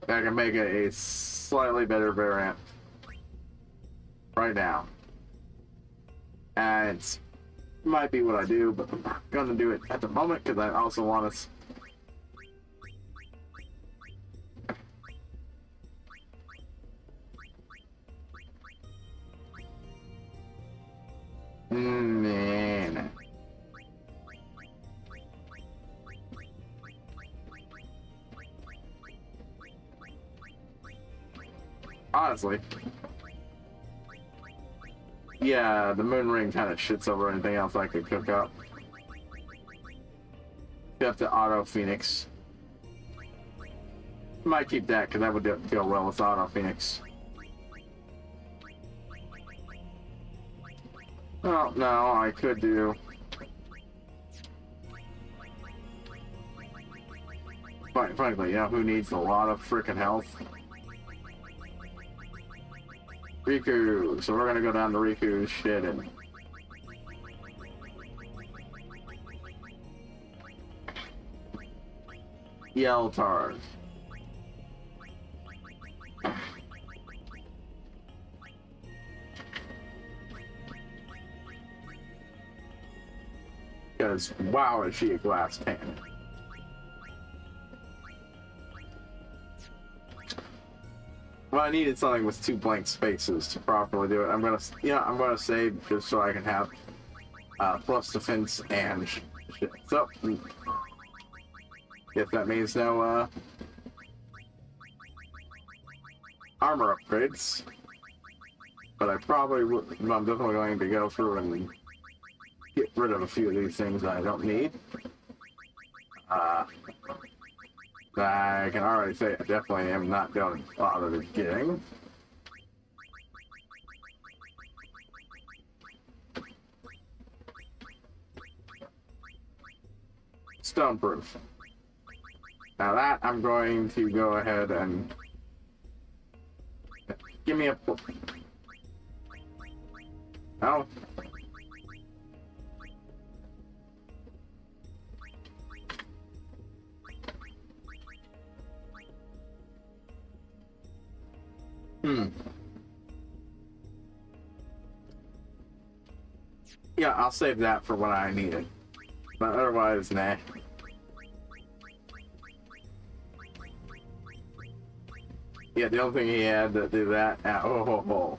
I can make a slightly better variant right now. And it might be what I do, but I'm not gonna do it at the moment because I also want to. Man. Honestly. Yeah, the moon ring kind of shits over anything else I could cook up. You have to auto Phoenix. Might keep that because that would go well with auto Phoenix. Oh, no, I could do. Frankly, you know who needs a lot of frickin' health? Riku. So we're gonna go down to Riku's shit and. Yeltard. Because, wow, is she a glass cannon. Well, I needed something with 2 blank spaces to properly do it. I'm gonna save just so I can have plus defense and shit. So, Guess that means no armor upgrades. But I probably would, I'm definitely going to go through and get rid of a few of these things that I don't need. I can already say I definitely am not going to bother getting. Stoneproof. Now that I'm going to go ahead and give me a. No. Yeah, I'll save that for when I need it. But otherwise, nah. Yeah, the only thing he had to do that. Oh.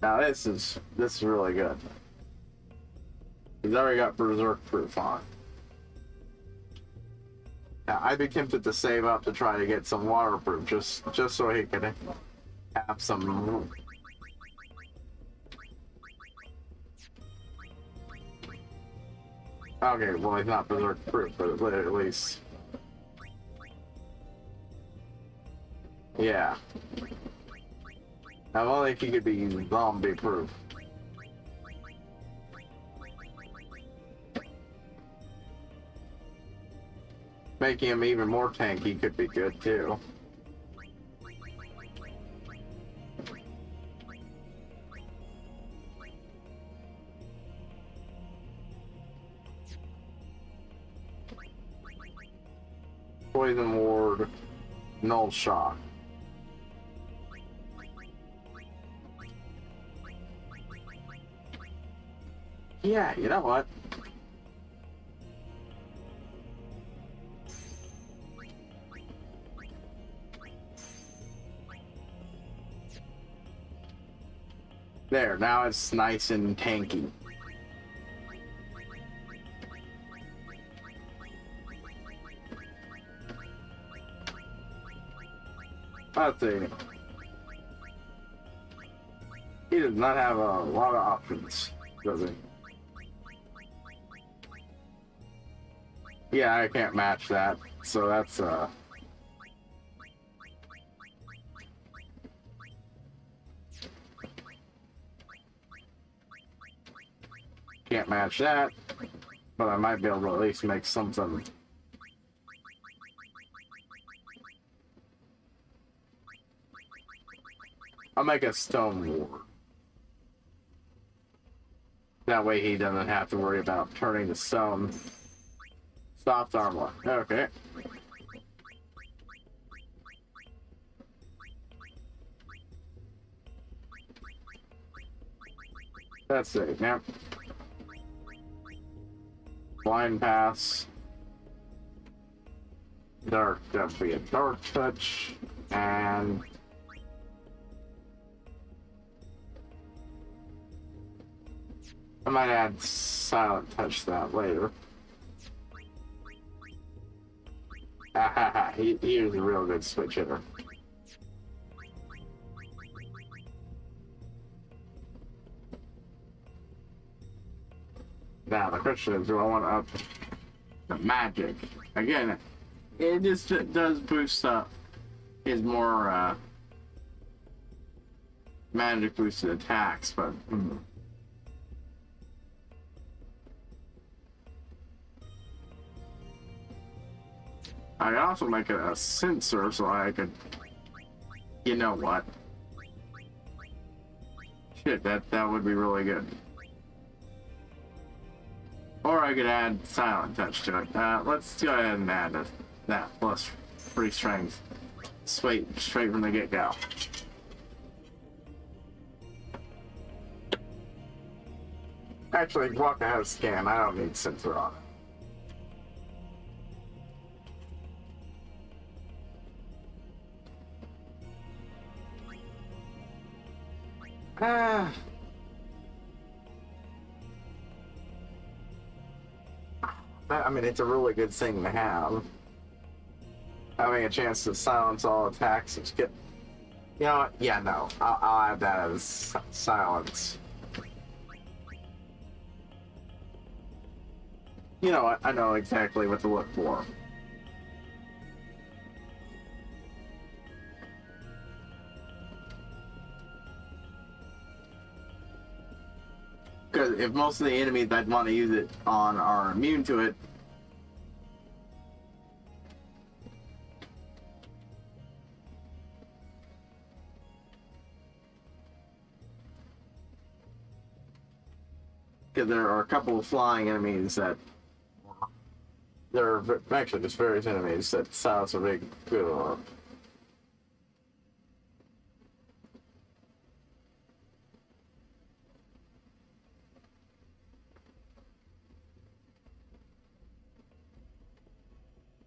Now this is really good. He's already got berserk proof on. Now I'd be tempted to save up to try to get some waterproof, just so he could have some. Okay, well he's not berserk proof, but at least. Yeah. Now only if he could be zombie proof. Making him even more tanky could be good too. Poison ward, null shock. Yeah, you know what? There, now it's nice and tanky. Let's see. He does not have a lot of options, does he? Yeah, I can't match that, so that's can't match that, but I might be able to at least make something. I'll make a stone ward. That way he doesn't have to worry about turning to stone. Soft armor. Okay. That's it. Yep. Blind pass. Dark. That'd be a dark touch. And I might add silent touch to that later. He is a real good switch hitter. Now the question is, do I want to up the magic? Again, it just does boost up his more magic boosted attacks, but I could also make it a sensor so I could, you know what? Shit, that would be really good. Or I could add silent touch to it. Let's go ahead and add that plus free strength. Straight from the get-go. Actually, walk ahead of scan. I don't need sensor on it. I mean, it's a really good thing to have. having a chance to silence all attacks and get. You know what? Yeah, no. I'll add that as silence. You know what? I know exactly what to look for. Because if most of the enemies I'd want to use it on are immune to it, because there are a couple of flying enemies that there are actually just various enemies that silence are big good on.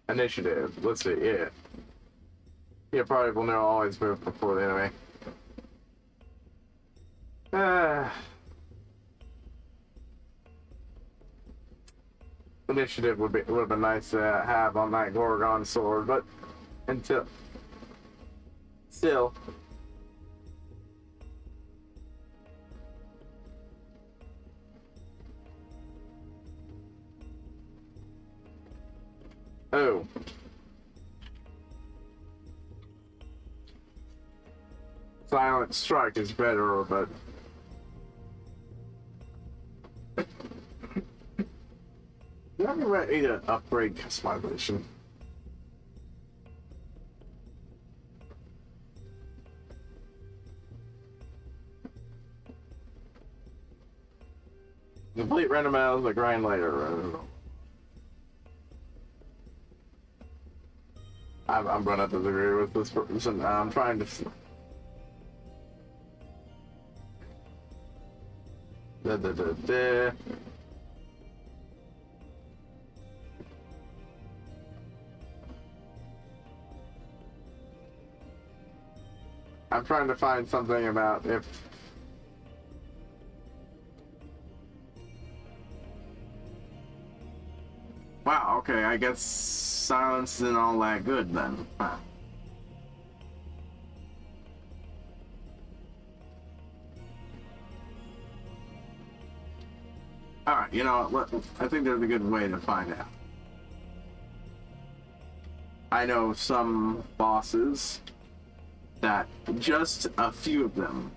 Initiative. Let's see. Yeah. Yeah, probably will now always move before the enemy. Initiative would have been nice to have on that Gorgon sword, but still. Oh. Silent Strike is better, but I'm ready to upgrade customization. Complete random battles, but grind later. I'm gonna disagree with this person. I'm trying to. I'm trying to find something about if. Wow, okay, I guess silence isn't all that good then. Huh. Alright, you know what, I think there's a good way to find out. I know some bosses that just a few of them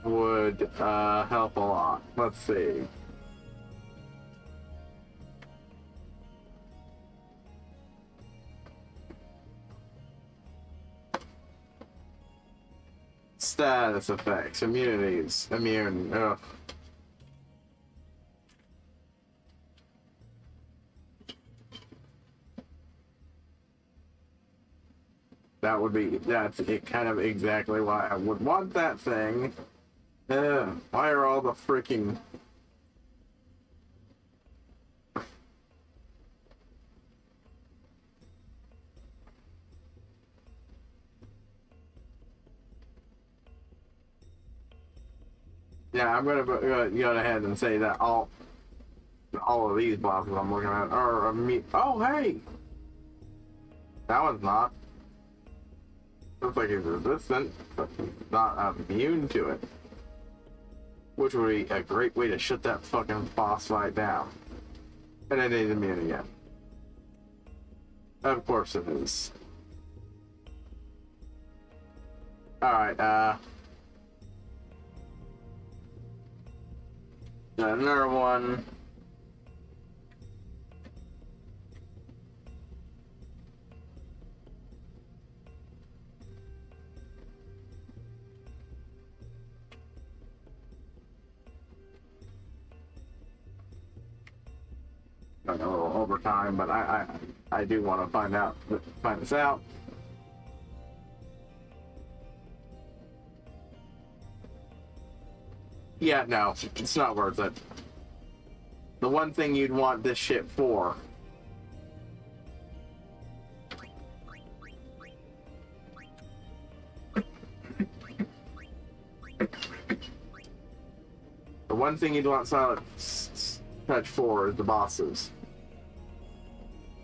would help a lot. Let's see. Status effects, immunities, immune. Ugh. That's it, kind of exactly why I would want that thing. Why are all the freaking... Yeah, I'm gonna go ahead and say that all of these bosses I'm looking at are oh, hey! That one's not. Looks like he's resistant, but not immune to it. Which would be a great way to shut that fucking boss fight down. And it is immune again. Of course it is. Alright, another one. A little overtime, but I do want to find this out. Yeah, no, it's not worth it. The one thing you'd want this ship for. The one thing you'd want Silent Touch for is the bosses.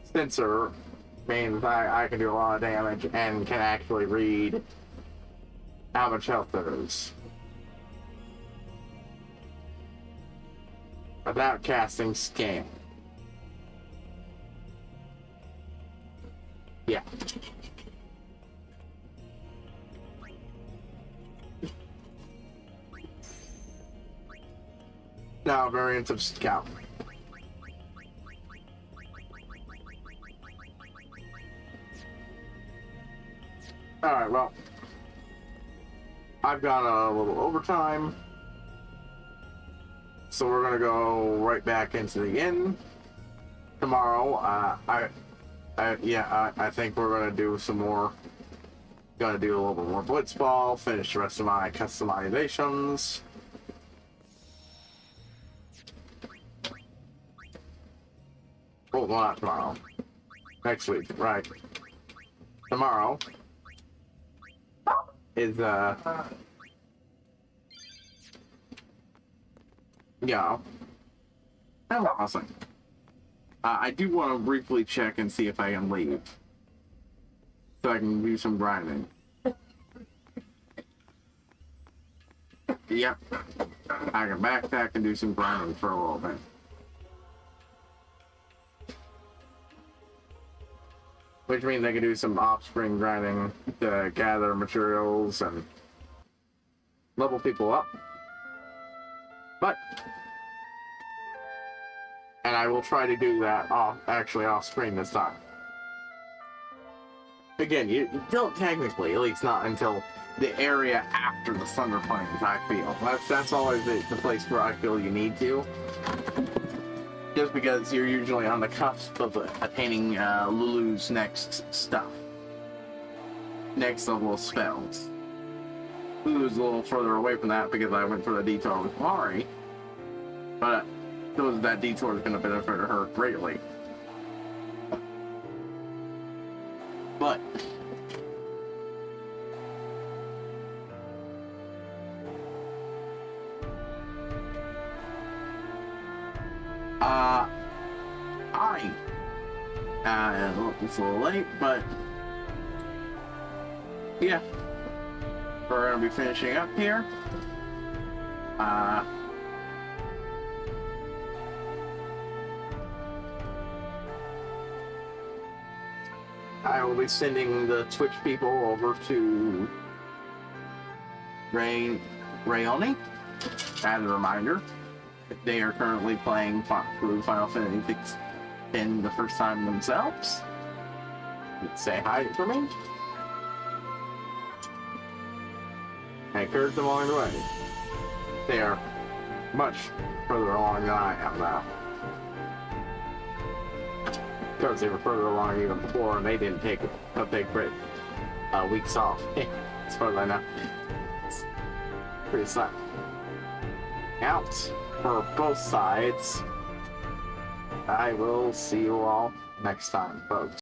Sensor means I can do a lot of damage and can actually read how much health there is. Without casting Scan. Yeah. Now, variants of Scout. Alright, well. I've got a little overtime. So we're gonna go right back into the inn tomorrow. I think we're gonna do some more. Gonna do a little bit more blitzball. Finish the rest of my customizations. Oh, well, not tomorrow. Next week, right? Tomorrow is yeah. Awesome. I do want to briefly check and see if I can leave, so I can do some grinding. Yep. I can backpack and do some grinding for a little bit. Which means I can do some offspring grinding to gather materials and level people up. And I will try to do that off screen this time. Again, you don't technically, at least not until the area after the Thunder Plains, I feel. That's always the place where I feel you need to. Just because you're usually on the cusp of attaining Lulu's next stuff. Next level of spells. Lulu's a little further away from that because I went for the detour with Mari. But that detour is going to benefit her greatly. But it's a little late, but yeah, we're going to be finishing up here. I will be sending the Twitch people over to Rayoni as a reminder. They are currently playing through Final Fantasy X the first time themselves. Say hi for me. I encourage them along the way. They are much further along than I am now. Because they were further along even before, and they didn't take great weeks off. As far as I know. It's pretty sad. Out for both sides. I will see you all next time, folks.